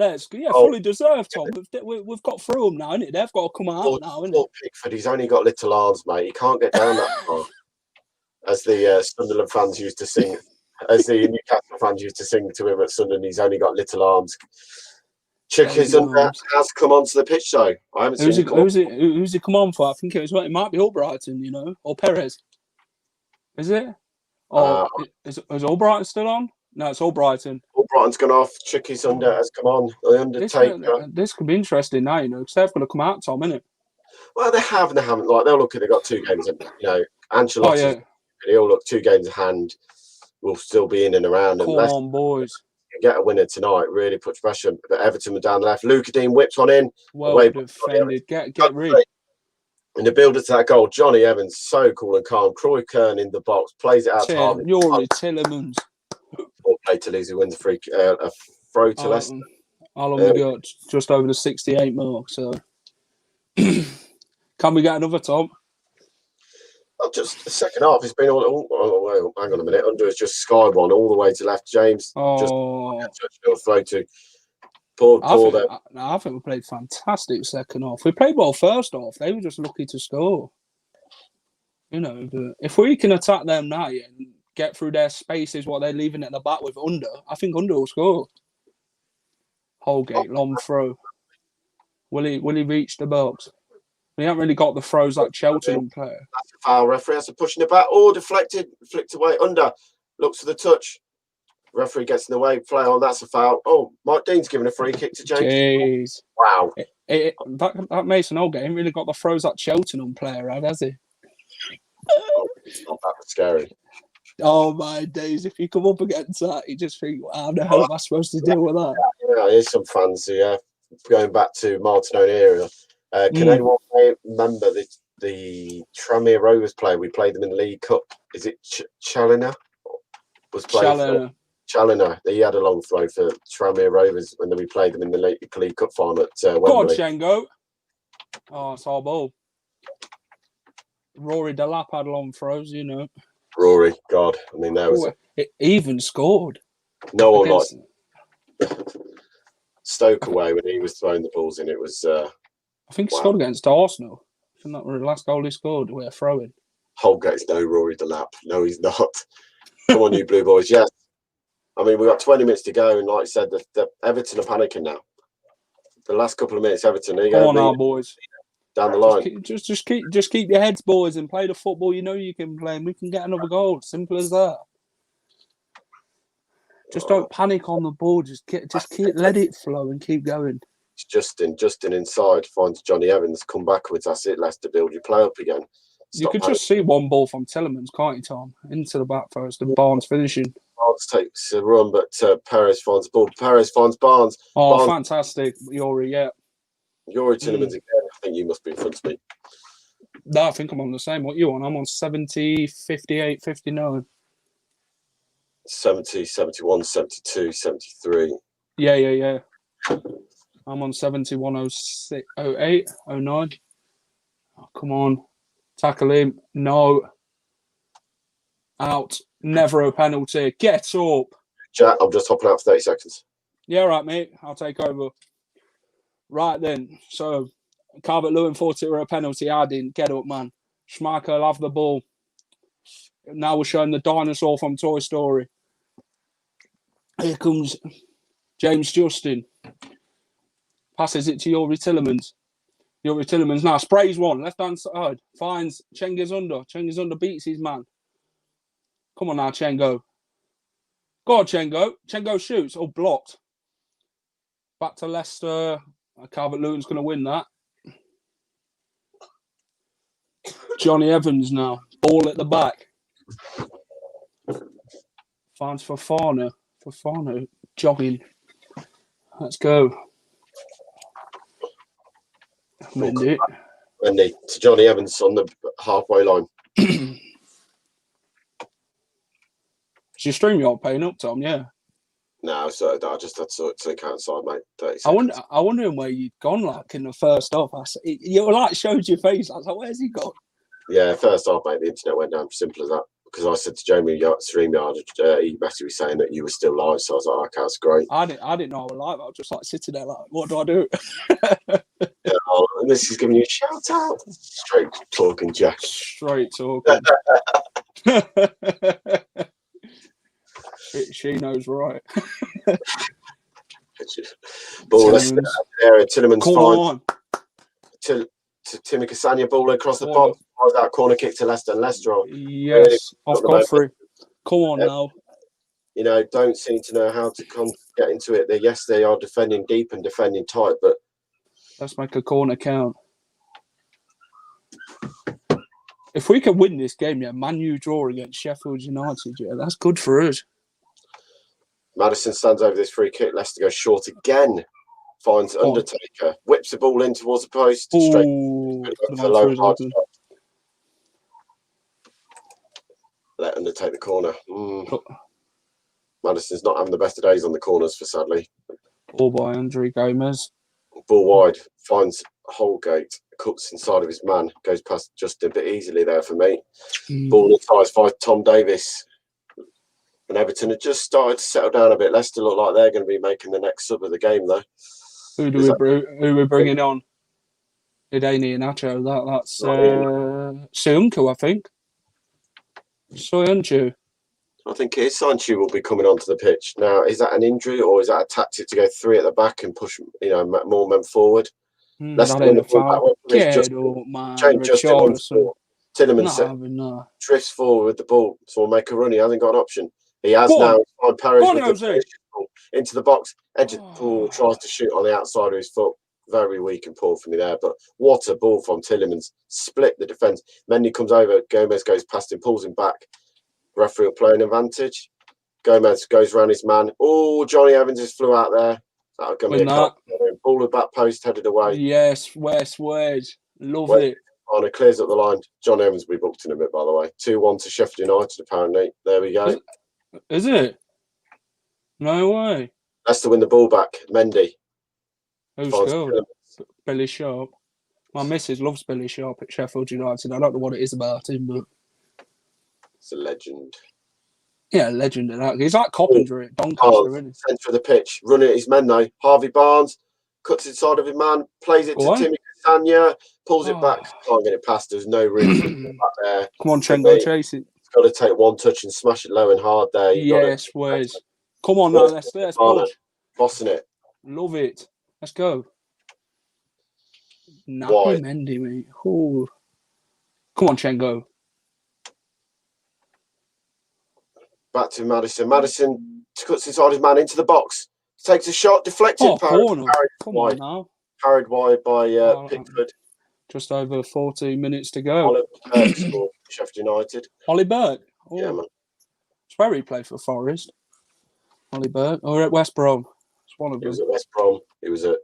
Fully deserved, Tom. We've got through them now, innit? They've got to come out now, innit? Pickford, he's only got little arms, mate. He can't get down that far. As the Sunderland fans used to sing, as the Newcastle fans used to sing to him at Sunderland, he's only got little arms. Chickers and that has come onto the pitch, though. I haven't seen Who's he come on for? I think it might be Albrighton, you know, or Perez. Is it? Or is Albrighton still on? No, it's Albrighton. Albrighton's gone off. Chickies under has come on. The Undertaker. This could be interesting now, you know, because they've got to come out, Tom, innit? Well, they have and they haven't. Like, they'll look at, they've got 2 games, you know, Ancelotti, he'll look 2 games in hand, will still be in and around. Come on, boys. Get a winner tonight, really puts pressure. But Everton were down the left. Luca Dean whips one in. Well defended. Get rid. In the builder to that goal, Johnny Evans, so cool and calm. Croy Kern in the box, plays it out to Harvey. Yuri Tillemans. Or play to Lizzie wins a throw to Leicester. How long we got? Just over the 68 mark. So, can we get another, Tom? Not just the second half. It's been all. Hang on a minute. Under is just sky one all the way to left. James just throw to Paul there. I think we played fantastic second half. We played well first half. They were just lucky to score. You know, but if we can attack them now and get through their spaces while they're leaving at the back with Under, I think Under will score. Holgate, long throw. Will he reach the box? We haven't really got the throws like Cheltenham player. That's a foul. Referee has to push in the back. Oh, deflected, flicked away. Under looks for the touch. Referee gets in the way. Play on. That's a foul. Oh, Mike Dean's giving a free kick to James. Jeez. Wow. That Mason Holgate ain't really got the throws like Cheltenham player, has he? It's not that scary. Oh my days! If you come up against that, you just think, how the hell am I supposed to deal with that? Yeah, here's some fans who, going back to Martinone area. Can anyone remember the Tranmere Rovers player? We played them in the League Cup. Is it Challoner? Challoner. He had a long throw for Tranmere Rovers when we played them in the League Cup final at Wembley. God, Shengo. Oh, it's our ball. Rory Delap had long throws, you know. Rory, God. I mean, there was... It even scored. No one like Stoke away when he was throwing the balls in. It was... I think he scored against Arsenal. I think that was the last goal he scored. We're throwing. Holgate's no Rory Delap. No, he's not. Come on, you Blue Boys. Yes. I mean, we've got 20 minutes to go, and like I said, the Everton are panicking now. The last couple of minutes, Everton. Come on, our boys. Down the line. Just keep your heads, boys, and play the football you know you can play, and we can get another goal. Simple as that. Just don't panic on the ball. Let it flow and keep going. Justin inside finds Johnny Evans. Come backwards. That's it. Leicester build your play up again. You could just see one ball from Tillemans, can't you, Tom? Into the back first, and Barnes finishing. Barnes takes a run, but Perez finds the ball. Perez finds Barnes. Oh, Barnes. Fantastic, Yuri. Yeah. Yuri Tillemans again. I think you must be in front of me. No, I think I'm on the same. What you on? I'm on 70, 58, 59. 70, 71, 72, 73. Yeah. I'm on 71, 06, 08, 09. Oh, come on. Tackle him. No. Out. Never a penalty. Get up. Jack, I'm just hopping out for 30 seconds. Yeah, right, mate. I'll take over. Right then. So, Calvert-Lewin thought it were a penalty. I didn't. Get up, man. Schmeichel will have the ball. Now we're showing the dinosaur from Toy Story. Here comes James Justin. Passes it to Yuri Tillemans. Yuri Tillemans now sprays one. Left-hand side. Finds Cengiz Under. Cengiz Under beats his man. Come on now, Cengo. Go on, Cengo. Cengo shoots. Oh, blocked. Back to Leicester. Calvert-Lewin's going to win that. Johnny Evans now. Ball at the back. Finds Fofana. Fofana jogging. Let's go. Mendy. Mendy to Johnny Evans on the halfway line. Is your StreamYard paying up, Tom? Yeah. No, so I just had to take outside, mate. 30 I seconds. wondering where you'd gone like in the first half. You like showed your face. I was like, where's he gone? Yeah, first half, mate. The internet went down. Simple as that. Because I said to Jamie StreamYard, he messaged me saying that you were still live. So I was like, okay, that's great. I didn't know I was live. I was just like sitting there like, what do I do? Yeah, and this is giving you a shout out. Straight talking, Jack. Straight talking. she knows right. Ball area. Tillemans Come fine. on. To Timmy Cassagna, ball across the box. That corner kick to Leicester. Leicester on. Yes, really off Godfrey. Come on now. You know, don't seem to know how to get into it. Yes, they are defending deep and defending tight, but let's make a corner count. If we can win this game, yeah, Man U draw against Sheffield United, yeah, that's good for us. Maddison stands over this free kick. Leicester goes short again. Finds Undertaker. Whips the ball in towards the post. Straight to the low hard shot. Let Undertake the corner. Maddison's not having the best of days on the corners, sadly. Ball by Andre Gomez. Ball wide. Finds Holgate. Cuts inside of his man. Goes past just a bit easily there for me. Ball inside. Finds Tom Davis. And Everton had just started to settle down a bit. Leicester look like they're going to be making the next sub of the game, though. Who we're bringing on? Idani and Nacho. That's Soyuncu, I think. Soyuncu. I think it is Sancho will be coming onto the pitch. Now, is that an injury or is that a tactic to go 3 at the back and push, more men forward? Let's win the ball back. Tillemans drifts forward with the ball, so we'll make a run. He hasn't got an option. He has now. Perez into the box. Edges ball, tries to shoot on the outside of his foot. Very weak and poor for me there. But what a ball from Tillemans. Split the defence. Mendy comes over. Gomez goes past him, pulls him back. Referee will play an advantage. Gomez goes around his man. Oh, Johnny Evans just flew out there. That'll give me a cut. Ball the back post, headed away. Yes, West. Love it. On it clears up the line. John Evans will be booked in a bit, by the way. 2-1 to Sheffield United, apparently. There we go. Is it? No way. Leicester win the ball back. Mendy. Who scored? Billy Sharp. My missus loves Billy Sharp at Sheffield United. I don't know what it is about him, but it's a legend. Yeah, legend. He's like Coppinger at Doncaster, isn't he? Centre of the pitch. Running at his men, though. Harvey Barnes cuts inside of his man. Plays it to Timmy Cassagna. Pulls it back. Can't get it past. There's no room to get back there. Come on, Chengo, chase it. He's got to take one touch and smash it low and hard there. Yes, Wes. Come on now, let's push. Bossing it. Love it. Let's go. Nappy Mendy, mate. Ooh. Come on, Chengo. Back to Maddison. Maddison cuts inside his man into the box. Takes a shot, deflected. Come on now. Carried wide by Pickford. Just over 14 minutes to go. Oliver Burke scored for Sheffield United. Ollie Burke? Oh. Yeah, man. It's where he played for Forest. Ollie Burke. Or at West Brom. It's one of them. He was at West Brom. He was at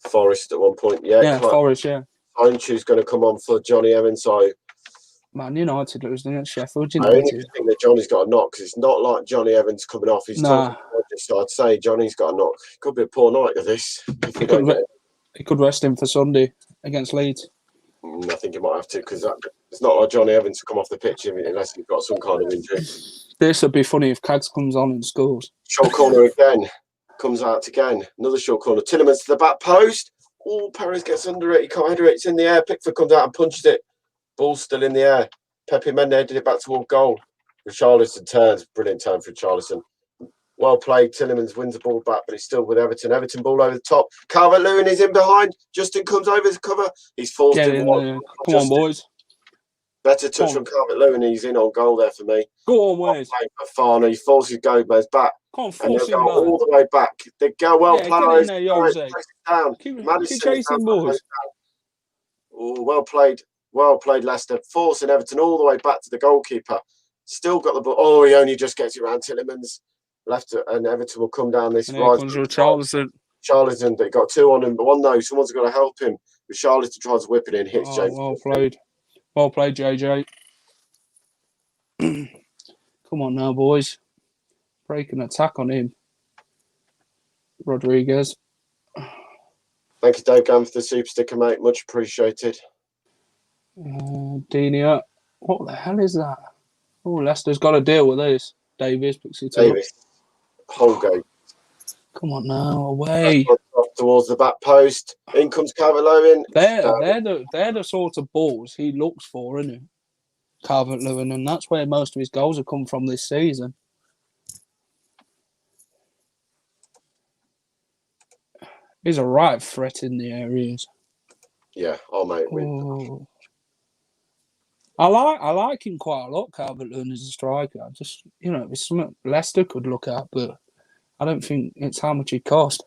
Forest at one point. Yeah, Forest, yeah. Sancho's going to come on for Johnny Evans. So Man United losing against Sheffield United. I only think that Johnny's got a knock because it's not like Johnny Evans coming off. He's so I'd say Johnny's got a knock. Could be a poor night of this. He could rest him for Sunday against Leeds. I think he might have to because it's not like Johnny Evans to come off the pitch unless he's got some kind of injury. This would be funny if Cags comes on and scores. Short corner again. Comes out again. Another short corner. Tillemans to the back post. Oh, Perez gets under it. He can't header it. It's in the air. Pickford comes out and punches it. Ball's still in the air. Pepe Mendes did it back toward goal. Richarlison turns. Brilliant turn for Richarlison. Well played. Tillemans wins the ball back, but he's still with Everton. Everton ball over the top. Calvert-Lewin is in behind. Justin comes over to cover. He's forced in. Come on, boys. Better touch from Calvert-Lewin. He's in on goal there for me. Go on, Wes. Fafana. He forces Gomez back. Can't force him all the way back. They go well played. Down. Keep chasing, boys. Oh, well played. Well played, Leicester. Forcing Everton all the way back to the goalkeeper. Still got the ball. Oh, he only just gets it around Tillemans. Left and Everton will come down this right. Richarlison. Charlton, they got 2 on him, but one no, someone's got to help him. But Charlton tries to whip it in, hits James. Well played, JJ. Come on now, boys. Break an attack on him. Rodriguez. Thank you, Dave Gann, for the super sticker, mate. Much appreciated. Denia. What the hell is that? Oh, Leicester's got to deal with this. Davis picks it up. Davis. Holgate. Come on now, away. Towards the back post. In comes Calvert-Lewin. They're the sort of balls he looks for, isn't he? Calvert-Lewin, and that's where most of his goals have come from this season. He's a right threat in the areas. Yeah, mate. I like him quite a lot, Calvert-Lewin, as a striker. Just, it's something Leicester could look at, but I don't think it's how much he cost.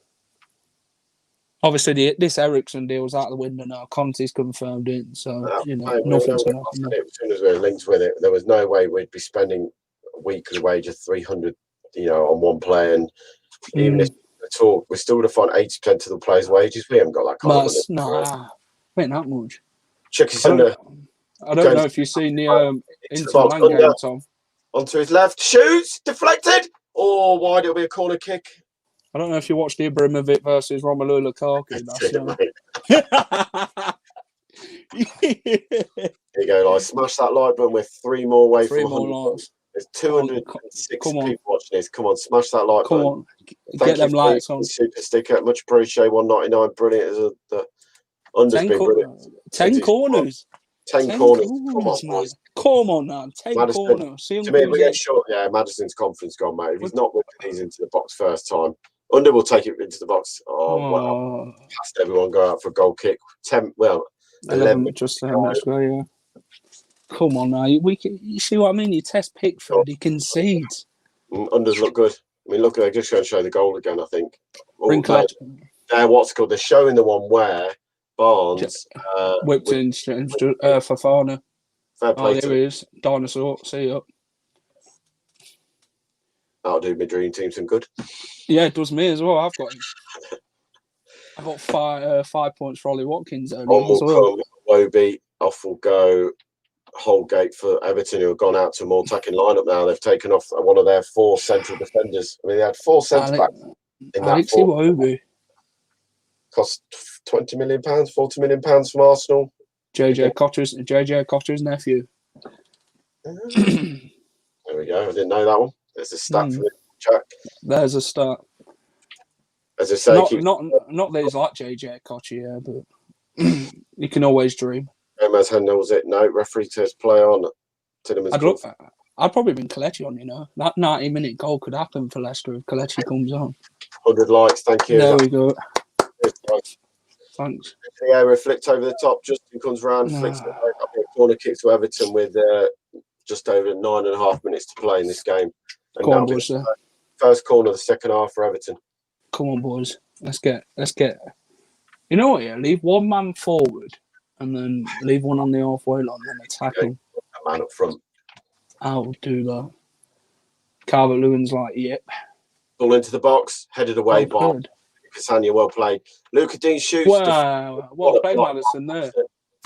Obviously, this Ericsson deal's out the window now. Conte's confirmed it, so nothing's going to happen. As soon as we were linked with it, there was no way we'd be spending a weekly wage of 300, on one player. And even if at all, we still would have found 80% of the players' wages. We haven't got that kind of money. Ain't that much. Check his under. I don't know if you've seen the Inter Milan game, Tom. Onto his left, shoots, deflected, or wide. It'll be a corner kick. I don't know if you watched the Ibrahimovic versus Romelu Lukaku. There you go, guys. Smash that like button. We're 3 more away from 100. Likes. There's 206 people watching this. Come on, smash that like button. On. Get them likes on. Super sticker. Much appreciated. 199. Brilliant. The under's been brilliant. 10 corners. 10 corners. Come on now. 10 corners. To me, we get short. Yeah, Madison's confidence gone, mate. If he's not whipping these into the box first time, Under will take it into the box. Wow. Past everyone, go out for a goal kick. 11 just let's go, yeah. Come on now. You see what I mean? You test Pickford, he concedes. Unders look good. I mean, look, they're just going to show the goal again, I think. They're showing the one where Barnes whipped in Fofana. There he is. Dinosaur. See you. That'll do my dream team some good. Yeah, it does me as well. I've got 5 points for Ollie Watkins. On will come, Wobie. Off will go Holgate for Everton, who have gone out to a more attacking lineup now. They've taken off one of their 4 central defenders. I mean, they had 4 centre backs in that. Wobie cost £20 million, £40 million from Arsenal. JJ Cotter's nephew. There we go. I didn't know that one. There's a stat for Jack. There's a stat. As I say, not that he's like JJ Cotter, yeah, but you can always dream. Gomez handles it. No, referee says play on. I'd probably been Kelechi on, That 90-minute goal could happen for Leicester if Kelechi comes on. 100 likes, thank you. There we go. Thanks. Yeah, we flicked over the top. Justin comes round, flicks it up a corner kick to Everton with just over 9.5 minutes to play in this game. And Come on, boys. First corner of the second half for Everton. Come on, boys. Let's get. You know what? Yeah, leave one man forward, and then leave one on the halfway line, and attack him. That man up front. I'll do that. Calvert-Lewin's like, yep. Ball into the box, headed away by Cassania. Well played. Luca Dean shoots. Wow, well played, Madison there.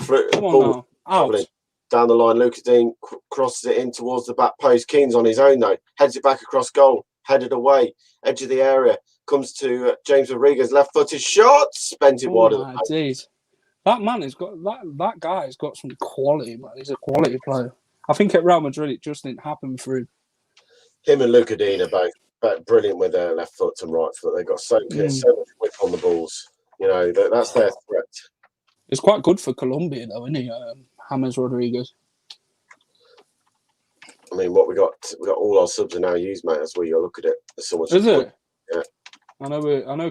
Come on now. Out. Down the line, Luca Dean crosses it in towards the back post. Keane's on his own though. Heads it back across goal. Headed away. Edge of the area. Comes to James Rodriguez. Left-footed shot. Spent it wide. That man has got that guy has got some quality, man. He's a quality player. I think at Real Madrid it just didn't happen for him. Him and Luca Dean are both brilliant with their left foot and right foot. They've got so much whip on the balls. That's their threat. It's quite good for Colombia though, isn't he? James Rodriguez. I mean, what we got all our subs are now used, mate. That's where you look at it. There's so much. Is it? Yeah. I know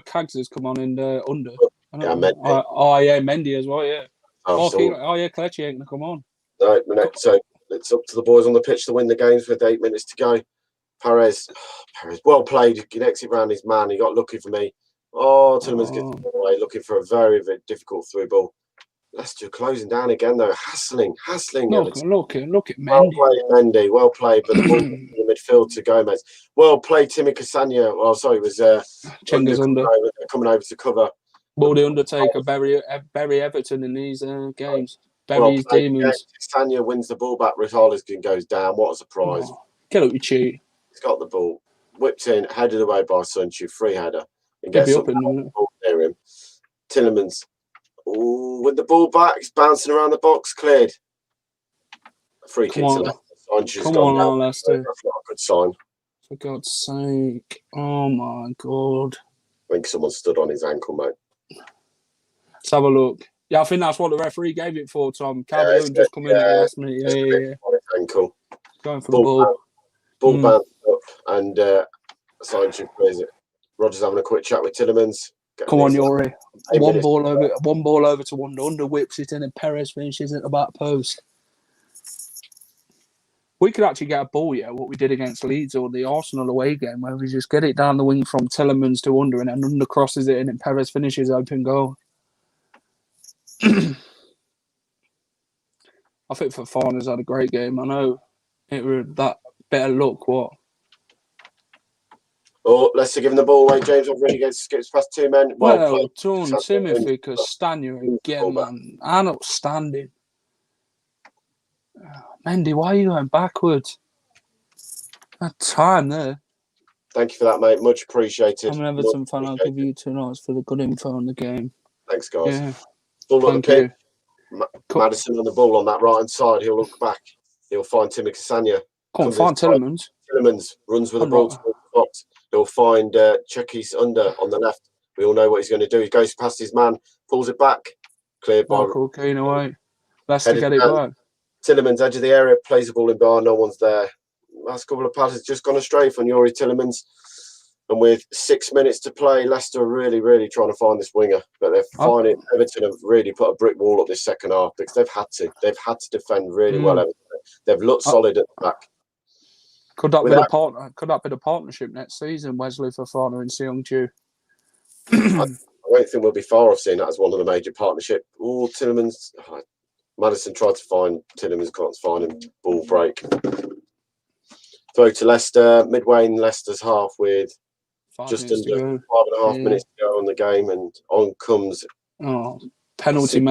Cags has come on in under. Yeah, Mendy. Mendy as well. Yeah. Kelechi ain't gonna come on. No, so it's up to the boys on the pitch to win the games with 8 minutes to go. Perez, well played. He connects it around his man. He got lucky for me. Tillemans gets away, looking for a very, very difficult through ball. Leicester closing down again, though. Hassling. Look Everton. at Well Mendy. played, Mendy. Well played, but the ball in the midfield to Gomez. Well played, Timmy Cassagna. Oh, sorry, it was Chenga's under. Coming over to cover. Will the Undertaker bury Everton in these games? Bury Well his played, demons. Cassagna wins the ball back. Richarlison goes down. What a surprise. Oh, get up, you cheat. He's got the ball. Whipped in, headed away by Sunchu. Free header. And He'll gets be up up in a minute. near him. Tillemans. Ooh, with the ball back. He's bouncing around the box. Cleared. Free kick to Leicester. Come on, Leicester. That's not a good sign. For God's sake. Oh, my God. I think someone stood on his ankle, mate. Let's have a look. Yeah, I think that's what the referee gave it for, Tom. Calvert-Lewin just come in at the last minute. Yeah. On his ankle. Going for the ball. Ball bounced up and Sancho plays it. Rodgers having a quick chat with Tillemans. Come on, Yuri. One ball over to Under whips it in and Perez finishes at the back post. We could actually get a ball, what we did against Leeds or the Arsenal away game, where we just get it down the wing from Tillemans to Under and then Under crosses it in and Perez finishes open goal. I think Fofana's had a great game. I know it was that bit of luck, what? Oh, Leicester giving the ball away. James Rodriguez skips past two men. Well done, Timothy Castagne again, man. And outstanding. Mendy, why are you going backwards? That time there. Thank you for that, mate. Much appreciated. I'm an Everton fan. I'll give you 2 nights for the good info on the game. Thanks, guys. Yeah. Ball on the pitch. Maddison on the ball on that right-hand side. He'll look back. He'll find Timmy Cassagna. Come on, find Tillemans. Tillemans runs with the ball towards the box. He'll find Chekis Under on the left. We all know what he's going to do. He goes past his man, pulls it back. Cleared by... Michael Keane away. Leicester get it back. Tillemans, edge of the area, plays the ball in bar. No one's there. Last couple of passes just gone astray from Yuri Tillemans. And with 6 minutes to play, Leicester are really, really trying to find this winger. But they're finding Everton have really put a brick wall up this second half because they've had to. They've had to defend really well. Everton. They've looked solid at the back. Could that be the partner? Could that be the partnership next season? Wesley Fofana and Seung-Ju. I don't think we'll be far off seeing that as one of the major partnership. Oh, Tillemans. Maddison tried to find Tillemans, can't find him. Ball break. Throw to Leicester, midway in Leicester's half with just under 5.5 minutes to go on the game, and on comes penalty.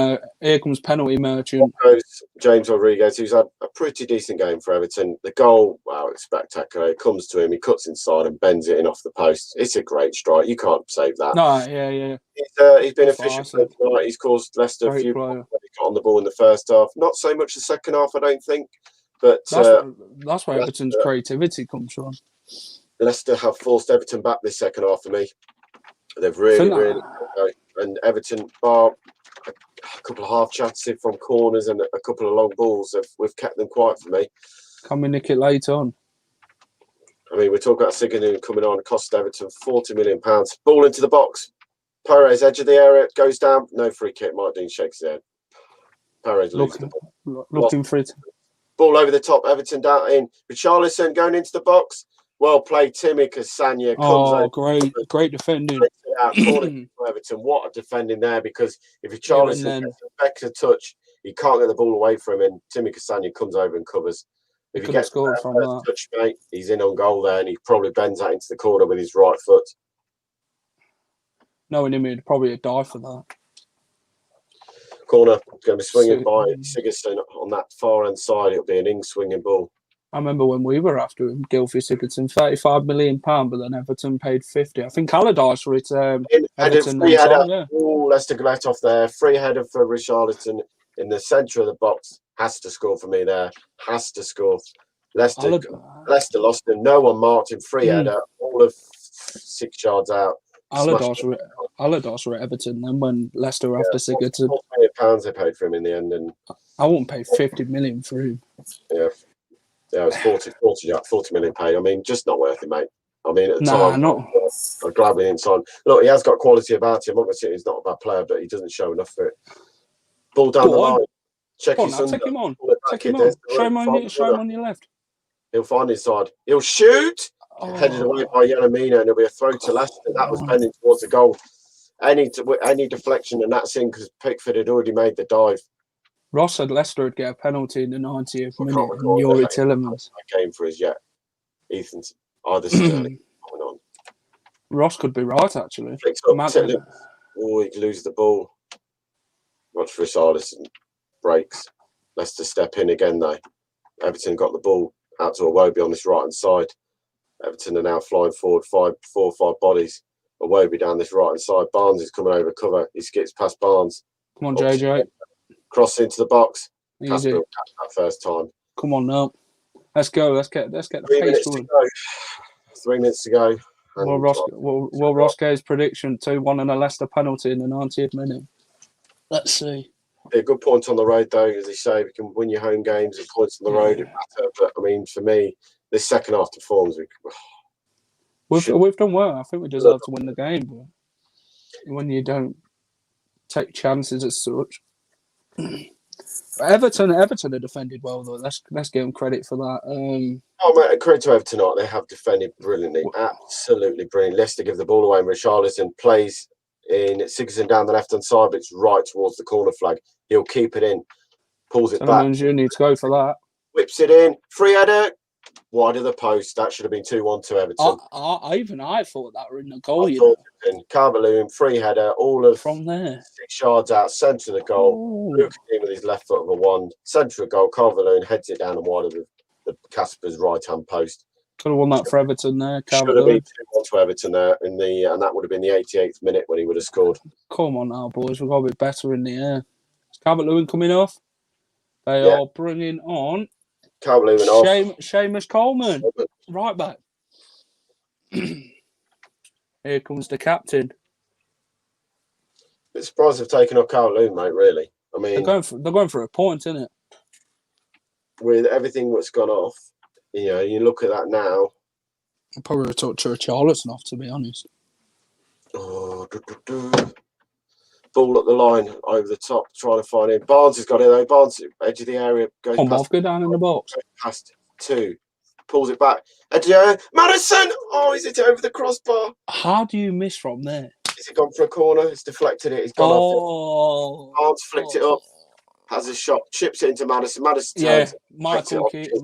Here comes penalty merchant. Goes James Rodriguez, who's had a pretty decent game for Everton. The goal, wow, it's spectacular. It comes to him, he cuts inside and bends it in off the post. It's a great strike. You can't save that. No, yeah. He's been efficient tonight. He's caused Leicester a few problems. He got on the ball in the first half. Not so much the second half, I don't think. But that's where Everton's creativity comes from. Leicester have forced Everton back this second half for me. They've really, and Everton, bar a couple of half chances from corners and a couple of long balls, we've kept them quiet for me. Can we nick it late on? I mean, we're talking about Sigurdsson coming on, cost Everton £40 million. Ball into the box. Perez, edge of the area, goes down. No free kick. Martin shakes his head. Perez loses the ball. Looking for it. Ball over the top. Everton down in. Richarlison going into the box. Well played, Timmy Cassagna. Great defending. Corner for Everton. What a defending there, because if Richarlison gets a better touch, he can't get the ball away from him, and Timmy Cassagna comes over and covers. If he gets scored from that touch, mate, he's in on goal there, and he probably bends that into the corner with his right foot. Knowing him, he'd probably die for that. Corner going to be swinging by Sigurdsson on that far end side. It'll be an in-swinging ball. I remember when we were after him, Gylfi Sigurdsson, £35 million, but then Everton paid 50. I think Allardyce for it. Everton free header. Oh, Leicester let off there. Free header for Richarlison in the centre of the box. Has to score for me there. Has to score. Leicester lost him. No one marked him. Free header. All of 6 yards out. Allardyce were at Everton, then when Leicester were after Sigurdsson. £40 million they paid for him in the end, and I wouldn't pay 50 million for him. Yeah, it was 40 million paid. I mean, just not worth it, mate. I mean, at the time, I'm glad we didn't sign. Look, he has got quality about him. I'm not going to say he's not a bad player, but he doesn't show enough for it. Ball down the line. Check his under. Take him on. Take him on. Show him on your left. He'll find his side. He'll shoot. Headed away by Yanamina, and it'll be a throw to Leicester. That was bending towards the goal. any deflection, and that's in because Pickford had already made the dive. Ross said Leicester would get a penalty in the 90th I minute, can't and recall Yuri that Tillemans. game for us yet. Ethan's either Sterling coming on. Ross could be right, actually. Flicks up Tillemans. Oh, he loses the ball. Watch for Richarlison. Breaks. Leicester step in again, though. Everton got the ball out to Iwobi on this right-hand side. Everton are now flying forward, 4 or 5 bodies. Iwobi down this right-hand side. Barnes is coming over cover. He skips past Barnes. Come on, JJ. Cross into the box. Easy. Casper that first time. Come on now. Let's go. Let's get the 3 pace minutes going. to go. 3 minutes to go. Will Roscoe's prediction 2-1 and a Leicester penalty in the 90th minute. Let's see. A good point on the road, though, as they say, we can win your home games and points on the road. It matter. But I mean, for me, this second half performance, we've done well. I think we deserve to win the game, but when you don't take chances as such. Everton have defended well, though. Let's give them credit for that. Mate, credit to Everton. They have defended brilliantly, absolutely brilliant. Leicester give the ball away, and Richarlison plays in Sigurdsson down the left-hand side, but it's right towards the corner flag. He'll keep it in, pulls it back. You need to go for that. Whips it in, free header, wide of the post. That should have been 2-1 to Everton. I thought that were in the goal. Calvert-Lewin, free header, all of from there, 6 yards out, centre of the goal. Luke in with his left foot of a wand, centre of goal. Calvert-Lewin heads it down and wide of the Casper's right-hand post. Could have won that for Everton there. Should have been 2-1 to Everton there and that would have been the 88th minute when he would have scored. Come on now, boys, we've got to be better in the air. Is Calvert-Lewin coming off? They are bringing on Calvert-Lewin off. Seamus Coleman, right back. Here comes the captain. Bit surprised they've taken off Calvert-Lewin, mate. Really, I mean, they're going for a point, isn't it? With everything that's gone off, you look at that now. I'll probably talk to Richarlison off, to be honest. Ball at the line over the top, trying to find him. Barnes has got it though. Barnes, edge of the area, goes past. Go down in the box. Past 2, pulls it back. Edge of the area. Madison! Oh, is it over the crossbar? How do you miss from there? Is it gone for a corner? It's deflected it. He's gone off it. Barnes flicked it up. Has a shot, chips it into Madison. Madison turns. Michael Keane. It's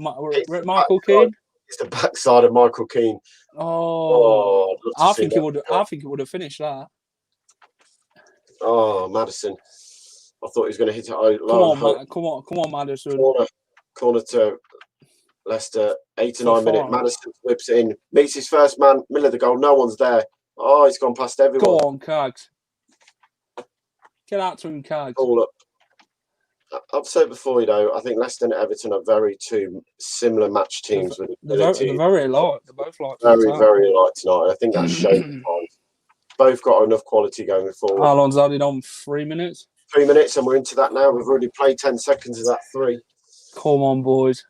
the backside of Michael Keane. I think it would have finished that. Oh, Madison! I thought he was going to hit it. Come on, Madison. Corner to Leicester. 89 minute. Madison whips it in. Meets his first man. Middle of the goal. No one's there. Oh, he's gone past everyone. Go on, Cags. Get out to him, Cags. All up. I've said before, I think Leicester and Everton are two similar match teams. They're very alike. They're both like very alike tonight. I think that shows both got enough quality going forward. How long's added on? 3 minutes? 3 minutes, and we're into that now. We've already played 10 seconds of that 3. Come on, boys.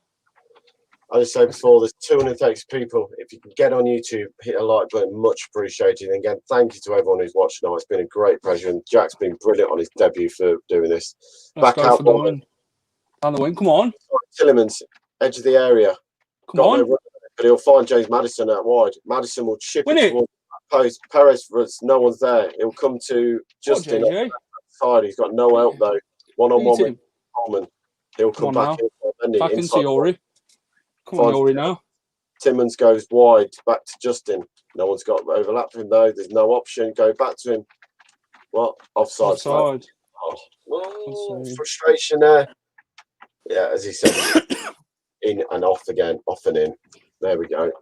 I just said before, there's 230 people. If you can get on YouTube, hit a like button, much appreciated. And again, thank you to everyone who's watching now. It's been a great pleasure. And Jack's been brilliant on his debut for doing this. Let's back out. Down the wing, come on. Tillemans, edge of the area. Come on. But he'll find James Maddison out wide. Maddison will chip it towards the post. Perez, no one's there. He'll come to Justin on the side. He's got no help, though. One-on-one with Coleman. He'll come back in. Back into Yori. Come on, Yori now. Timmons goes wide back to Justin. No one's got overlap for him though. There's no option. Go back to him. What? Offside. Frustration there. Yeah, as he said, in and off again, off and in. There we go.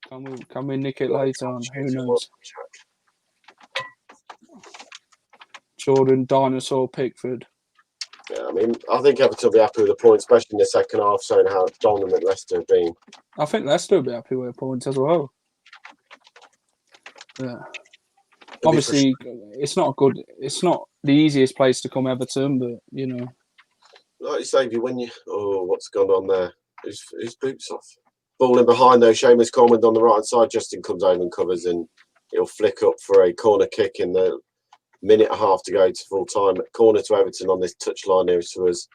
Can we nick it later on? Who knows? Jordan Dinosaur Pickford. Yeah, I mean, I think Everton will be happy with the point, especially in the second half, showing how dominant Leicester have been. I think Leicester will be happy with a point as well. Yeah. Obviously, it's not good. It's not the easiest place to come, Everton, but like you say, what's gone on there? His boots off. Ball in behind though. Seamus Coleman on the right hand side. Justin comes over and covers, and he'll flick up for a corner kick in the minute and a half to go to full time. Corner to Everton on this touchline here to us.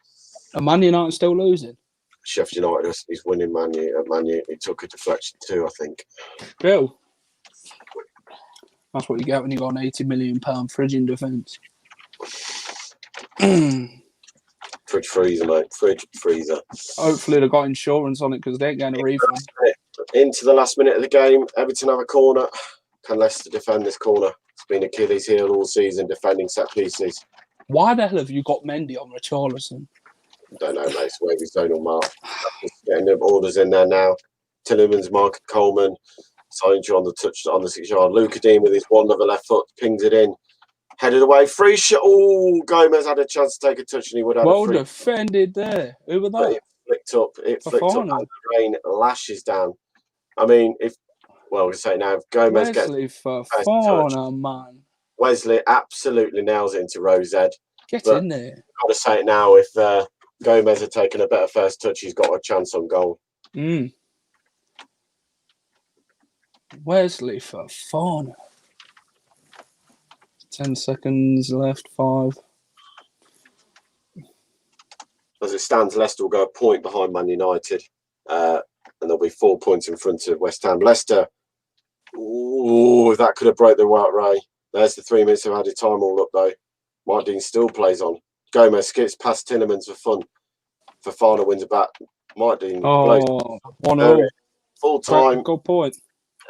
And Man United still losing? Sheffield United is winning Man U. He took a deflection too, I think. Bill. That's what you get when you got an £80 million fridge in defence. Fridge freezer, mate. Fridge freezer. Hopefully they got insurance on it because they ain't getting a refund. Into the last minute of the game, Everton have a corner. Can Leicester defend this corner? It's been Achilles' heel all season, defending set pieces. Why the hell have you got Mendy on Richarlison? Don't know, mate. It's wavy zonal mark. Just getting the orders in there now. Tillemans, Mark Coleman, Sancho on the touch on the 6 yard. Luca Dean with his one other left foot pings it in. Headed away. Free shot. Oh, Gomez had a chance to take a touch and he would have well a free. Defended there. Who was that? It flicked up. It flicked up and the rain lashes down. I mean, we say now, if Gomez Wesley gets Fofana, man. Wesley absolutely nails it into Rosed. Get in there. I've got to say it now, if Gomez had taken a better first touch, he's got a chance on goal. Wesley Fofana. 10 seconds left, 5. As it stands, Leicester will go a point behind Man United. And there'll be 4 points in front of West Ham. Leicester, that could have broke the white ray. There's the 3 minutes of added time all up, though. Mike Dean still plays on. Gomez skips past Tillemans for fun. Fofana wins it back. Mike Dean blows. 1-0. Full time. Good point.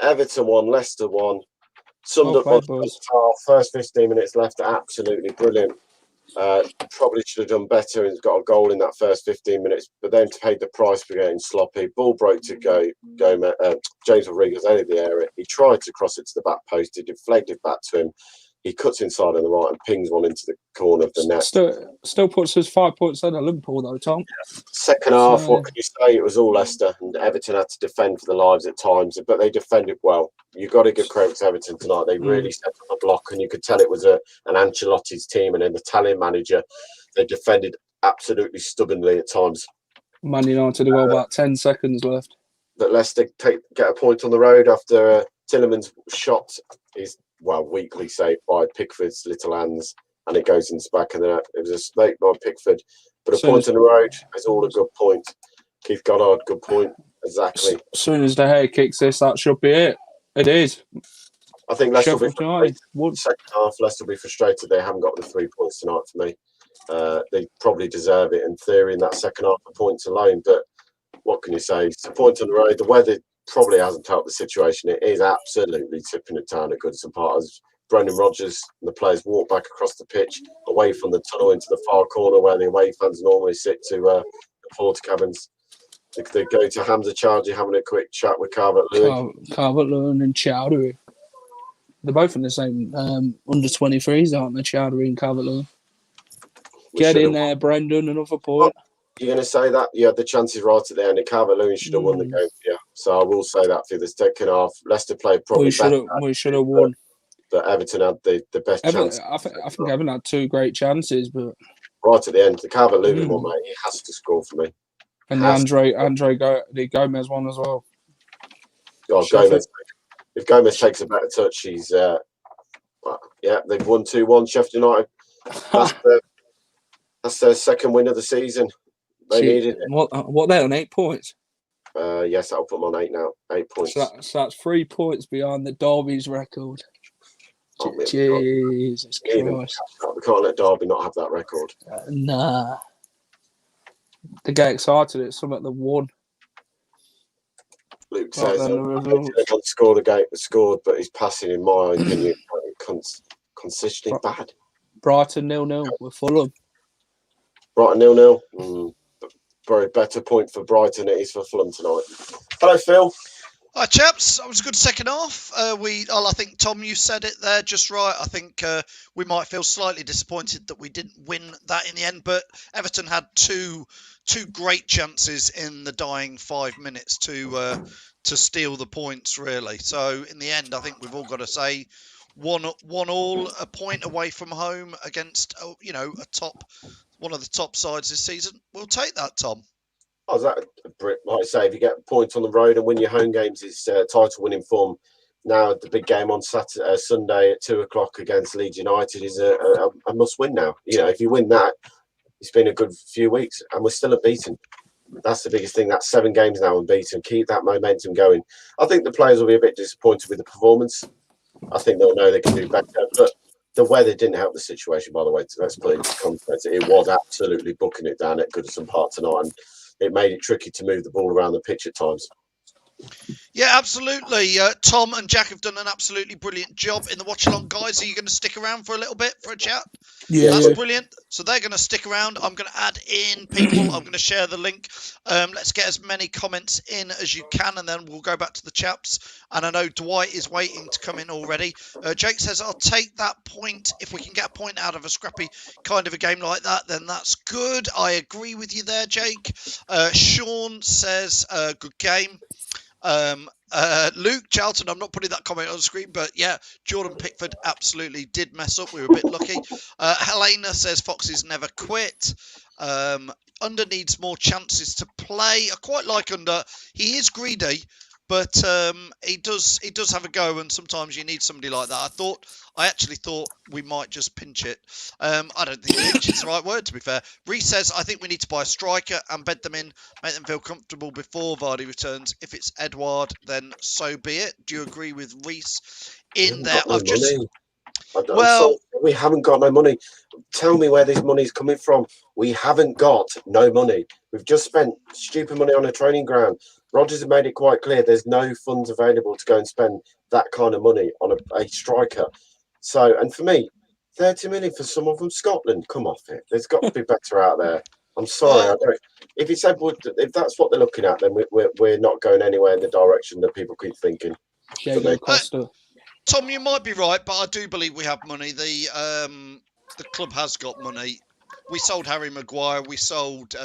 Everton 1, Leicester 1. Summed up by the first 15 minutes left. Absolutely brilliant. Probably should have done better and got a goal in that first 15 minutes, but then paid the price for getting sloppy. Ball broke to James Rodriguez out of the area. He tried to cross it to the back post. He deflected back to him. He cuts inside on the right and pings one into the corner of the net. Still puts us 5 points ahead of Liverpool, though, Tom. Second half, what can you say? It was all Leicester, and Everton had to defend for their lives at times, but they defended well. You've got to give credit to Everton tonight. They really set up a block, and you could tell it was an Ancelotti's team and an Italian manager. They defended absolutely stubbornly at times. Man United have got about 10 seconds left. But Leicester get a point on the road after Tillemans' shot is weakly saved by Pickford's little hands, and it goes into the back of the net. It was a mistake by Pickford, but a point on the road is all a good point. Keith Goddard, good point. Exactly. As soon as De Gea kicks this, that should be it. It is. I think Leicester will be frustrated. Second half, Leicester will be frustrated they haven't got the 3 points tonight for me. They probably deserve it in theory in that second half for points alone, but what can you say? It's a point on the road. The weather probably hasn't helped the situation. It is absolutely tipping it down at Goodison Park as Brendan Rodgers and the players walk back across the pitch, away from the tunnel into the far corner where the away fans normally sit to the porter cabins. They go to Hamza Chowdhury having a quick chat with Calvert-Lewin. Calvert-Lewin and Chowdhury. They're both in the same under-23s, aren't they, Chowdhury and Calvert-Lewin? Get in there, Brendan, another point. You're going to say that? You had the chances right at the end, and Calvert-Lewin should have won the game for you. So I will say that for the second half. Leicester played probably better. We should have won. But Everton had the best chance. I think Everton had 2 great chances, but right at the end, the Calvert-Lewin one, mate, he has to score for me. And the Gomez one as well. God, Gomez. If Gomez takes a better touch, he's they've won 2-1. Sheffield United. That's their second win of the season. They needed it. What they're on 8 points? Yes, I'll put them on 8 now. 8 points. So that's 3 points behind the Derby's record. Jesus Christ. We can't let Derby not have that record. Nah. They get excited. It's something they've won. Luke says scored, but his passing, in my opinion, consistently bad. Brighton 0-0 with Fulham. Brighton 0-0. Very better point for Brighton it is for Fulham tonight. Hello, Phil. Hi, chaps. That was a good second half. I think, Tom, you said it there just right. I think we might feel slightly disappointed that we didn't win that in the end, but Everton had two great chances in the dying 5 minutes to steal the points, really. So in the end, I think we've all got to say 1-1, a point away from home against one of the top sides this season. We'll take that, Tom. Oh, is that like I say, if you get points on the road and win your home games, it's title winning form. Now the big game on Sunday at 2:00 against Leeds United is a must win now. If you win that, it's been a good few weeks and we're still unbeaten. That's the biggest thing. That's 7 games now unbeaten. Keep that momentum going. I think the players will be a bit disappointed with the performance. I think they'll know they can do better. But the weather didn't help the situation, by the way. Let's put it into context. It was absolutely booking it down at Goodison Park tonight, and it made it tricky to move the ball around the pitch at times. Yeah, absolutely. Tom and Jack have done an absolutely brilliant job in the watch-along. Guys, are you going to stick around for a little bit for a chat? Yeah. That's brilliant. So they're going to stick around. I'm going to add in people. I'm going to share the link. Let's get as many comments in as you can, and then we'll go back to the chaps. And I know Dwight is waiting to come in already. Jake says, I'll take that point. If we can get a point out of a scrappy kind of a game like that, then that's good. I agree with you there, Jake. Sean says, good game. Luke Charlton, I'm not putting that comment on the screen, but yeah, Jordan Pickford absolutely did mess up. We were a bit lucky. Helena says Foxes never quit. Under needs more chances to play. I quite like Under. He is greedy, but he does have a go, and sometimes you need somebody like that. I actually thought we might just pinch it. I don't think pinch is the right word, to be fair. Reece says, I think we need to buy a striker and bed them in, make them feel comfortable before Vardy returns. If it's Edouard, then so be it. Do you agree with Reece in there? We haven't got no money. Tell me where this money's coming from. We haven't got no money. We've just spent stupid money on a training ground. Rodgers has made it quite clear there's no funds available to go and spend that kind of money on a striker. So, and for me, 30 million for some of them, Scotland, come off it. There's got to be better out there. I'm sorry. If it's Edward, if that's what they're looking at, then we're not going anywhere in the direction that people keep thinking. Tom, you might be right, but I do believe we have money. The club has got money. We sold Harry Maguire. We sold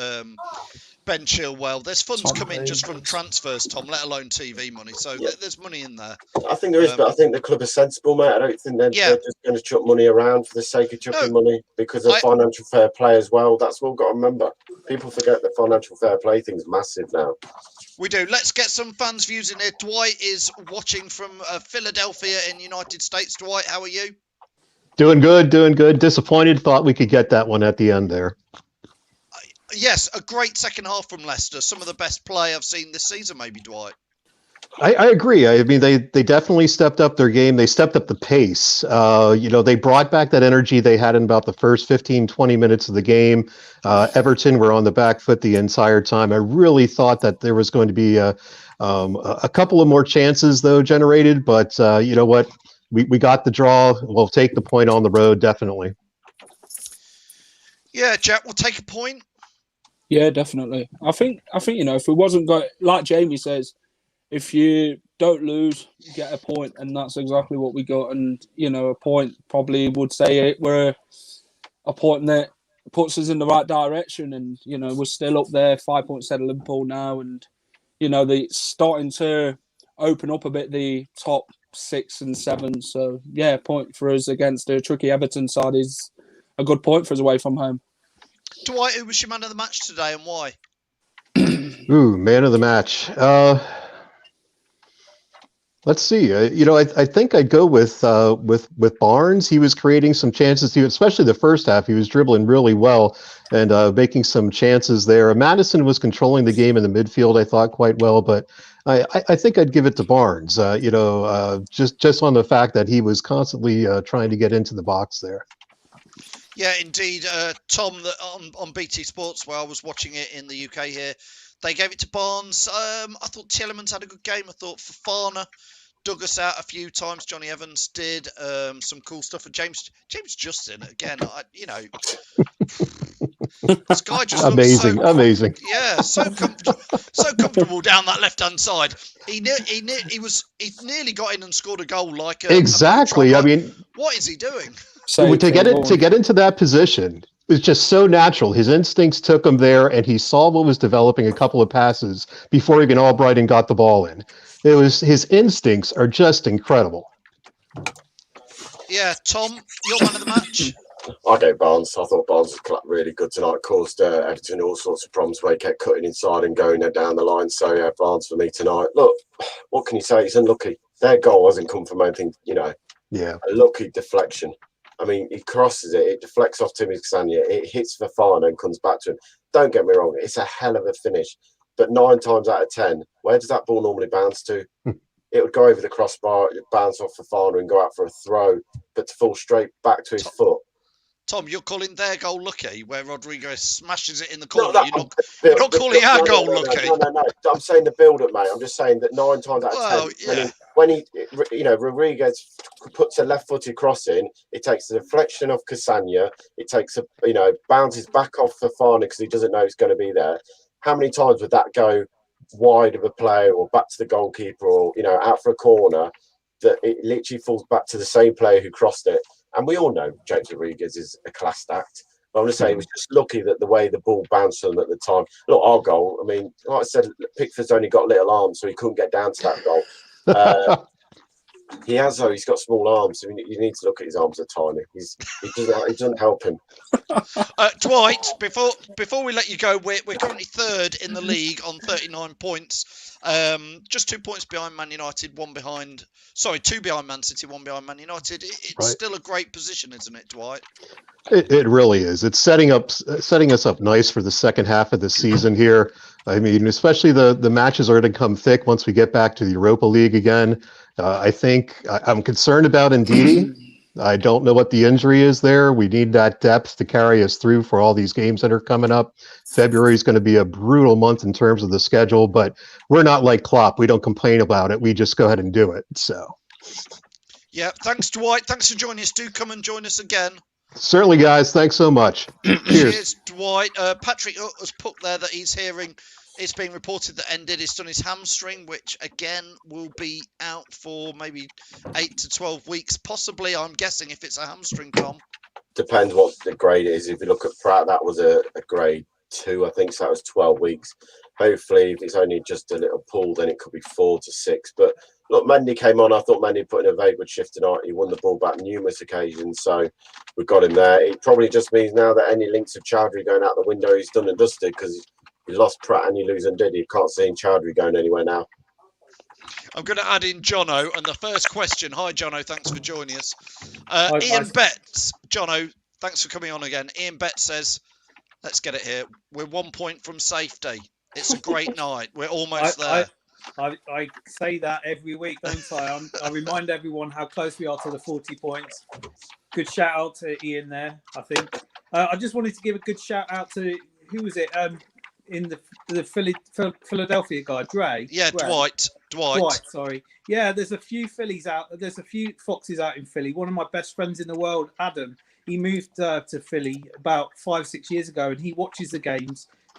Ben Chilwell. There's funds coming just from transfers, Tom, let alone TV money. So there's money in there. I think there is, but I think the club is sensible, mate. I don't think they're just going to chuck money around for the sake of chucking money because of financial fair play as well. That's what we've got to remember. People forget that financial fair play thing's massive now. We do. Let's get some fans' views in here. Dwight is watching from Philadelphia in the United States. Dwight, how are you? Doing good. Disappointed. Thought we could get that one at the end there. Yes, a great second half from Leicester. Some of the best play I've seen this season, maybe, Dwight. I agree. I mean, they definitely stepped up their game. They stepped up the pace. They brought back that energy they had in about the first 15, 20 minutes of the game. Everton were on the back foot the entire time. I really thought that there was going to be a couple of more chances, though, generated. But you know what? We got the draw. We'll take the point on the road, definitely. Yeah, Jack, we'll take a point. Yeah, definitely. I think if we wasn't going, like Jamie says, if you don't lose, you get a point, and that's exactly what we got. And a point probably would say we're a point that puts us in the right direction. And we're still up there, 5 points ahead of Liverpool now, and they're starting to open up a bit the top 6 and 7. So yeah, point for us against a tricky Everton side is a good point for us away from home. Dwight, who was your man of the match today and why? Ooh, man of the match. Let's see. I think I'd go with Barnes. He was creating some chances, especially the first half. He was dribbling really well and making some chances there. Madison was controlling the game in the midfield, I thought, quite well. But I think I'd give it to Barnes. Just on the fact that he was constantly trying to get into the box there. Yeah, indeed. Tom, on BT Sports, where I was watching it in the UK here, they gave it to Barnes. I thought Tielemans had a good game. I thought Fofana dug us out a few times. Johnny Evans did some cool stuff. And James Justin, again, this guy just amazing. Yeah, so comfortable down that left-hand side. He nearly got in and scored a goal like exactly. I mean, what is he doing? To get into that position, it's just so natural. His instincts took him there, and he saw what was developing a couple of passes before even Albrighton got the ball in. His instincts are just incredible. Yeah, Tom, your man of the match. I go Barnes. I thought Barnes was really good tonight. Caused Everton all sorts of problems where he kept cutting inside and going down the line. So yeah, Barnes for me tonight. Look, what can you say? He's unlucky. Their goal hasn't come from anything, a lucky deflection. I mean, he crosses it, it deflects off Timmy Castagne, it hits Fofana and comes back to him. Don't get me wrong, it's a hell of a finish. But 9 times out of 10, where does that ball normally bounce to? it would go over the crossbar, it would bounce off Fofana and go out for a throw, but to fall straight back to his foot. Tom, you're calling their goal lucky, where Rodriguez smashes it in the corner. No, you're not calling our goal lucky. No. I'm saying the build-up, mate. I'm just saying that 9 times out of 10, when he, Rodriguez puts a left-footed cross in, it takes the deflection off Cassagna. It takes bounces back off Fofana because he doesn't know it's going to be there. How many times would that go wide of a player or back to the goalkeeper or out for a corner that it literally falls back to the same player who crossed it? And we all know James Rodriguez is a class act. But I'm just saying, he was just lucky that the way the ball bounced on him at the time. Look, our goal, I mean, like I said, Pickford's only got little arms, so he couldn't get down to that goal. He has, though, he's got small arms. I mean, you need to look at his arms are tiny. He doesn't help him. Dwight, before we let you go, we're currently third in the league on 39 points. Just 2 points behind Man United, two behind Man City, one behind Man United. It's still a great position, isn't it, Dwight? It really is. It's setting us up nice for the second half of the season here. I mean, especially the matches are going to come thick once we get back to the Europa League again. I think I'm concerned about Ndidi. I don't know what the injury is there. We need that depth to carry us through for all these games that are coming up. February is going to be a brutal month in terms of the schedule, but we're not like Klopp. We don't complain about it. We just go ahead and do it. So, yeah, thanks, Dwight. Thanks for joining us. Do come and join us again. Certainly, guys. Thanks so much. Cheers, Dwight. Patrick has put there that he's hearing it's being reported that Ndidi done his hamstring, which again will be out for maybe 8 to 12 weeks, possibly. I'm guessing if it's a hamstring, Tom. Depends what the grade is. If you look at Pratt, that was a grade 2, I think, so that was 12 weeks. Hopefully, if it's only just a little pull, then it could be 4 to 6. But look, Mendy came on. I thought Mendy put in a very good shift tonight. He won the ball back numerous occasions, so we've got him there. It probably just means now that any links of Chowdhury going out the window, he's done and dusted because you lost Pratt and you lose Ndidi. You can't see Chowdhury going anywhere now. I'm going to add in Jono, and the first question. Hi, Jono. Thanks for joining us. Ian Betts. Jono, thanks for coming on again. Ian Betts says, let's get it here. We're 1 point from safety. It's a great night. We're almost there. I say that every week, don't I? I remind everyone how close we are to the 40 points. Good shout out to Ian there, I think. I just wanted to give a good shout out to, who was it? In the Philadelphia guy, Dre. Yeah, Dre. Dwight. Sorry. Yeah, there's a few Phillies out. There's a few Foxes out in Philly. One of my best friends in the world, Adam, he moved to Philly about 5-6 years ago, and he watches the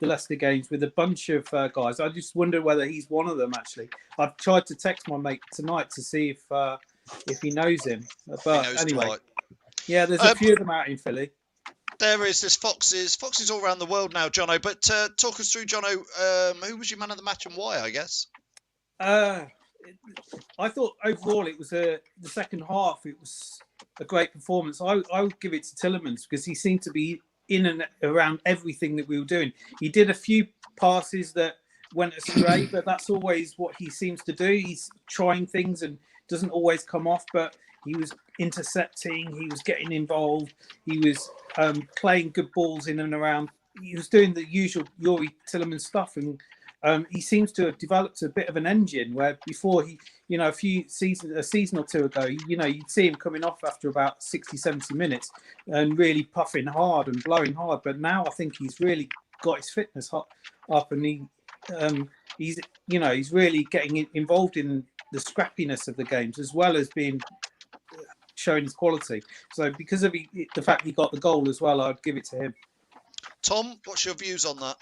Leicester games, with a bunch of guys. I just wonder whether he's one of them. Actually, I've tried to text my mate tonight to see if he knows him. But anyway, Dwight. Yeah, there's a few of them out in Philly. There is this Foxes all around the world now, Jono. But talk us through, Jono. Who was your man of the match and why? I guess. I thought overall it was the second half. It was a great performance. I would give it to Tielemans because he seemed to be in and around everything that we were doing. He did a few passes that went astray, but that's always what he seems to do. He's trying things and doesn't always come off, but he was intercepting, he was getting involved, he was playing good balls in and around. He was doing the usual Youri Tielemans stuff, and he seems to have developed a bit of an engine where before he, a season or two ago, you'd see him coming off after about 60, 70 minutes and really puffing hard and blowing hard. But now I think he's really got his fitness up, and he's really getting involved in the scrappiness of the games as well as being showing his quality. So because of the fact he got the goal as well, I'd give it to him. Tom, what's your views on that?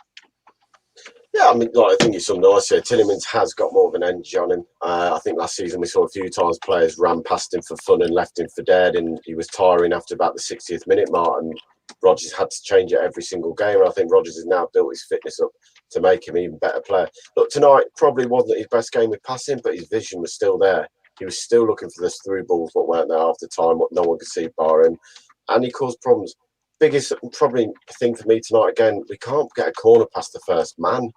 Yeah, I mean, I think it's something nice here. Tielemans has got more of an energy on him. I think last season we saw a few times players ran past him for fun and left him for dead, and he was tiring after about the 60th minute mark, and Rodgers had to change it every single game. And I think Rodgers has now built his fitness up to make him an even better player. Look, tonight probably wasn't his best game with passing, but his vision was still there. He was still looking for those through balls, what weren't there half the time, what no one could see bar him, and he caused problems. Biggest probably thing for me tonight, again, we can't get a corner past the first man.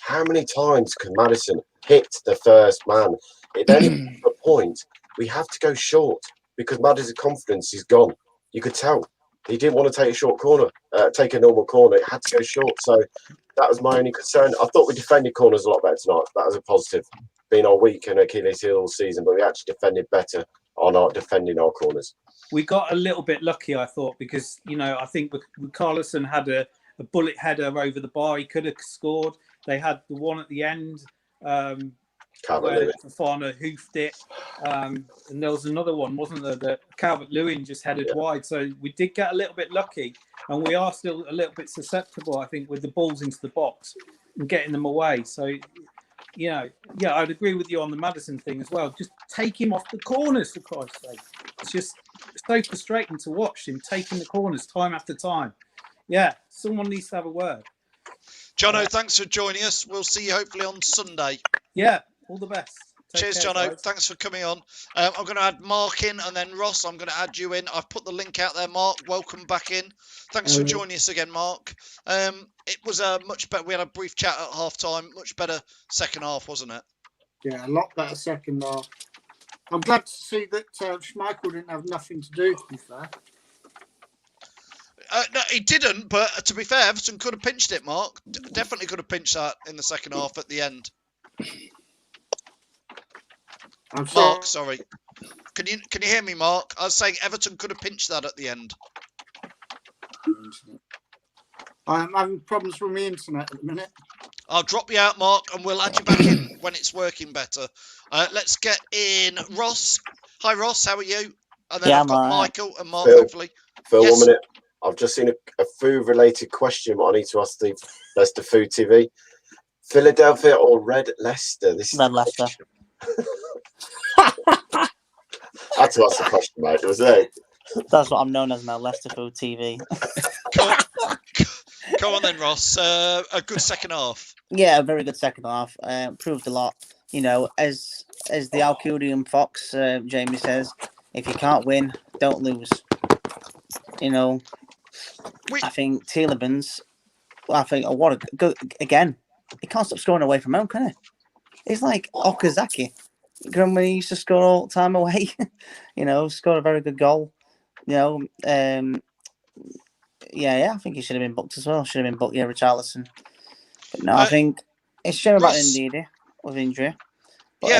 How many times can Maddison hit the first man? At any point, we have to go short because Maddison's confidence is gone. You could tell. he didn't want to take a short corner, take a normal corner. It had to go short. So that was my only concern. I thought we defended corners a lot better tonight. That was a positive. Been our weak and Achilles heel all season, but we actually defended better on our defending our corners. We got a little bit lucky, I thought, because, I think Carlson had a bullet header over the bar. He could have scored. They had the one at the end where Fofana hoofed it. And there was another one, wasn't there, that Calvert-Lewin just headed wide. So we did get a little bit lucky. And we are still a little bit susceptible, I think, with the balls into the box and getting them away. So, I'd agree with you on the Maddison thing as well. Just take him off the corners, for Christ's sake. It's just so frustrating to watch him taking the corners time after time. Yeah, someone needs to have a word. Jono, thanks for joining us. We'll see you hopefully on Sunday. Yeah, all the best. Cheers, Jono. Thanks for coming on. I'm going to add Mark in, and then Ross, I'm going to add you in. I've put the link out there, Mark. Welcome back in. Thanks for joining us again, Mark. It was a much better. We had a brief chat at half-time. Much better second half, wasn't it? Yeah, a lot better second half. I'm glad to see that Schmeichel didn't have nothing to do, to be fair. No, he didn't, but to be fair, Everton could have pinched it, Mark. Definitely could have pinched that in the second half at the end. Mark, sorry. Can you hear me, Mark? I was saying Everton could have pinched that at the end. I'm having problems with my internet at the minute. I'll drop you out, Mark, and we'll add you back in when it's working better. Let's get in Ross. Hi, Ross. How are you? And then I've got Michael and Mark, hopefully. Phil, 1 minute. I've just seen a food-related question, but I need to ask the Leicester Food TV. Philadelphia or Red Leicester? This is Red Leicester. I had to ask the question, mate. Was it? That's what I'm known as now, Leicester Food TV. Come on then, Ross. A good second half. Yeah, a very good second half. Proved a lot. As the Alcudian Fox, Jamie says, if you can't win, don't lose. I think Tielemans, what a good, again, he can't stop scoring away from home, can he? He's like Okazaki. When he used to score all the time away, scored a very good goal. I think he should have been booked as well. Should have been booked, Richarlison. But no, I think it's shame about Ndidi with injury. But,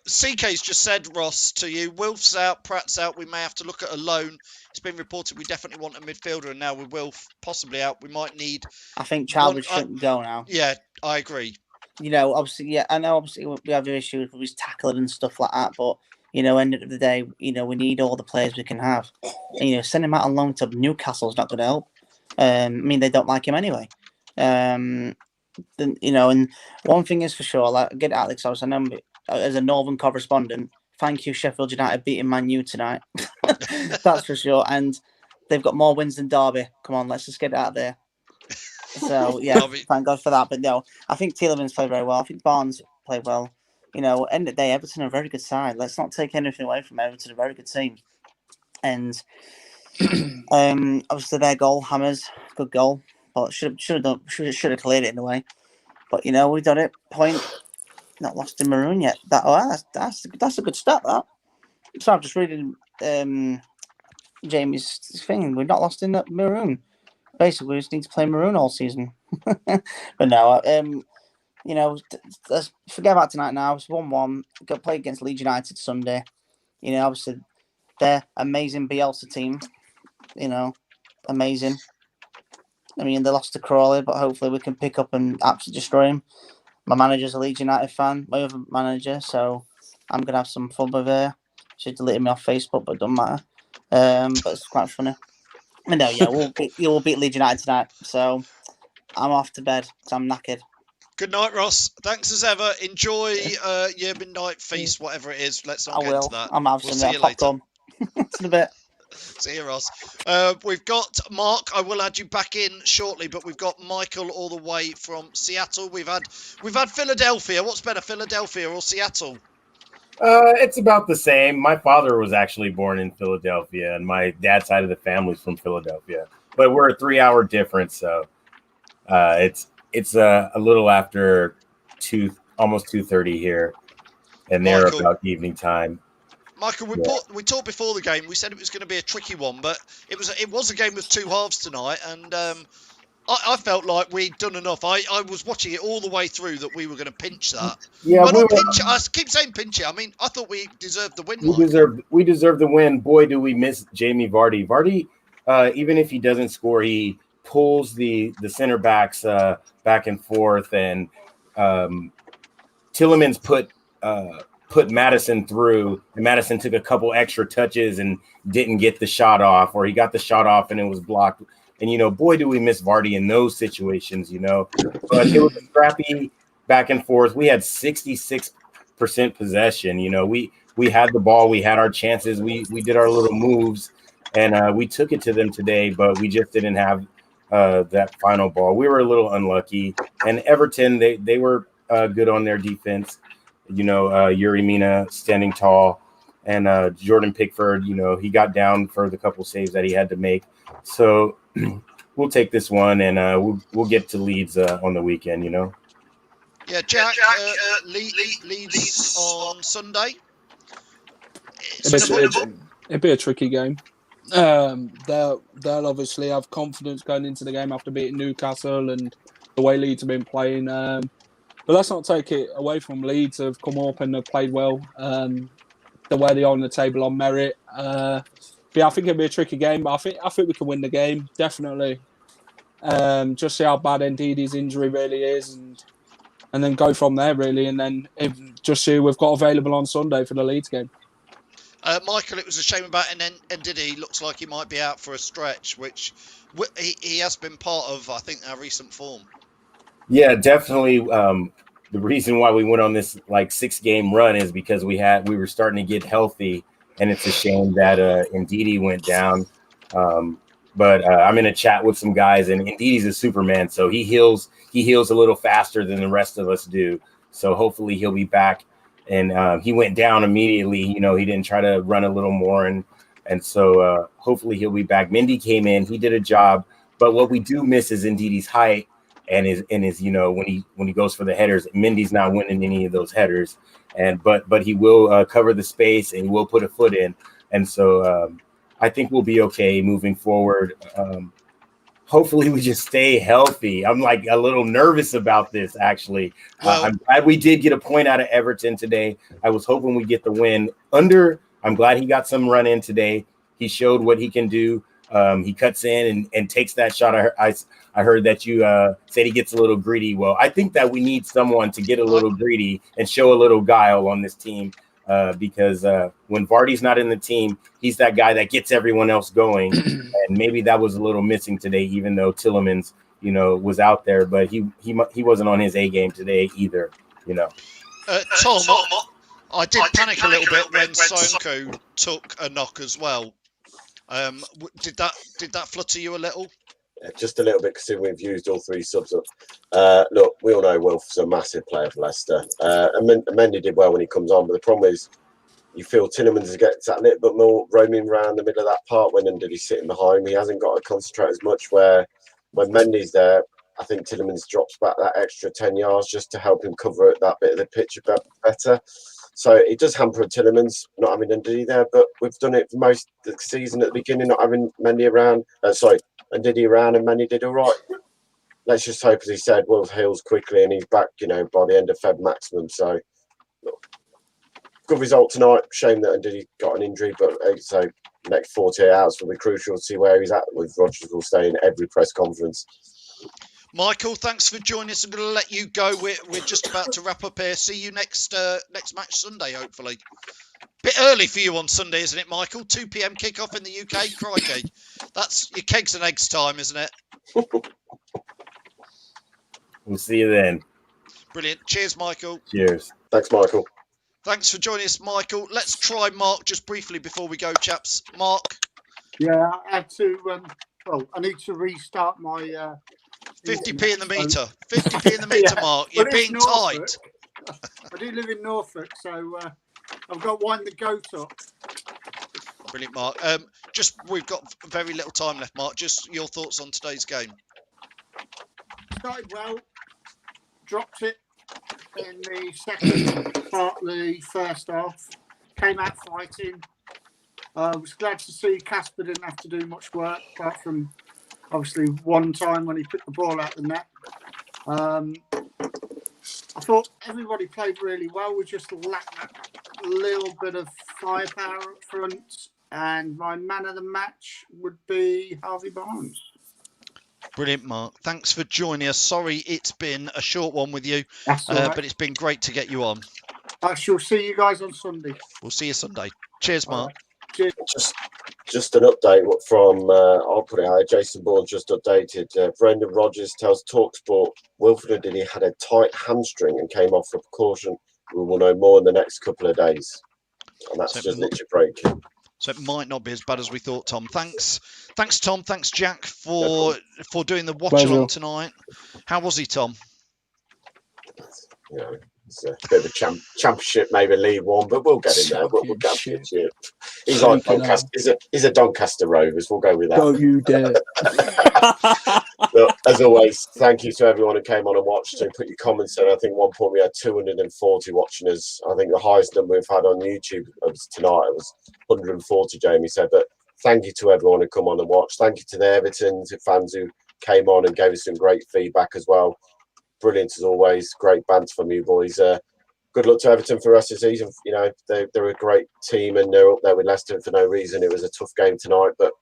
CK's just said, Ross, to you, Wilf's out, Pratt's out. We may have to look at a loan. It's been reported we definitely want a midfielder, and now with Wilf possibly out, we might need... I think Chalmers shouldn't go now. Yeah, I agree. Obviously, I know obviously we have issues with his tackling and stuff like that, but, end of the day, we need all the players we can have. And, send him out on loan to Newcastle's not going to help. They don't like him anyway. And one thing is for sure, like, get Alex, I know as a Northern correspondent, thank you, Sheffield United beating Man U tonight. That's for sure. And they've got more wins than Derby. Come on, let's just get it out there. So, yeah, thank God for that. But no, I think Tielemans played very well. I think Barnes played well. End of the day, Everton are a very good side. Let's not take anything away from Everton, a very good team. And obviously their goal, Hammers, good goal. But should have cleared it in a way. But, we've done it. Point. Not lost in Maroon yet. That's a good start. That. So I'm just reading Jamie's thing. We're not lost in Maroon. Basically, we just need to play Maroon all season. But no, let's forget about tonight now. It's 1-1. Go play against Leeds United Sunday. Obviously they're amazing Bielsa team. Amazing. They lost to Crawley, but hopefully we can pick up and absolutely destroy him. My manager's a Leeds United fan, my other manager, so I'm going to have some fun with her. She deleted me off Facebook, but it doesn't matter. But it's quite funny. We'll beat Leeds United tonight, so I'm off to bed, so I'm knackered. Good night, Ross. Thanks as ever. Enjoy your midnight feast, whatever it is. Let's not get into that. I'm having some popcorn. It's in a bit. See you, Ross. We've got Mark. I will add you back in shortly, but we've got Michael all the way from Seattle. We've had Philadelphia. What's better, Philadelphia or Seattle? It's about the same. My father was actually born in Philadelphia, and my dad's side of the family's from Philadelphia. But we're a 3-hour difference, so it's a little after almost 2:30 here, and they're about evening time. Michael, we talked before the game. We said it was going to be a tricky one, but it was a game with two halves tonight, and I felt like we'd done enough. I was watching it all the way through that we were going to pinch that. Yeah, Well, not pinch it. I keep saying pinch it. I mean, I thought we deserved the win. We deserve the win. Boy, do we miss Jamie Vardy. Vardy, even if he doesn't score, he pulls the center backs back and forth, and Tielemans put Madison through, and Madison took a couple extra touches and didn't get the shot off, or he got the shot off and it was blocked. And, boy, do we miss Vardy in those situations, But it was a scrappy back and forth. We had 66% possession. We had the ball. We had our chances. We did our little moves, and we took it to them today, but we just didn't have that final ball. We were a little unlucky. And Everton, they were good on their defense. Yuri Mina standing tall, and Jordan Pickford, he got down for the couple saves that he had to make. So we'll take this one, and we'll get to Leeds on the weekend, Yeah, Jack, Leeds on Sunday. It'd be a tricky game. They'll obviously have confidence going into the game after beating Newcastle and the way Leeds have been playing. But let's not take it away from Leeds. Have come up and have played well. The way they are on the table on merit. Yeah, I think it'll be a tricky game, but I think we can win the game, definitely. Just see how bad Ndidi's injury really is, and then go from there, really, and then just see who we've got available on Sunday for the Leeds game. Michael, it was a shame about Ndidi. Looks like he might be out for a stretch, which he has been part of, I think, our recent form. Yeah, definitely. The reason why we went on this 6-game run is because we were starting to get healthy. And it's a shame that Ndidi went down. But I'm in a chat with some guys, and Ndidi's a Superman, so he heals a little faster than the rest of us do. So hopefully he'll be back. And he went down immediately. He didn't try to run a little more, and so hopefully he'll be back. Mendy came in, he did a job. But what we do miss is Ndidi's height and his when he goes for the headers. Mendy's not winning any of those headers. But he will cover the space, and he will put a foot in, and so I think we'll be okay moving forward. Hopefully, we just stay healthy. I'm a little nervous about this, actually. I'm glad we did get a point out of Everton today. I was hoping we get the win. I'm glad he got some run in today. He showed what he can do. He cuts in and takes that shot. I heard that you said he gets a little greedy. Well, I think that we need someone to get a little greedy and show a little guile on this team because when Vardy's not in the team, he's that guy that gets everyone else going. And maybe that was a little missing today, even though Tielemans, was out there. But he wasn't on his A game today either, Tom, I did panic a little bit when Sonko took a knock as well. Did that flutter you a little? Just a little bit, because we've used all three subs up. Look, we all know Wilf's a massive player for Leicester. And Mendy did well when he comes on, but the problem is you feel Tielemans gets that little bit more roaming around the middle of that part when Ndidi's sitting behind. He hasn't got to concentrate as much, where when Mendy's there, I think Tielemans drops back that extra 10 yards just to help him cover that bit of the pitch a bit better. So it does hamper Tielemans not having Ndidi there, but we've done it for most of the season at the beginning, not having Mendy around. Ndidi around, and Mendy did all right. Let's just hope, as he said, Will heals quickly and he's back, by the end of Feb maximum. So good result tonight. Shame that Ndidi got an injury, but so next 48 hours will be crucial to see where he's at. With Rodgers will stay in every press conference. Michael, thanks for joining us. I'm going to let you go. We're just about to wrap up here. See you next match Sunday, hopefully. Bit early for you on Sunday, isn't it, Michael? 2 p.m. kickoff in the UK. Crikey. That's your kegs and eggs time, isn't it? We'll see you then. Brilliant. Cheers, Michael. Cheers. Thanks, Michael. Thanks for joining us, Michael. Let's try Mark just briefly before we go, chaps. Mark? Yeah, I had to... I need to restart my... 50p in the meter. 50p in the meter, yeah. Mark. You're being tight. I do live in Norfolk, so I've got Wind the Goat up. Brilliant, Mark. We've got very little time left, Mark. Just your thoughts on today's game. Started well, dropped it in the second part of the first half. came out fighting. I was glad to see Casper didn't have to do much work, apart from obviously one time when he put the ball out the net. I thought everybody played really well. We just lacked that little bit of firepower up front. And my man of the match would be Harvey Barnes. Brilliant, Mark. Thanks for joining us. Sorry it's been a short one with you, That's all right. but it's been great to get you on. I shall see you guys on Sunday. We'll see you Sunday. Cheers, Mark. Cheers. Just an update from, I'll put it out, Jason Bourne just updated. Brendan Rodgers tells TalkSport Wilfred he had a tight hamstring and came off for precaution. We will know more in the next couple of days. And that's just literally breaking. So it might not be as bad as we thought, Tom. Thanks, Tom. Thanks, Jack, for doing the watch along tonight. How was he, Tom? You know, it's a bit of a championship, maybe League One, but we'll get in there. We'll get it. He's like Doncaster. He's a Doncaster Rovers. We'll go with that. Don't you dare. Look, as always, thank you to everyone who came on and watched and put your comments in. I think one point we had 240 watching us. I think the highest number we've had on YouTube was tonight. It was 140, Jamie said. But thank you to everyone who come on and watch. Thank you to the Everton fans who came on and gave us some great feedback as well. Brilliant as always. Great banter from you boys. Good luck to Everton for the rest of the season. You know, they're a great team and they're up there with Leicester for no reason. It was a tough game tonight, but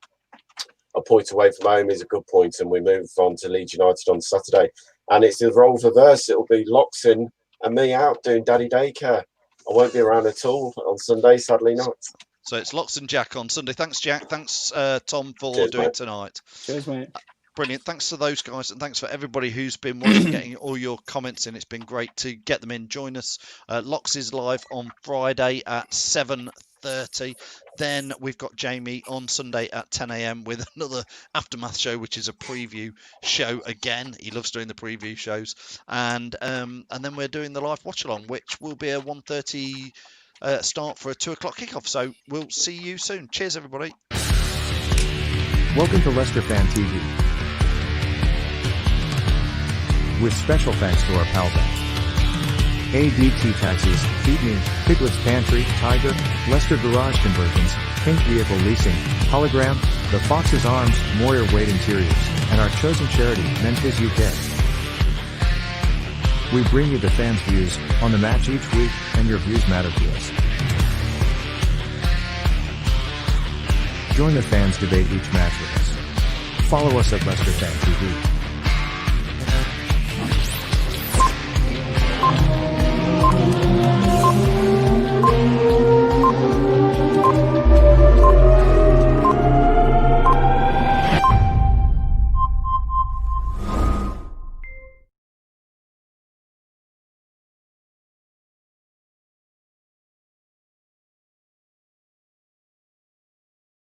a point away from home is a good point, and we move on to Leeds United on Saturday. And it's the roles reverse. It'll be Lox in and me out doing daddy daycare. I won't be around at all on Sunday, sadly not. So it's Lox and Jack on Sunday. Thanks, Jack. Thanks, Tom, for Cheers, doing mate. tonight. Cheers, mate. Brilliant. Thanks to those guys, and thanks for everybody who's been watching, getting all your comments in. It's been great to get them in. Join us. Lox is live on Friday at 7:30. Then we've got Jamie on Sunday at 10 a.m. with another Aftermath show, which is a preview show again. He loves doing the preview shows. And then we're doing the live watch along, which will be a 1:30 start for a 2 o'clock kickoff. So we'll see you soon. Cheers, everybody. Welcome to Leicester Fan TV. With special thanks to our pal bank. ADT Taxis, Feedme, Piglet's Pantry, Tiger, Leicester Garage Conversions, Pink Vehicle Leasing, Hologram, The Fox's Arms, Moyer Wade Interiors, and our chosen charity, Memphis UK. We bring you the fans' views on the match each week, and your views matter to us. Join the fans' debate each match with us. Follow us at Leicester Fan TV.